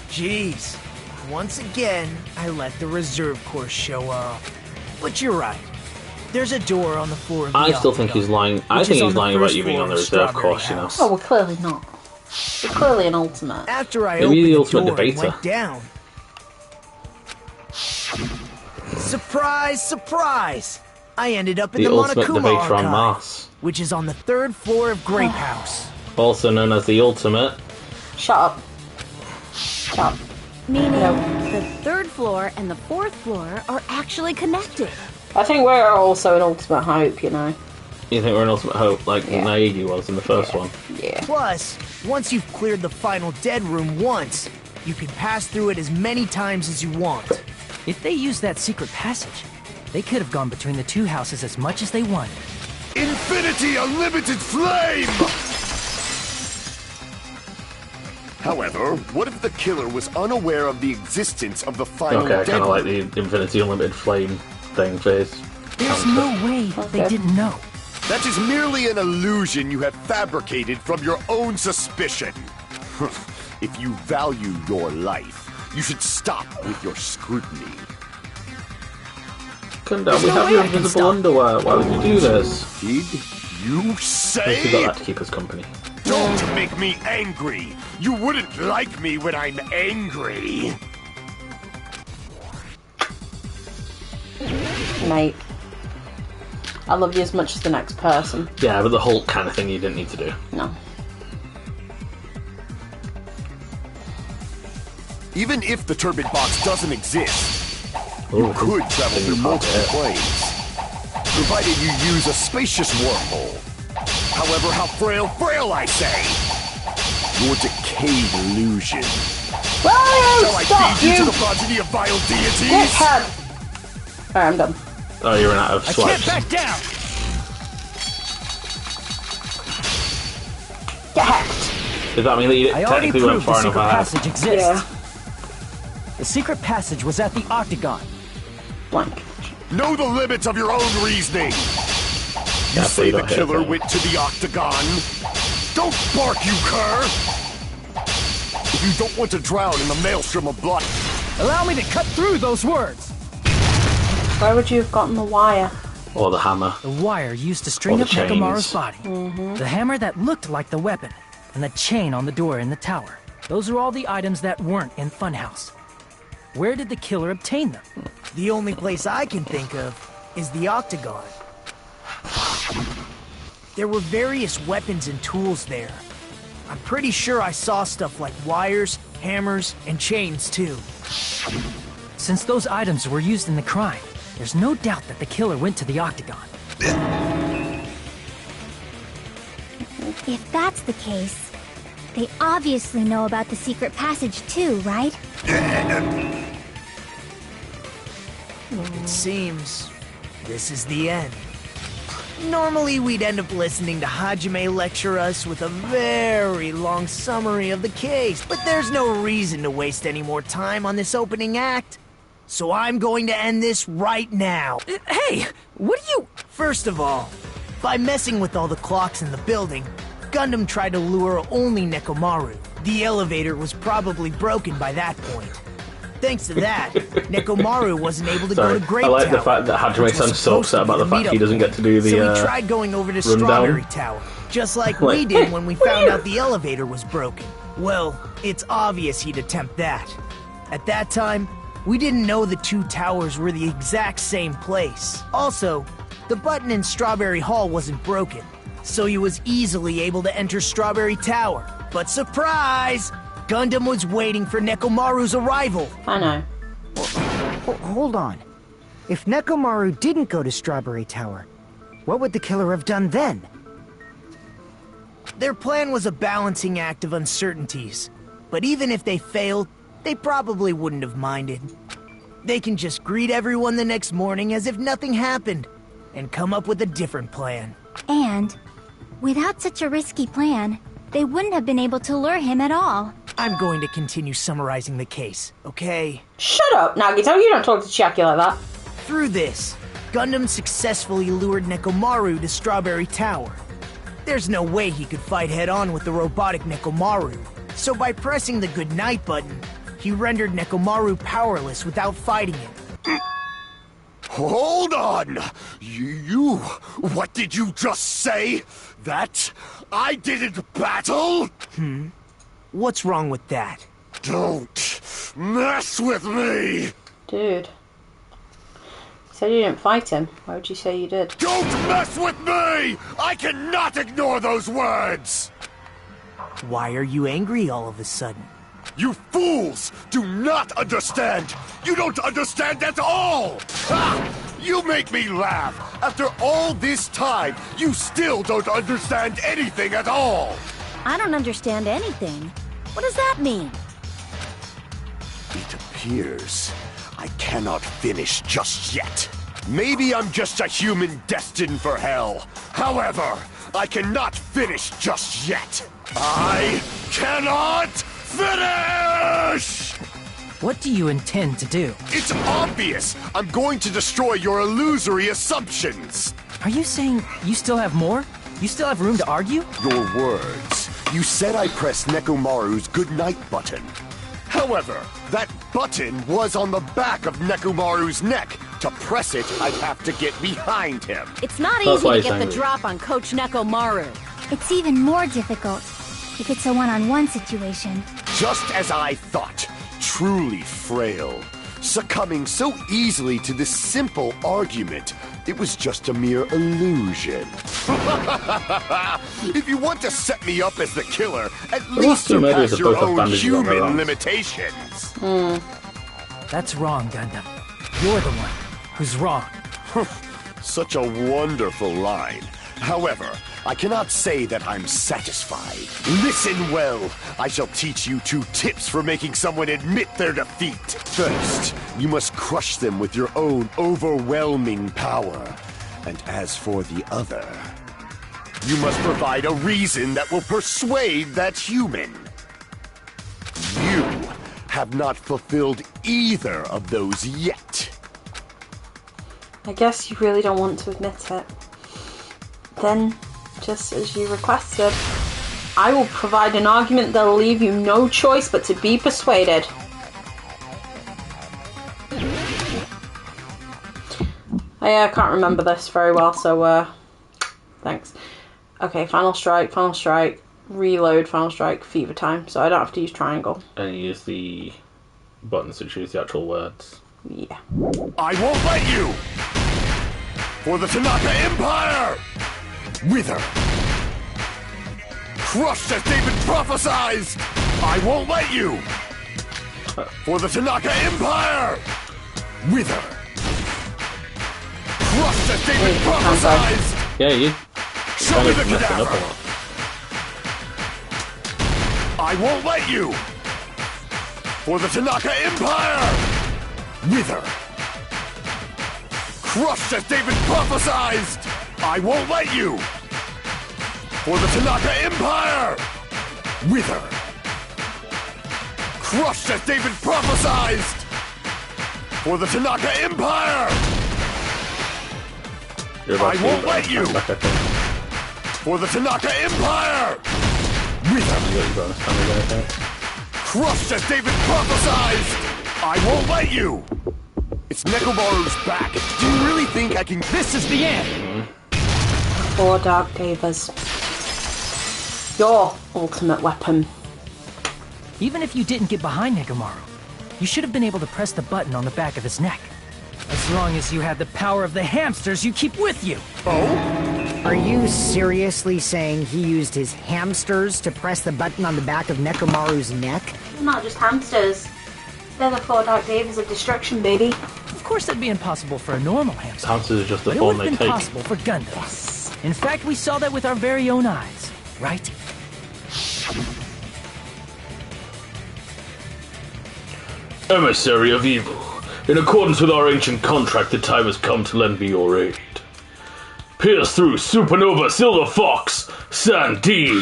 Jeez. Once again, I let the reserve course show off. But you're right. There's a door on the floor of the I still think octagon, he's lying. I which think is he's on the lying about first you being floor on the of reserve Strawberry course, you know. House. Oh, we're clearly not. We're clearly an ultimate. After I Maybe opened the the ultimate door and debater. went down. Surprise, surprise! I ended up in The the ultimate Monokuma debater on archive, Mars. which is on the third floor of Grape House. Also known as the ultimate. Shut up. Shut up. Meaning No. the third floor and the fourth floor are actually connected. I think we're also an ultimate hope, you know. You think we're an ultimate hope like Yeah. Naegi was in the first one? Yeah. Plus, once you've cleared the final dead room once, you can pass through it as many times as you want. If they used that secret passage, they could have gone between the two houses as much as they wanted. Infinity Unlimited Flame! However, what if the killer was unaware of the existence of the final Okay, I dead kind of like room? the Infinity Unlimited Flame thing for his There's counter. no way they didn't know. That is merely an illusion you have fabricated from your own suspicion. If you value your life, you should stop with your scrutiny. Gundam, we have your invisible underwear. Why would you do this? Did you We say? got that to keep us company. Don't make me angry! You wouldn't like me when I'm angry! Mate. I love you as much as the next person. Yeah, but the Hulk kind of thing you didn't need to do. No. Even if the turbid box doesn't exist, Ooh, you could travel through things multiple hot, planes, provided you use a spacious wormhole. However, how frail I say! Your decayed illusion. Whoa! Shall I Stop feed you to you! the progeny of vile deities? Dickhead! Alright, I'm done. Oh, you're out of I can't swipes. back down! Get hacked. Does that mean that you I already technically went proved the far enough secret ahead? passage exists. Yeah. The secret passage was at the octagon. Blank. Know the limits of your own reasoning! You Yeah, say you the got hit killer there. went to the octagon? Don't bark, you cur! If you don't want to drown in the maelstrom of blood, Allow me to cut through those words! Where would you have gotten the wire? Or the hammer. The wire used to string Or up the chains. Nekomaru's body. The hammer that looked like the weapon. And the chain on the door in the tower. Those are all the items that weren't in Funhouse. where did the killer obtain them? The only place I can think of is the Octagon. There were various weapons and tools there. I'm pretty sure I saw stuff like wires, hammers, and chains too. Since those items were used in the crime, there's no doubt that the killer went to the Octagon. If that's the case, they obviously know about the secret passage too, right? It seems this is the end. Normally we'd end up listening to Hajime lecture us with a very long summary of the case, but there's no reason to waste any more time on this opening act. So I'm going to end this right now. Hey, what are you... First of all, by messing with all the clocks in the building, Gundam tried to lure only Nekomaru. The elevator was probably broken by that point. Thanks to that, Nekomaru wasn't able to go to Great I like Tower, the fact that Hajime sounds so upset about the fact he doesn't get to do the so he tried going over to rundown. Strawberry Tower, just like we did when we found out the elevator was broken. Well, it's obvious he'd attempt that. At that time, we didn't know the two towers were the exact same place. Also, the button in Strawberry Hall wasn't broken, so he was easily able to enter Strawberry Tower. But surprise! Gundam was waiting for Nekomaru's arrival. I know. Hold on. If Nekomaru didn't go to Strawberry Tower, what would the killer have done then? Their plan was a balancing act of uncertainties. But even if they failed, they probably wouldn't have minded. They can just greet everyone the next morning as if nothing happened, and come up with a different plan. And, without such a risky plan, they wouldn't have been able to lure him at all. I'm going to continue summarizing the case, okay? Shut up, Nagito. You don't talk to Chiaki like that. Through this, Gundam successfully lured Nekomaru to Strawberry Tower. There's no way he could fight head-on with the robotic Nekomaru, so by pressing the goodnight button, he rendered Nekomaru powerless without fighting him. Hold on! What did you just say? That I didn't battle? What's wrong with that? Don't mess with me! Dude. You said you didn't fight him. Why would you say you did? Don't mess with me! I cannot ignore those words! Why are you angry all of a sudden? You fools do not understand! You don't understand at all! Ha! You make me laugh! After all this time, you still don't understand anything at all! I don't understand anything. What does that mean? It appears I cannot finish just yet. Maybe I'm just a human destined for hell. However, I cannot finish just yet. I cannot finish! What do you intend to do? It's obvious! I'm going to destroy your illusory assumptions! Are you saying you still have more? You still have room to argue? Your words. You said I pressed Nekomaru's goodnight button. However, that button was on the back of Nekomaru's neck. To press it, I'd have to get behind him. It's not That's easy why to he's get the angry. drop on Coach Nekomaru. It's even more difficult if it's a one-on-one situation. Just as I thought. Truly frail. Succumbing so easily to this simple argument. It was just a mere illusion. If you want to set me up as the killer, at least surpass your own human limitations. That's wrong, Gundam. You're the one who's wrong. Such a wonderful line. However, I cannot say that I'm satisfied. Listen well. I shall teach you 2 tips for making someone admit their defeat. First, you must crush them with your own overwhelming power. And as for the other, you must provide a reason that will persuade that human. You have not fulfilled either of those yet. I guess you really don't want to admit it. Then, just as you requested, I will provide an argument that'll leave you no choice but to be persuaded. I can't remember this very well, so thanks. Okay, final strike, reload, final strike, fever time, so I don't have to use triangle. And use the buttons to choose the actual words. Yeah. I won't let you! For the Tanaka Empire! Wither! Crushed as David prophesied! I won't let you! For the Tanaka Empire! Wither! Crushed as David prophesied! Yeah, you Show me the messing up a cadaver! lot. I won't let you! For the Tanaka Empire! Wither! Crushed as David prophesied! I won't let you! For the Tanaka Empire! Wither! Crushed as David prophesied! For the Tanaka Empire! You're about I to won't do let you! back, I think. For the Tanaka Empire! You got your bonus damage, I think. Crushed as David prophesied! I won't let you! It's Nekomaru's back. Do you really think I can... This is the end! Four Dark Davers. Your ultimate weapon. Even if you didn't get behind Nekomaru, you should have been able to press the button on the back of his neck. As long as you had the power of the hamsters you keep with you. Are you seriously saying he used his hamsters to press the button on the back of Nekomaru's neck? Not just hamsters. They're the four Dark Davers of destruction, baby. Of course that'd be impossible for a normal hamster. Hamsters are just the But it form would they have been take. possible for Gundams. In fact, we saw that with our very own eyes, right? Emissary of evil. In accordance with our ancient contract, the time has come to lend me your aid. Pierce through Supernova Silver Fox, Sandy.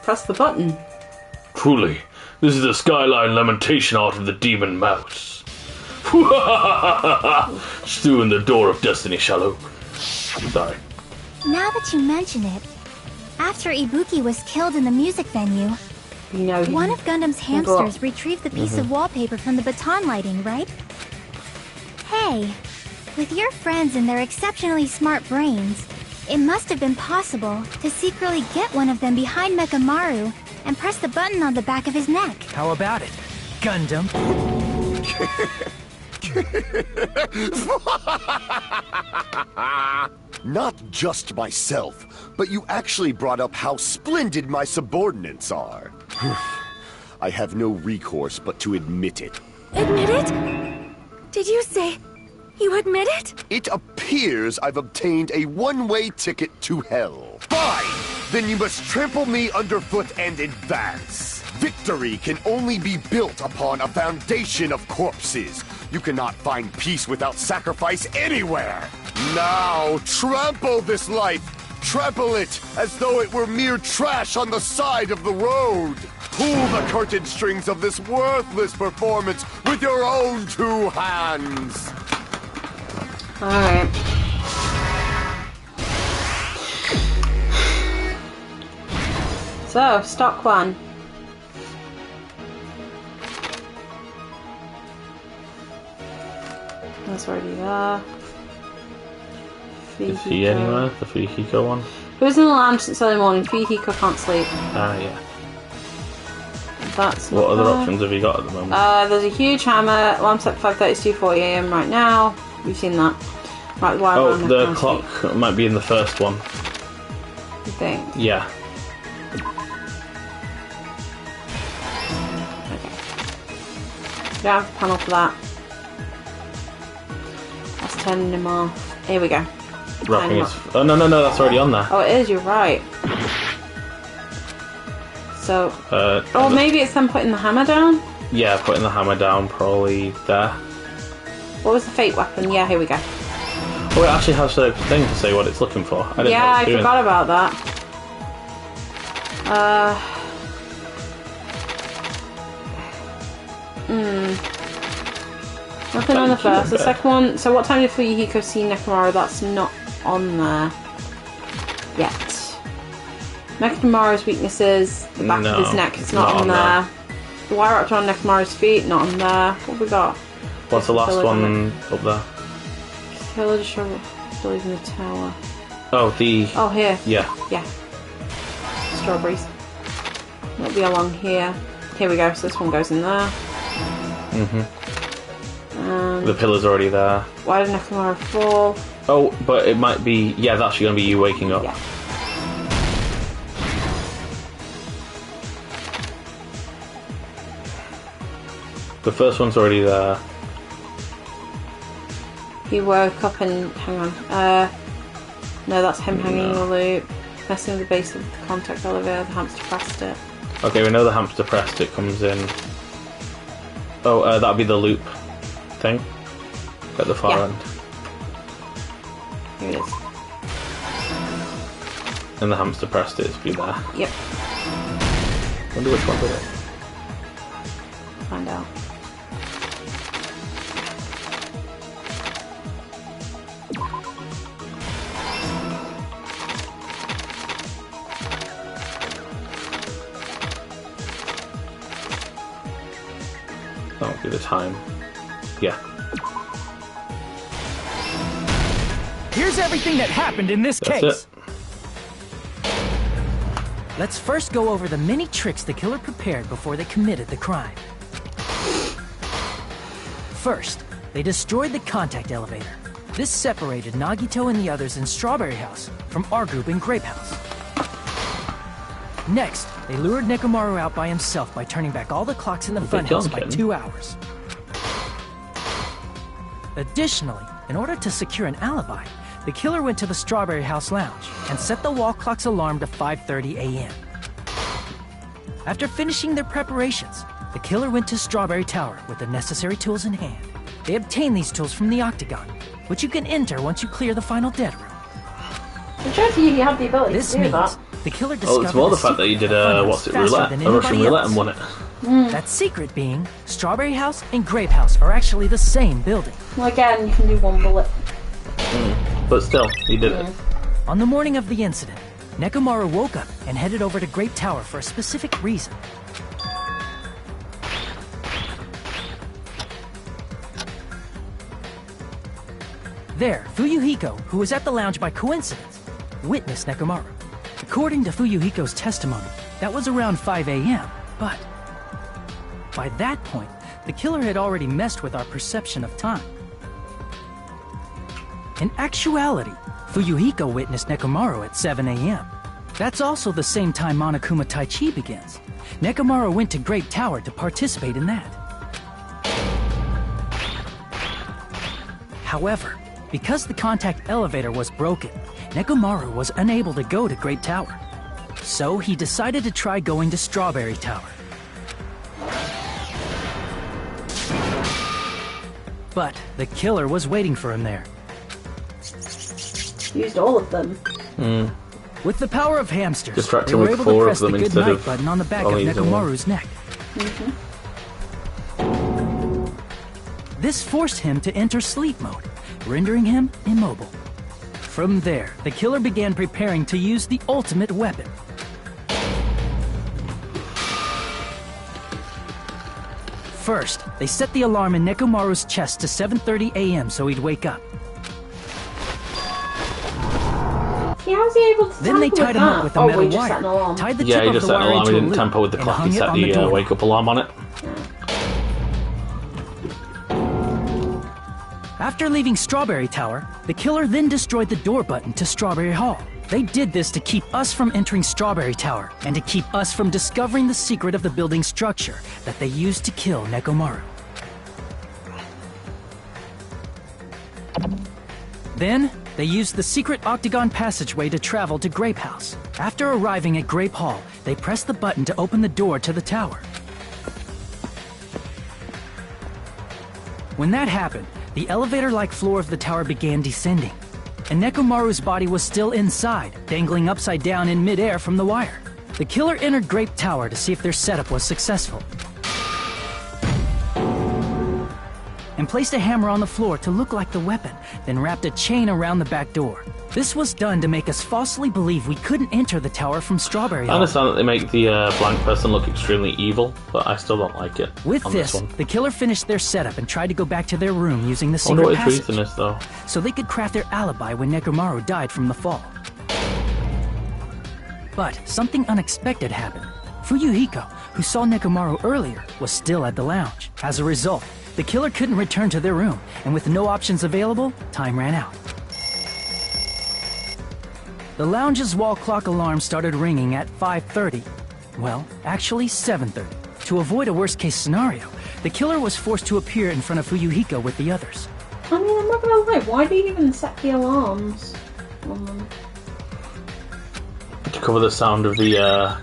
Press the button. Truly, this is the skyline lamentation art of the demon mouse. Soon the door of destiny shall open. Sorry. Now that you mention it, after Ibuki was killed in the music venue, You know, one of Gundam's hamsters retrieved the piece of wallpaper from the baton lighting, right? Hey, with your friends and their exceptionally smart brains, it must have been possible to secretly get one of them behind Mechamaru and press the button on the back of his neck. How about it, Gundam? Not just myself, but you actually brought up how splendid my subordinates are. I have no recourse but to admit it. Admit it? Did you say you admit it? It appears I've obtained a one-way ticket to hell. Fine! Then you must trample me underfoot and advance. Victory can only be built upon a foundation of corpses. You cannot find peace without sacrifice anywhere. Now, trample this life. Trample it as though it were mere trash on the side of the road. Pull the curtain strings of this worthless performance with your own two hands. Alright. So, stock one. That's already there. Is he anywhere? The Fihiko one? Who's in the lounge since early morning? Fihiko can't sleep. Ah, yeah. That's What not other there. options have you got at the moment? There's a huge hammer. Alarm set 5:30 to 2:40 AM right now. We've seen that. Right, why Oh, am I the not clock might be in the first one. You think? Yeah. Don't have a panel for that. That's turning him off. Here we go. Wrapping Hang his... Oh, no, that's already on there. Oh, it is, you're right. So... Oh, maybe it's them putting the hammer down? Yeah, putting the hammer down, probably there. What was the fate weapon? Yeah, here we go. Oh, it actually has a thing to say what it's looking for. I didn't know Yeah, what I it's doing. forgot about that. Nothing on the first. The second one... So what time did Fuyuhiko see Nekomaru? That's not on there yet. Nekomaru's weaknesses, the back of his neck, it's not on there. The wire raptor on Nekomaru's feet, not on there. What have we got? What's the last one up there? Killer destroys in the tower. Oh, the... Oh, here. Yeah. Yeah. Strawberries. It'll be along here. Here we go, so this one goes in there. The pillar's already there. Why did Nakamura fall? Oh, but it might be... Yeah, that's actually going to be you waking up. Yeah. The first one's already there. He woke up and... Hang on. No, that's him hanging in the loop. Messing with the base of the contact elevator. The hamster pressed it. Okay, we know the hamster pressed it. Comes in. Oh, that'll be the loop thing. At the far end. Here it is. And the hamster pressed it. It's be there. Yep. Wonder which one did it. Find out. That'll be the time. Yeah. Here's everything that happened in this That's case. it. Let's first go over the many tricks the killer prepared before they committed the crime. First, they destroyed the contact elevator. This separated Nagito and the others in Strawberry House from our group in Grape House. Next, they lured Nekomaru out by himself by turning back all the clocks in the funhouse by 2 hours. Additionally, in order to secure an alibi, the killer went to the Strawberry House lounge and set the wall clock's alarm to 5:30 a.m. After finishing their preparations, the killer went to Strawberry Tower with the necessary tools in hand. They obtained these tools from the Octagon, which you can enter once you clear the final dead room. It shows you have the ability This to do means that. the killer discovered it's more the fact that you did a roulette, a Russian roulette, and won it. That secret being, Strawberry House and Grape House are actually the same building. Well, again, you can do one bullet. But still, you did it. On the morning of the incident, Nekomaru woke up and headed over to Grape Tower for a specific reason. There, Fuyuhiko, who was at the lounge by coincidence, witnessed Nekomaru. According to Fuyuhiko's testimony, that was around 5 a.m., but by that point, the killer had already messed with our perception of time. In actuality, Fuyuhiko witnessed Nekomaru at 7 a.m. That's also the same time Monokuma Taichi begins. Nekomaru went to Grape Tower to participate in that. However, because the contact elevator was broken, Nekomaru was unable to go to Grape Tower. So he decided to try going to Strawberry Tower. But the killer was waiting for him there. Used all of them. With the power of hamsters, Distract they him were with able 4 to of press the them good instead night of button on the back of only using one. Nekomaru's neck. This forced him to enter sleep mode, rendering him immobile. From there, the killer began preparing to use the ultimate weapon. First, they set the alarm in Nekomaru's chest to 7:30 a.m. so he'd wake up. See, how's he able to Then they tamper tied with him that? up with a Oh, metal we just set an wire, alarm. tied the Yeah, tip he of just the set an wire alarm. into He a didn't loop tamper with the and clock. hung He it set on the the door. wake-up alarm on it. After leaving Strawberry Tower, the killer then destroyed the door button to Strawberry Hall. They did this to keep us from entering Strawberry Tower and to keep us from discovering the secret of the building's structure that they used to kill Nekomaru. Then, they used the secret octagon passageway to travel to Grape House. After arriving at Grape Hall, they pressed the button to open the door to the tower. When that happened, the elevator-like floor of the tower began descending, and Nekomaru's body was still inside, dangling upside down in midair from the wire. The killer entered Grape Tower to see if their setup was successful, and placed a hammer on the floor to look like the weapon, then wrapped a chain around the back door. This was done to make us falsely believe we couldn't enter the tower from Strawberry I Hall. understand that they make the blank person look extremely evil, but I still don't like it. With on this, one. the killer finished their setup and tried to go back to their room using the I wonder secret what his passage, reason is, though. so they could craft their alibi when Nekomaru died from the fall. But something unexpected happened. Fuyuhiko, who saw Nekomaru earlier, was still at the lounge. As a result, the killer couldn't return to their room, and with no options available, time ran out. The lounge's wall clock alarm started ringing at 5:30. Well, actually 7:30. To avoid a worst-case scenario, the killer was forced to appear in front of Fuyuhiko with the others. I mean, I'm not gonna lie, why do you even set the alarms? To cover the sound of the,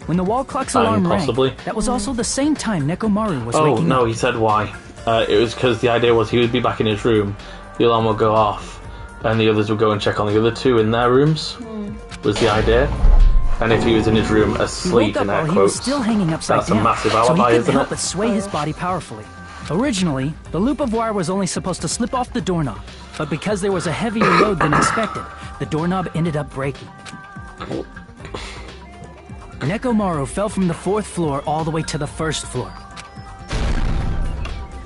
When the wall clock's alarm possibly. rang, that was also the same time Nekomaru was Oh, waking no, up. he said why. It was because the idea was he would be back in his room, the alarm would go off, and the others would go and check on the other two in their rooms, was the idea. And if he was in his room He asleep, woke up in air while he was quotes, still hanging upside that's down, a massive so he alibi, couldn't isn't help it? but sway his body powerfully. Originally, the loop of wire was only supposed to slip off the doorknob, but because there was a heavier load than expected, the doorknob ended up breaking. Nekomaru fell from the 4th floor all the way to the 1st floor.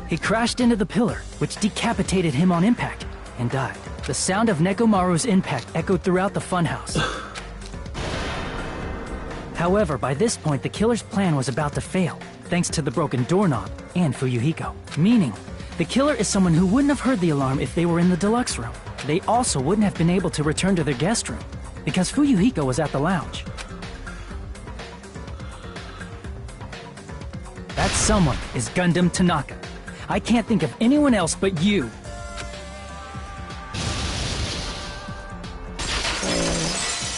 He crashed into the pillar, which decapitated him on impact, and died. The sound of Nekomaru's impact echoed throughout the funhouse. However, by this point, the killer's plan was about to fail, thanks to the broken doorknob and Fuyuhiko. Meaning, the killer is someone who wouldn't have heard the alarm if they were in the deluxe room. They also wouldn't have been able to return to their guest room, because Fuyuhiko was at the lounge. That someone is Gundam Tanaka. I can't think of anyone else but you.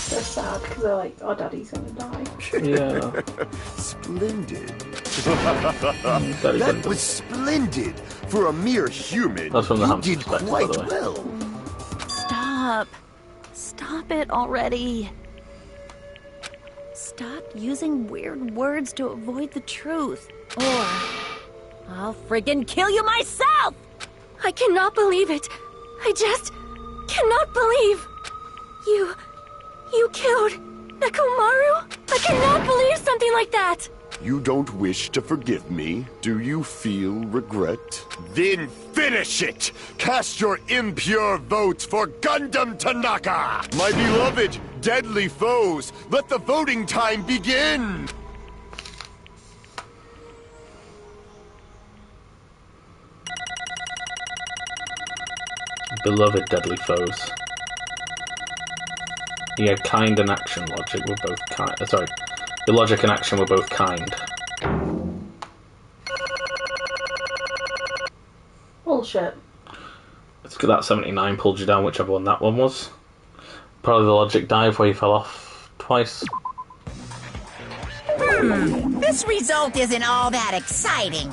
They're sad because they're like, oh, daddy's gonna die. Yeah. Splendid. Daddy That Gundam. was splendid. For a mere human, That's from the you hamster did perspective, by quite the way. well. Stop. Stop it already. Stop using weird words to avoid the truth. Or I'll friggin' kill you myself! I cannot believe it. I just cannot believe. You killed Nekomaru? I cannot believe something like that. You don't wish to forgive me? Do you feel regret? Then finish it! Cast your impure votes for Gundam Tanaka! My beloved, deadly foes, let the voting time begin! Beloved deadly foes. Yeah, kind and action logic were both kind. Sorry, the logic and action were both kind. Bullshit. Let's get that 79 pulled you down, whichever one that one was. Probably the logic dive where you fell off twice. This result isn't all that exciting.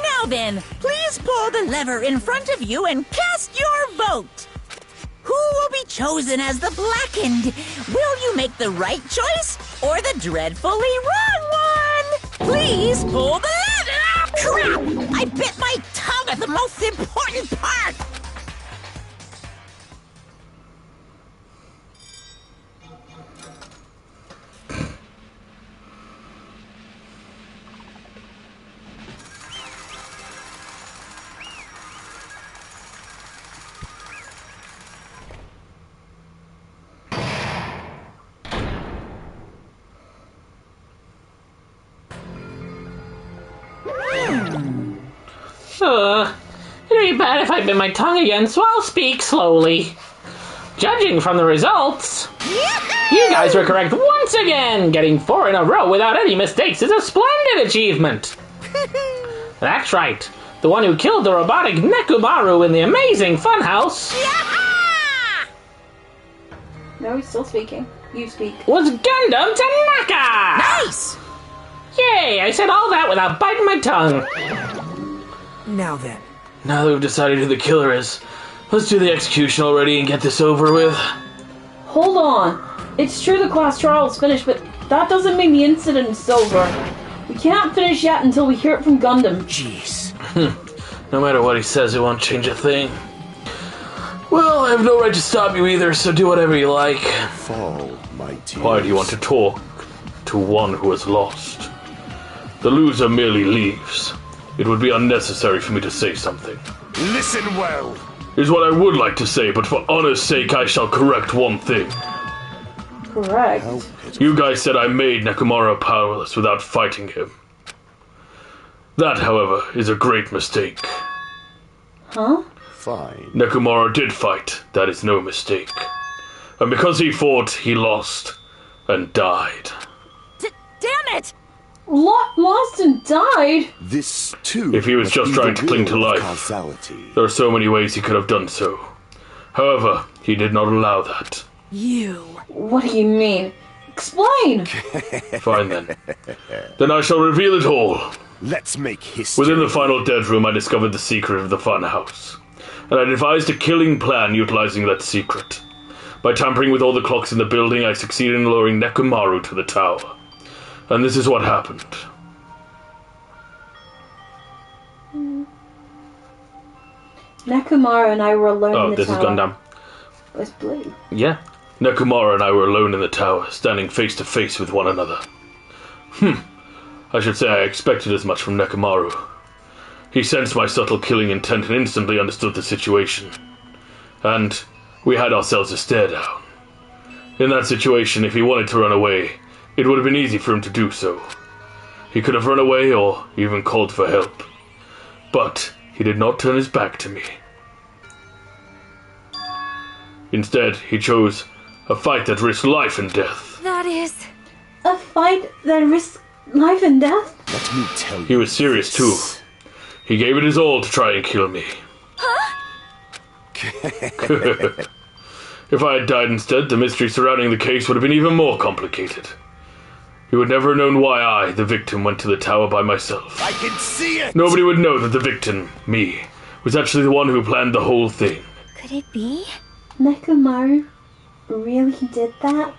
Now then, please pull the lever in front of you and cast your vote. Who will be chosen as the blackened? Will you make the right choice or the dreadfully wrong one? Please pull the lever. Oh, crap! I bit my tongue at the most important part. It'd be bad if I bit my tongue again, so I'll speak slowly. Judging from the results, you guys were correct once again. Getting 4 in a row without any mistakes is a splendid achievement. That's right. The one who killed the robotic Nekomaru in the amazing funhouse No, he's still speaking. You speak. was Gundam Tanaka! Nice! Yay, I said all that without biting my tongue. Now then. Now that we've decided who the killer is, let's do the execution already and get this over with. Hold on. It's true the class trial's finished, but that doesn't mean the incident's over. We can't finish yet until we hear it from Gundam. Jeez. No matter what he says, it won't change a thing. Well, I have no right to stop you either, so do whatever you like. Fall, my tears. Why do you want to talk to one who has lost? The loser merely leaves. It would be unnecessary for me to say something. Listen well. Here's what I would like to say, but for honor's sake I shall correct one thing. correct. You guys said I made Nekomaru powerless without fighting him. That, however, is a great mistake. Huh? Fine. Nekomaru did fight, that is no mistake. And because he fought, he lost. And died. Damn it! Lost and died? This, too... If he was just trying to cling to life, causality. there are so many ways he could have done so. However, he did not allow that. You. What do you mean? Explain! Fine then. Then I shall reveal it all. Let's make history. Within the final dead room, I discovered the secret of the fun house. And I devised a killing plan utilizing that secret. By tampering with all the clocks in the building, I succeeded in luring Nekomaru to the tower. And this is what happened. Nekomaru and I were alone in the tower. Oh, this has gone down. It's blue. Yeah. Nekomaru and I were alone in the tower, standing face to face with one another. I should say I expected as much from Nekomaru. He sensed my subtle killing intent and instantly understood the situation. And we had ourselves a stare down. In that situation, if he wanted to run away, it would have been easy for him to do so. He could have run away or even called for help. But he did not turn his back to me. Instead, he chose a fight that risked life and death. That is... A fight that risks life and death? Let me tell you. He was serious too. He gave it his all to try and kill me. Huh? If I had died instead, the mystery surrounding the case would have been even more complicated. He would never have known why I, the victim, went to the tower by myself. I can see it! Nobody would know that the victim, me, was actually the one who planned the whole thing. Could it be? Nekomaru really did that?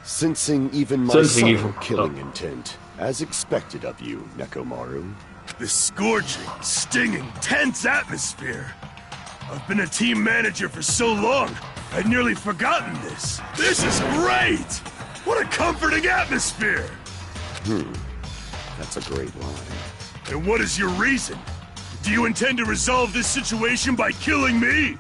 Sensing even my subtle killing intent, as expected of you, Nekomaru. The scorching, stinging, tense atmosphere. I've been a team manager for so long, I'd nearly forgotten this. This is great! What a comforting atmosphere! That's a great line. And what is your reason? Do you intend to resolve this situation by killing me?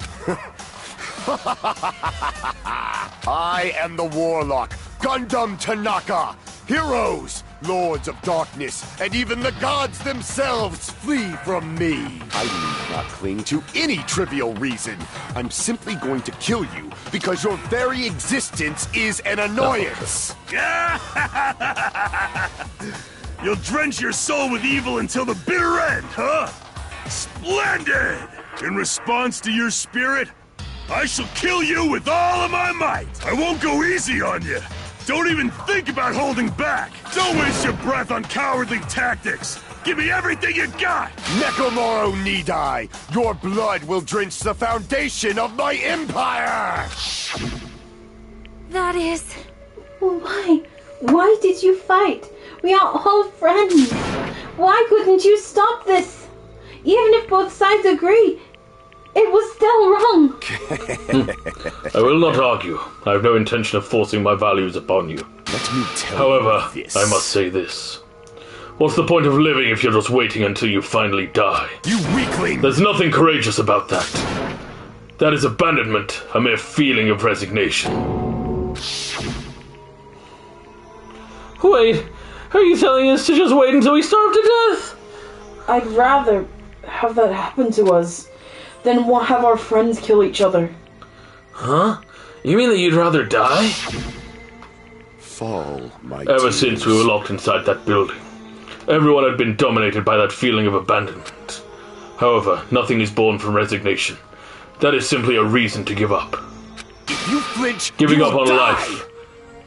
I am the Warlock, Gundam Tanaka. Heroes, Lords of Darkness, and even the gods themselves flee from me. I need not cling to any trivial reason. I'm simply going to kill you because your very existence is an annoyance. You'll drench your soul with evil until the bitter end, huh? Splendid! In response to your spirit, I shall kill you with all of my might. I won't go easy on you. Don't even think about holding back. Don't waste your breath on cowardly tactics. Give me everything you got. Nekomaru need I. Your blood will drench the foundation of my empire. That is... Why? Why did you fight? We are all friends. Why couldn't you stop this? Even if both sides agree, it was still wrong. I will not argue. I have no intention of forcing my values upon you. Let me tell However, you this. I must say this. What's the point of living if you're just waiting until you finally die? You weakling! There's nothing courageous about that. That is abandonment, a mere feeling of resignation. Wait, are you telling us to just wait until we starve to death? I'd rather have that happen to us than have our friends kill each other. Huh? You mean that you'd rather die? Fall, my Ever tears. since we were locked inside that building, everyone had been dominated by that feeling of abandonment. However, nothing is born from resignation. That is simply a reason to give up. If you flinch, Giving up you'll on die. life.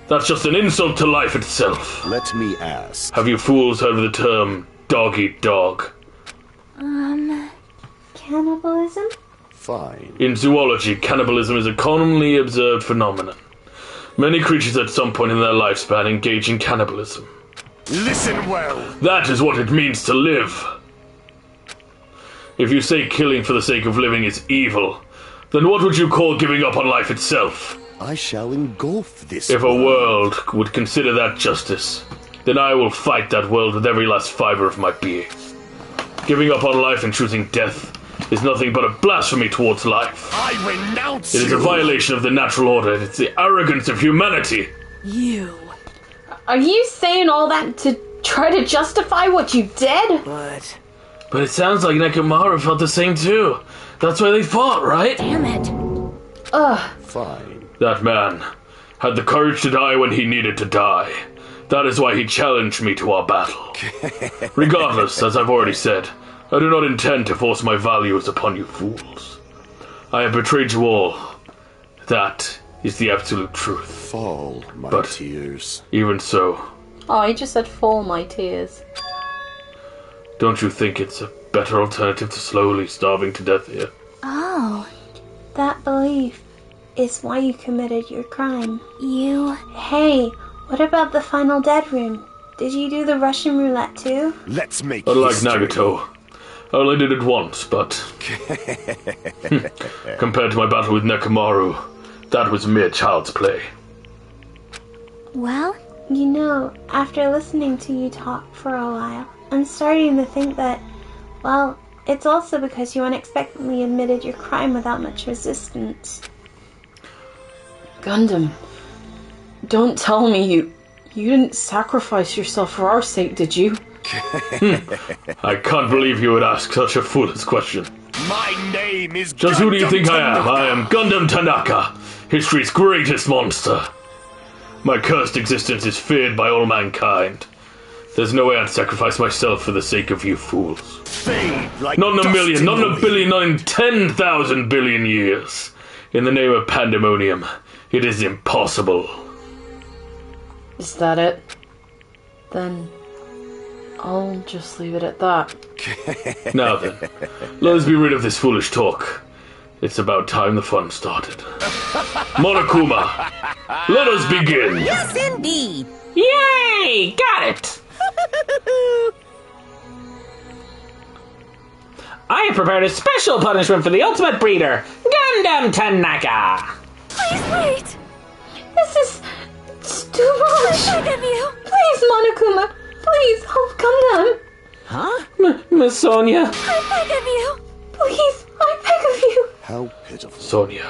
That's just an insult to life itself. Let me ask. Have you fools heard of the term dog eat dog? Cannibalism? Fine. In zoology, cannibalism is a commonly observed phenomenon. Many creatures at some point in their lifespan engage in cannibalism. Listen well. That is what it means to live. If you say killing for the sake of living is evil, then what would you call giving up on life itself? I shall engulf this If a world would consider that justice, then I will fight that world with every last fiber of my being. Giving up on life and choosing death is nothing but a blasphemy towards life. I renounce It is a violation of the natural order. It's the arrogance of humanity. You. Are you saying all that to try to justify what you did? But But it sounds like Nekomaru felt the same too. That's why they fought, right? Damn it. Ugh. Fine. That man had the courage to die when he needed to die. That is why he challenged me to our battle. Regardless, as I've already said, I do not intend to force my values upon you fools. I have betrayed you all. That is the absolute truth. Fall, my But tears. even so, Oh, he just said fall my tears. don't you think it's a better alternative to slowly starving to death here? Oh, That belief is why you committed your crime. you... Hey, what about the final dead room? Did you do the Russian roulette too? Let's make Unlike history. Nagato, I only did it once, but compared to my battle with Nekomaru, that was mere child's play. Well, You know, after listening to you talk for a while, I'm starting to think that, well, it's also because you unexpectedly admitted your crime without much resistance. Gundam, don't tell me you didn't sacrifice yourself for our sake, did you? I can't believe you would ask such a foolish question. My name is Just who do you Gundam think I am? Tanaka. I am Gundam Tanaka, history's greatest monster. My cursed existence is feared by all mankind. There's no way I'd sacrifice myself for the sake of you fools. Fade like Not in a dust million, not in the a billion, not in 10,000 billion years. In the name of pandemonium, it is impossible. Is that it? Then I'll just leave it at that. Now then, let us be rid of this foolish talk. It's about time the fun started. Monokuma, let us begin. Yes, indeed. Yay! Got it! I have prepared a special punishment for the ultimate breeder, Gundam Tanaka. Please wait! This is... it's too much! I beg of you! Please, Monokuma! Please, help Gundam! Huh? Miss Sonia. I beg of you! Please, I beg of you! How pitiful. Sonia,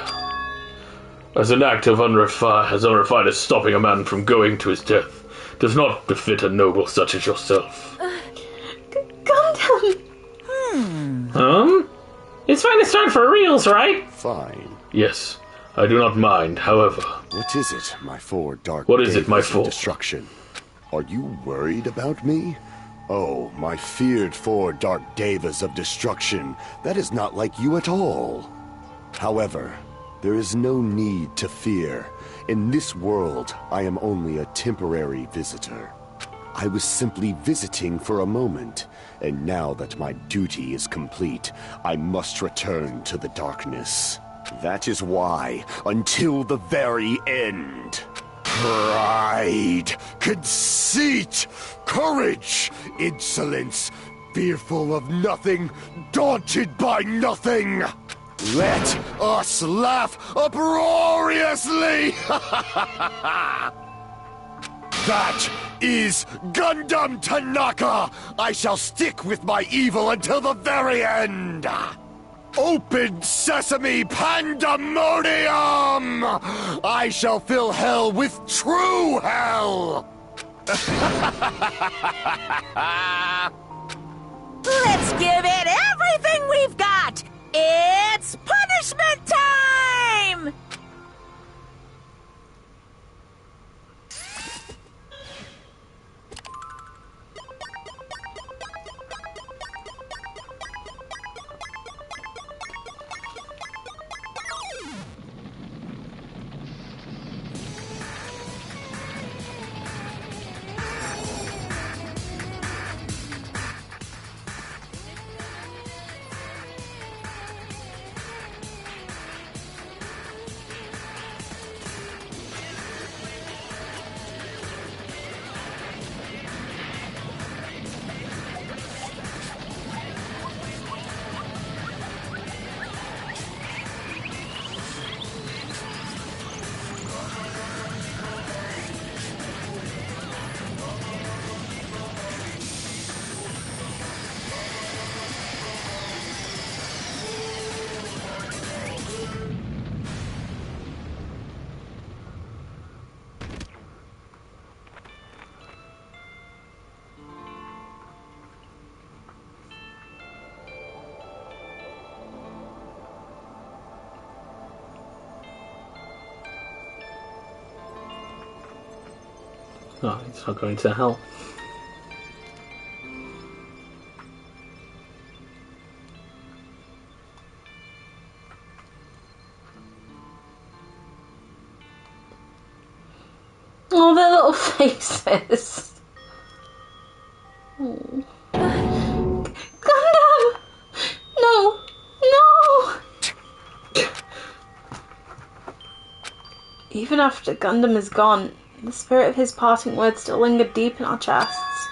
as an act of as unrefined as stopping a man from going to his death, does not befit a noble such as yourself. Gundam! It's fine to start for reals, right? Fine. Yes, I do not mind, however. What is it, my four dark What is it, my devas of four? destruction? Are you worried about me? Oh, my feared four dark devas of destruction. That is not like you at all. However, there is no need to fear. In this world, I am only a temporary visitor. I was simply visiting for a moment, and now that my duty is complete, I must return to the darkness. That is why, until the very end, pride, conceit, courage, insolence, fearful of nothing, daunted by nothing. Let us laugh uproariously! That is Gundam Tanaka! I shall stick with my evil until the very end! Open sesame pandemonium! I shall fill hell with true hell! Let's give it everything we've got! It's punishment time! Oh, it's not going to hell. Oh, their little faces. Oh. Gundam! No! No! Even after Gundam is gone, the spirit of his parting words still lingered deep in our chests.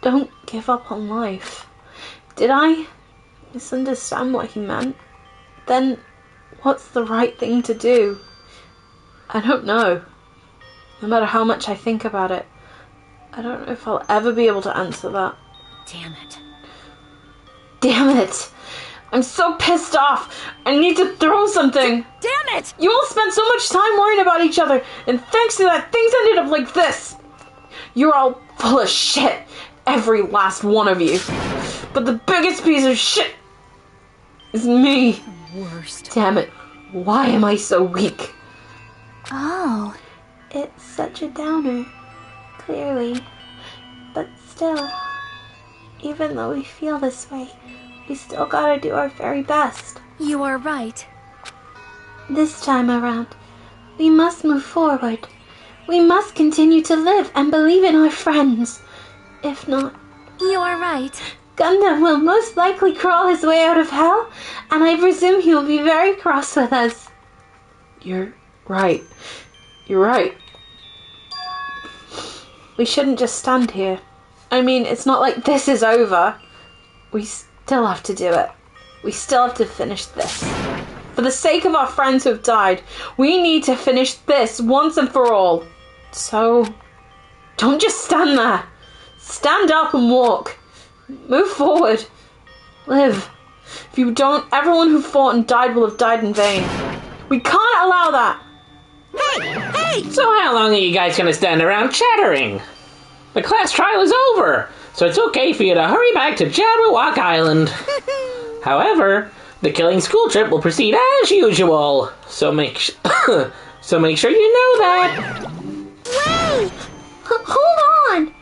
Don't give up on life. Did I misunderstand what he meant? Then what's the right thing to do? I don't know. No matter how much I think about it, I don't know if I'll ever be able to answer that. Damn it. Damn it! I'm so pissed off! I need to throw something! Damn it! You all spent so much time worrying about each other, and thanks to that, things ended up like this! You're all full of shit, every last one of you. But the biggest piece of shit is me. Worst. Damn it, why am I so weak? Oh. It's such a downer, clearly. But still, even though we feel this way, we still gotta do our very best. You are right. This time around, we must move forward. We must continue to live and believe in our friends. If not, You are right. Gundam will most likely crawl his way out of hell, and I presume he will be very cross with us. You're right. You're right. We shouldn't just stand here. I mean, it's not like this is over. We still have to do it. We still have to finish this. For the sake of our friends who have died, we need to finish this once and for all. So, don't just stand there. Stand up and walk. Move forward. Live. If you don't, everyone who fought and died will have died in vain. We can't allow that. Hey! So how long are you guys gonna stand around chattering? The class trial is over, so it's okay for you to hurry back to Jabberwock Island. However, the killing school trip will proceed as usual, so make sure you know that. Wait! Hold on!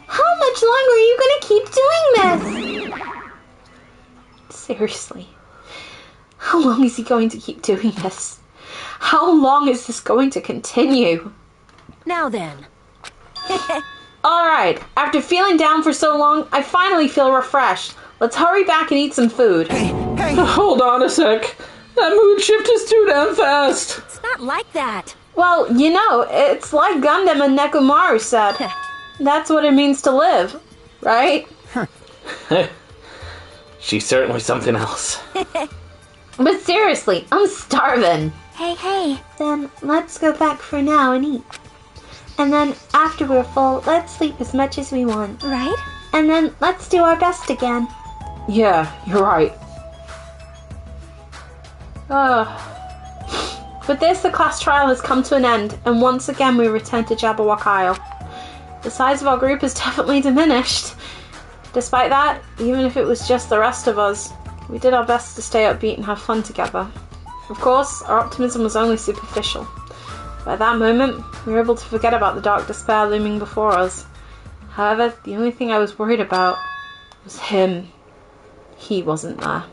How much longer are you gonna keep doing this? Seriously. How long is he going to keep doing this? How long is this going to continue? Now then. Alright, after feeling down for so long, I finally feel refreshed. Let's hurry back and eat some food. Hey! Hold on a sec. That mood shift is too damn fast. It's not like that. Well, you know, it's like Gundam and Nekomaru said. That's what it means to live, right? She's certainly something else. But seriously, I'm starving. Hey, then let's go back for now and eat. And then after we're full, let's sleep as much as we want. Right? And then let's do our best again. Yeah, you're right. With this, the class trial has come to an end, and once again we return to Jabberwock Isle. The size of our group has definitely diminished. Despite that, even if it was just the rest of us, we did our best to stay upbeat and have fun together. Of course, our optimism was only superficial. By that moment, we were able to forget about the dark despair looming before us. However, the only thing I was worried about was him. He wasn't there.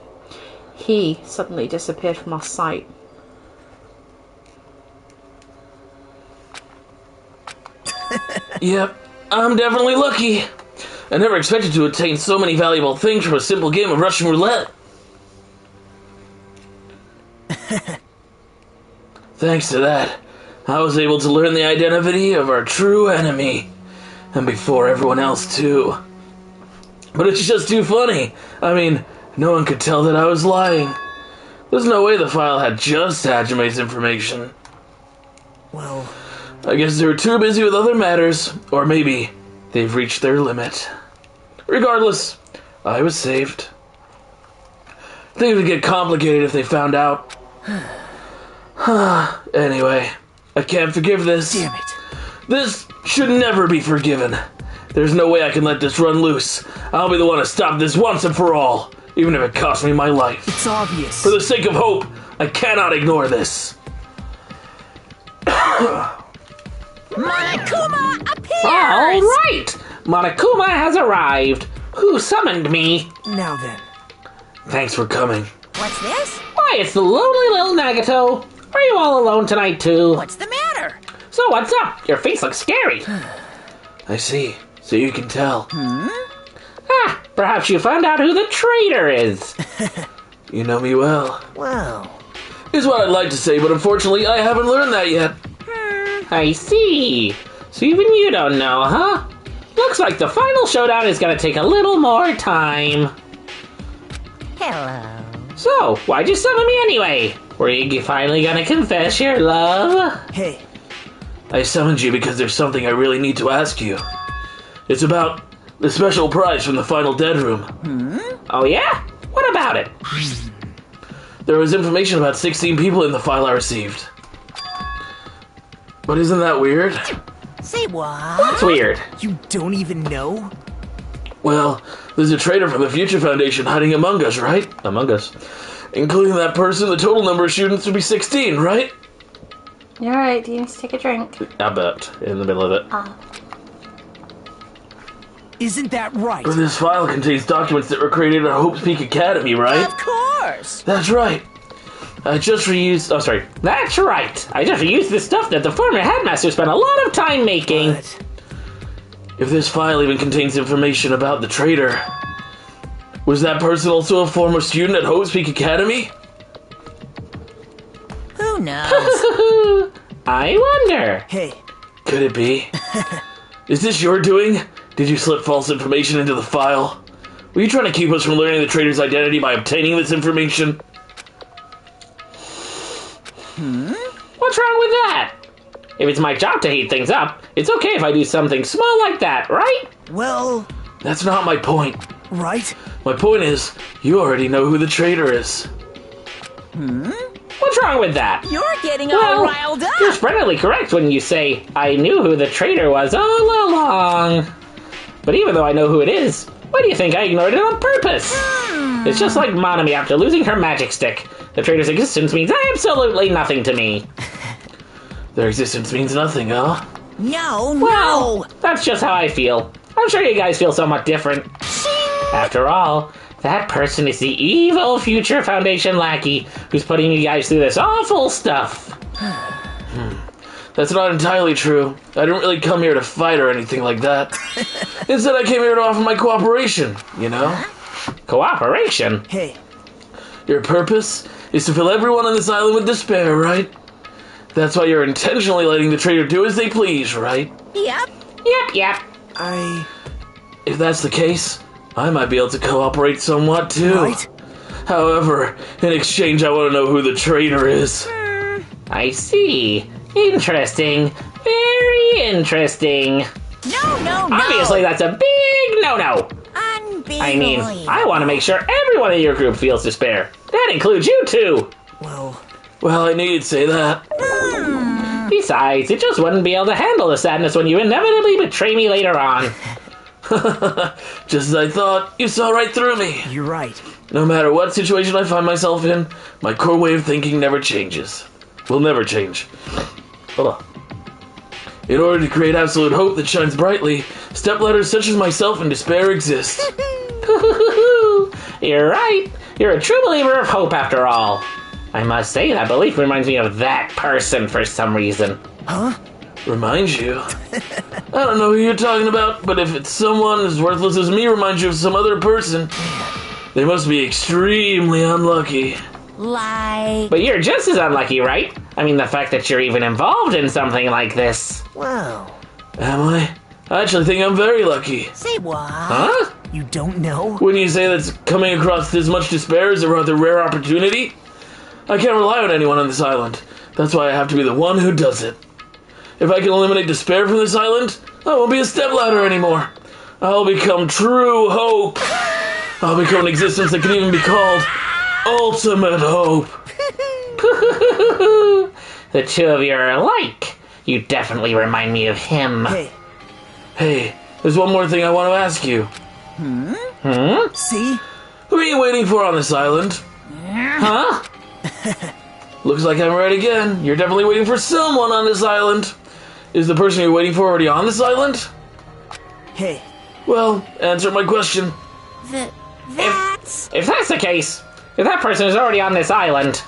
He suddenly disappeared from our sight. Yep, I'm definitely lucky. I never expected to attain so many valuable things from a simple game of Russian roulette. Thanks to that, I was able to learn the identity of our true enemy. And before everyone else, too. But it's just too funny. I mean, no one could tell that I was lying. There's no way the file had just Hajime's information. Well, I guess they were too busy with other matters, or maybe they've reached their limit. Regardless, I was saved. Things would get complicated if they found out. Anyway, I can't forgive this. damn it. This should never be forgiven. There's no way I can let this run loose. I'll be the one to stop this once and for all, even if it costs me my life. It's obvious. For the sake of hope, I cannot ignore this. Monokuma appears! All right! Monokuma has arrived. Who summoned me? Now then. Thanks for coming. What's this? Why, it's the lonely little Nagato. Are you all alone tonight, too? What's the matter? So what's up? Your face looks scary. I see. So you can tell. Perhaps you found out who the traitor is. You know me well. Well. Is what I'd like to say, but unfortunately I haven't learned that yet. I see. So even you don't know, huh? Looks like the final showdown is gonna take a little more time. Hello. So, why'd you summon me anyway? Were you finally gonna confess your love? Hey. I summoned you because there's something I really need to ask you. It's about the special prize from the final dead room. Oh yeah? What about it? There was information about 16 people in the file I received. But isn't that weird? Say what? What's weird? You don't even know? Well, there's a traitor from the Future Foundation hiding among us, right? Among us. Including that person, the total number of students would be 16, right? You're right. Do you need to take a drink? I bet. In the middle of it. Isn't that right? But this file contains documents that were created at Hope's Peak Academy, right? Of course. That's right. I just reused... Oh, sorry. That's right. I just reused the stuff that the former headmaster spent a lot of time making. What? If this file even contains information about the traitor, was that person also a former student at Hope's Peak Academy? Who knows? I wonder. Hey. Could it be? Is this your doing? Did you slip false information into the file? Were you trying to keep us from learning the traitor's identity by obtaining this information? What's wrong with that? If it's my job to heat things up, it's okay if I do something small like that, right? Well... That's not my point. Right? My point is, you already know who the traitor is. What's wrong with that? You're getting all riled up. You're splendidly correct when you say, I knew who the traitor was all along. But even though I know who it is, why do you think I ignored it on purpose? It's just like Monami after losing her magic stick. The traitor's existence means absolutely nothing to me. Their existence means nothing, huh? No, Well, no. that's just how I feel. I'm sure you guys feel somewhat different. After all, that person is the evil Future Foundation lackey who's putting you guys through this awful stuff. That's not entirely true. I didn't really come here to fight or anything like that. Instead, I came here to offer my cooperation, you know? Cooperation? Hey. Your purpose is to fill everyone on this island with despair, right? That's why you're intentionally letting the traitor do as they please, right? Yep. Yep. If that's the case, I might be able to cooperate somewhat, too. Right? However, in exchange, I want to know who the traitor is. I see. Interesting. Very interesting. No. Obviously, that's a big no-no. Unbelievable. I mean, I want to make sure everyone in your group feels despair. That includes you, too. Well, I knew you'd say that. Besides, it just wouldn't be able to handle the sadness when you inevitably betray me later on. Just as I thought, you saw right through me. You're right. No matter what situation I find myself in, my core way of thinking never changes. Will never change. Hold on. In order to create absolute hope that shines brightly, stepladders such as myself in despair exist. You're right. You're a true believer of hope after all. I must say, that belief reminds me of that person for some reason. Huh? Reminds you? I don't know who you're talking about, but if it's someone as worthless as me reminds you of some other person, they must be extremely unlucky. But you're just as unlucky, right? I mean, the fact that you're even involved in something like this. Wow. Am I? I actually think I'm very lucky. Say what? Huh? You don't know? Wouldn't you say that coming across this much despair is a rather rare opportunity? I can't rely on anyone on this island. That's why I have to be the one who does it. If I can eliminate despair from this island, I won't be a stepladder anymore. I'll become true hope. I'll become an existence that can even be called ultimate hope. The two of you are alike. You definitely remind me of him. Hey, there's one more thing I want to ask you. See? Who are you waiting for on this island? Huh? Looks like I'm right again. You're definitely waiting for someone on this island. Is the person you're waiting for already on this island? Hey. Well, answer my question. That's... If that's the case, if that person is already on this island,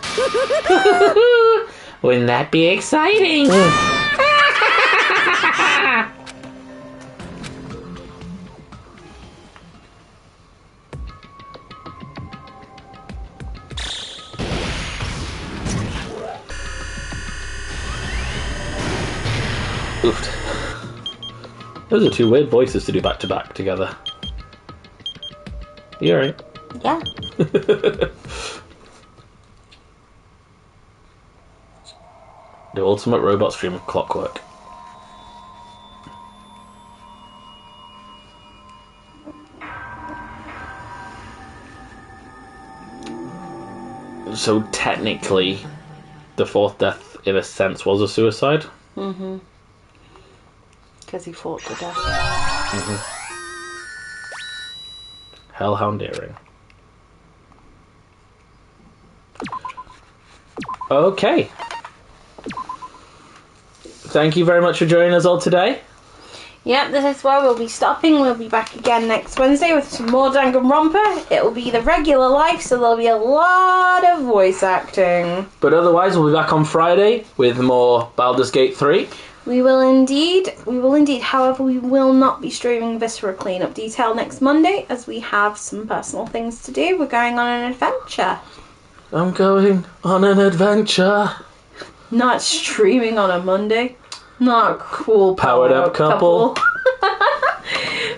wouldn't that be exciting? Oofed. Those are two weird voices to do back to back together. You alright? Yeah. The ultimate robot stream of clockwork. So technically, the fourth death, in a sense, was a suicide. Mm-hmm. Because he fought to death. Mm-hmm. Hellhound earring. Okay. Thank you very much for joining us all today. Yep, this is where we'll be stopping. We'll be back again next Wednesday with some more Danganronpa. It will be the regular life, so there'll be a lot of voice acting. But otherwise, we'll be back on Friday with more Baldur's Gate 3. We will indeed. However, we will not be streaming Viscera Cleanup Detail next Monday, as we have some personal things to do. We're going on an adventure. I'm going on an adventure. Not streaming on a Monday. Not a cool powered up couple.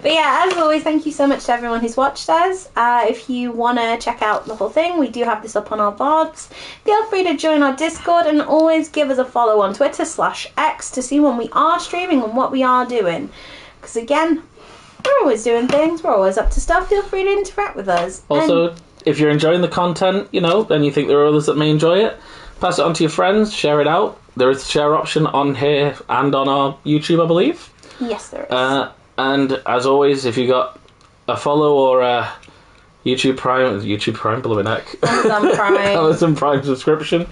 But yeah, as always, thank you so much to everyone who's watched us. If you want to check out the whole thing, we do have this up on our VODs. Feel free to join our Discord and always give us a follow on Twitter/X to see when we are streaming and what we are doing. Because again, we're always doing things, we're always up to stuff. Feel free to interact with us. Also, if you're enjoying the content, and you think there are others that may enjoy it, pass it on to your friends, share it out. There is a share option on here and on our YouTube, I believe. Yes, there is. And as always, if you got a follow or a YouTube Prime, blooming heck. Amazon Prime. Amazon Prime subscription.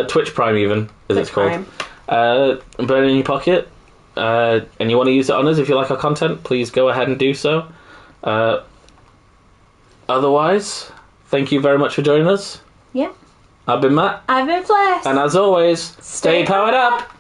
Twitch Prime even, as it's called. Burn in your pocket. And you want to use it on us if you like our content, please go ahead and do so. Otherwise, thank you very much for joining us. Yeah. I've been Matt. I've been Flesh. And as always, stay powered up.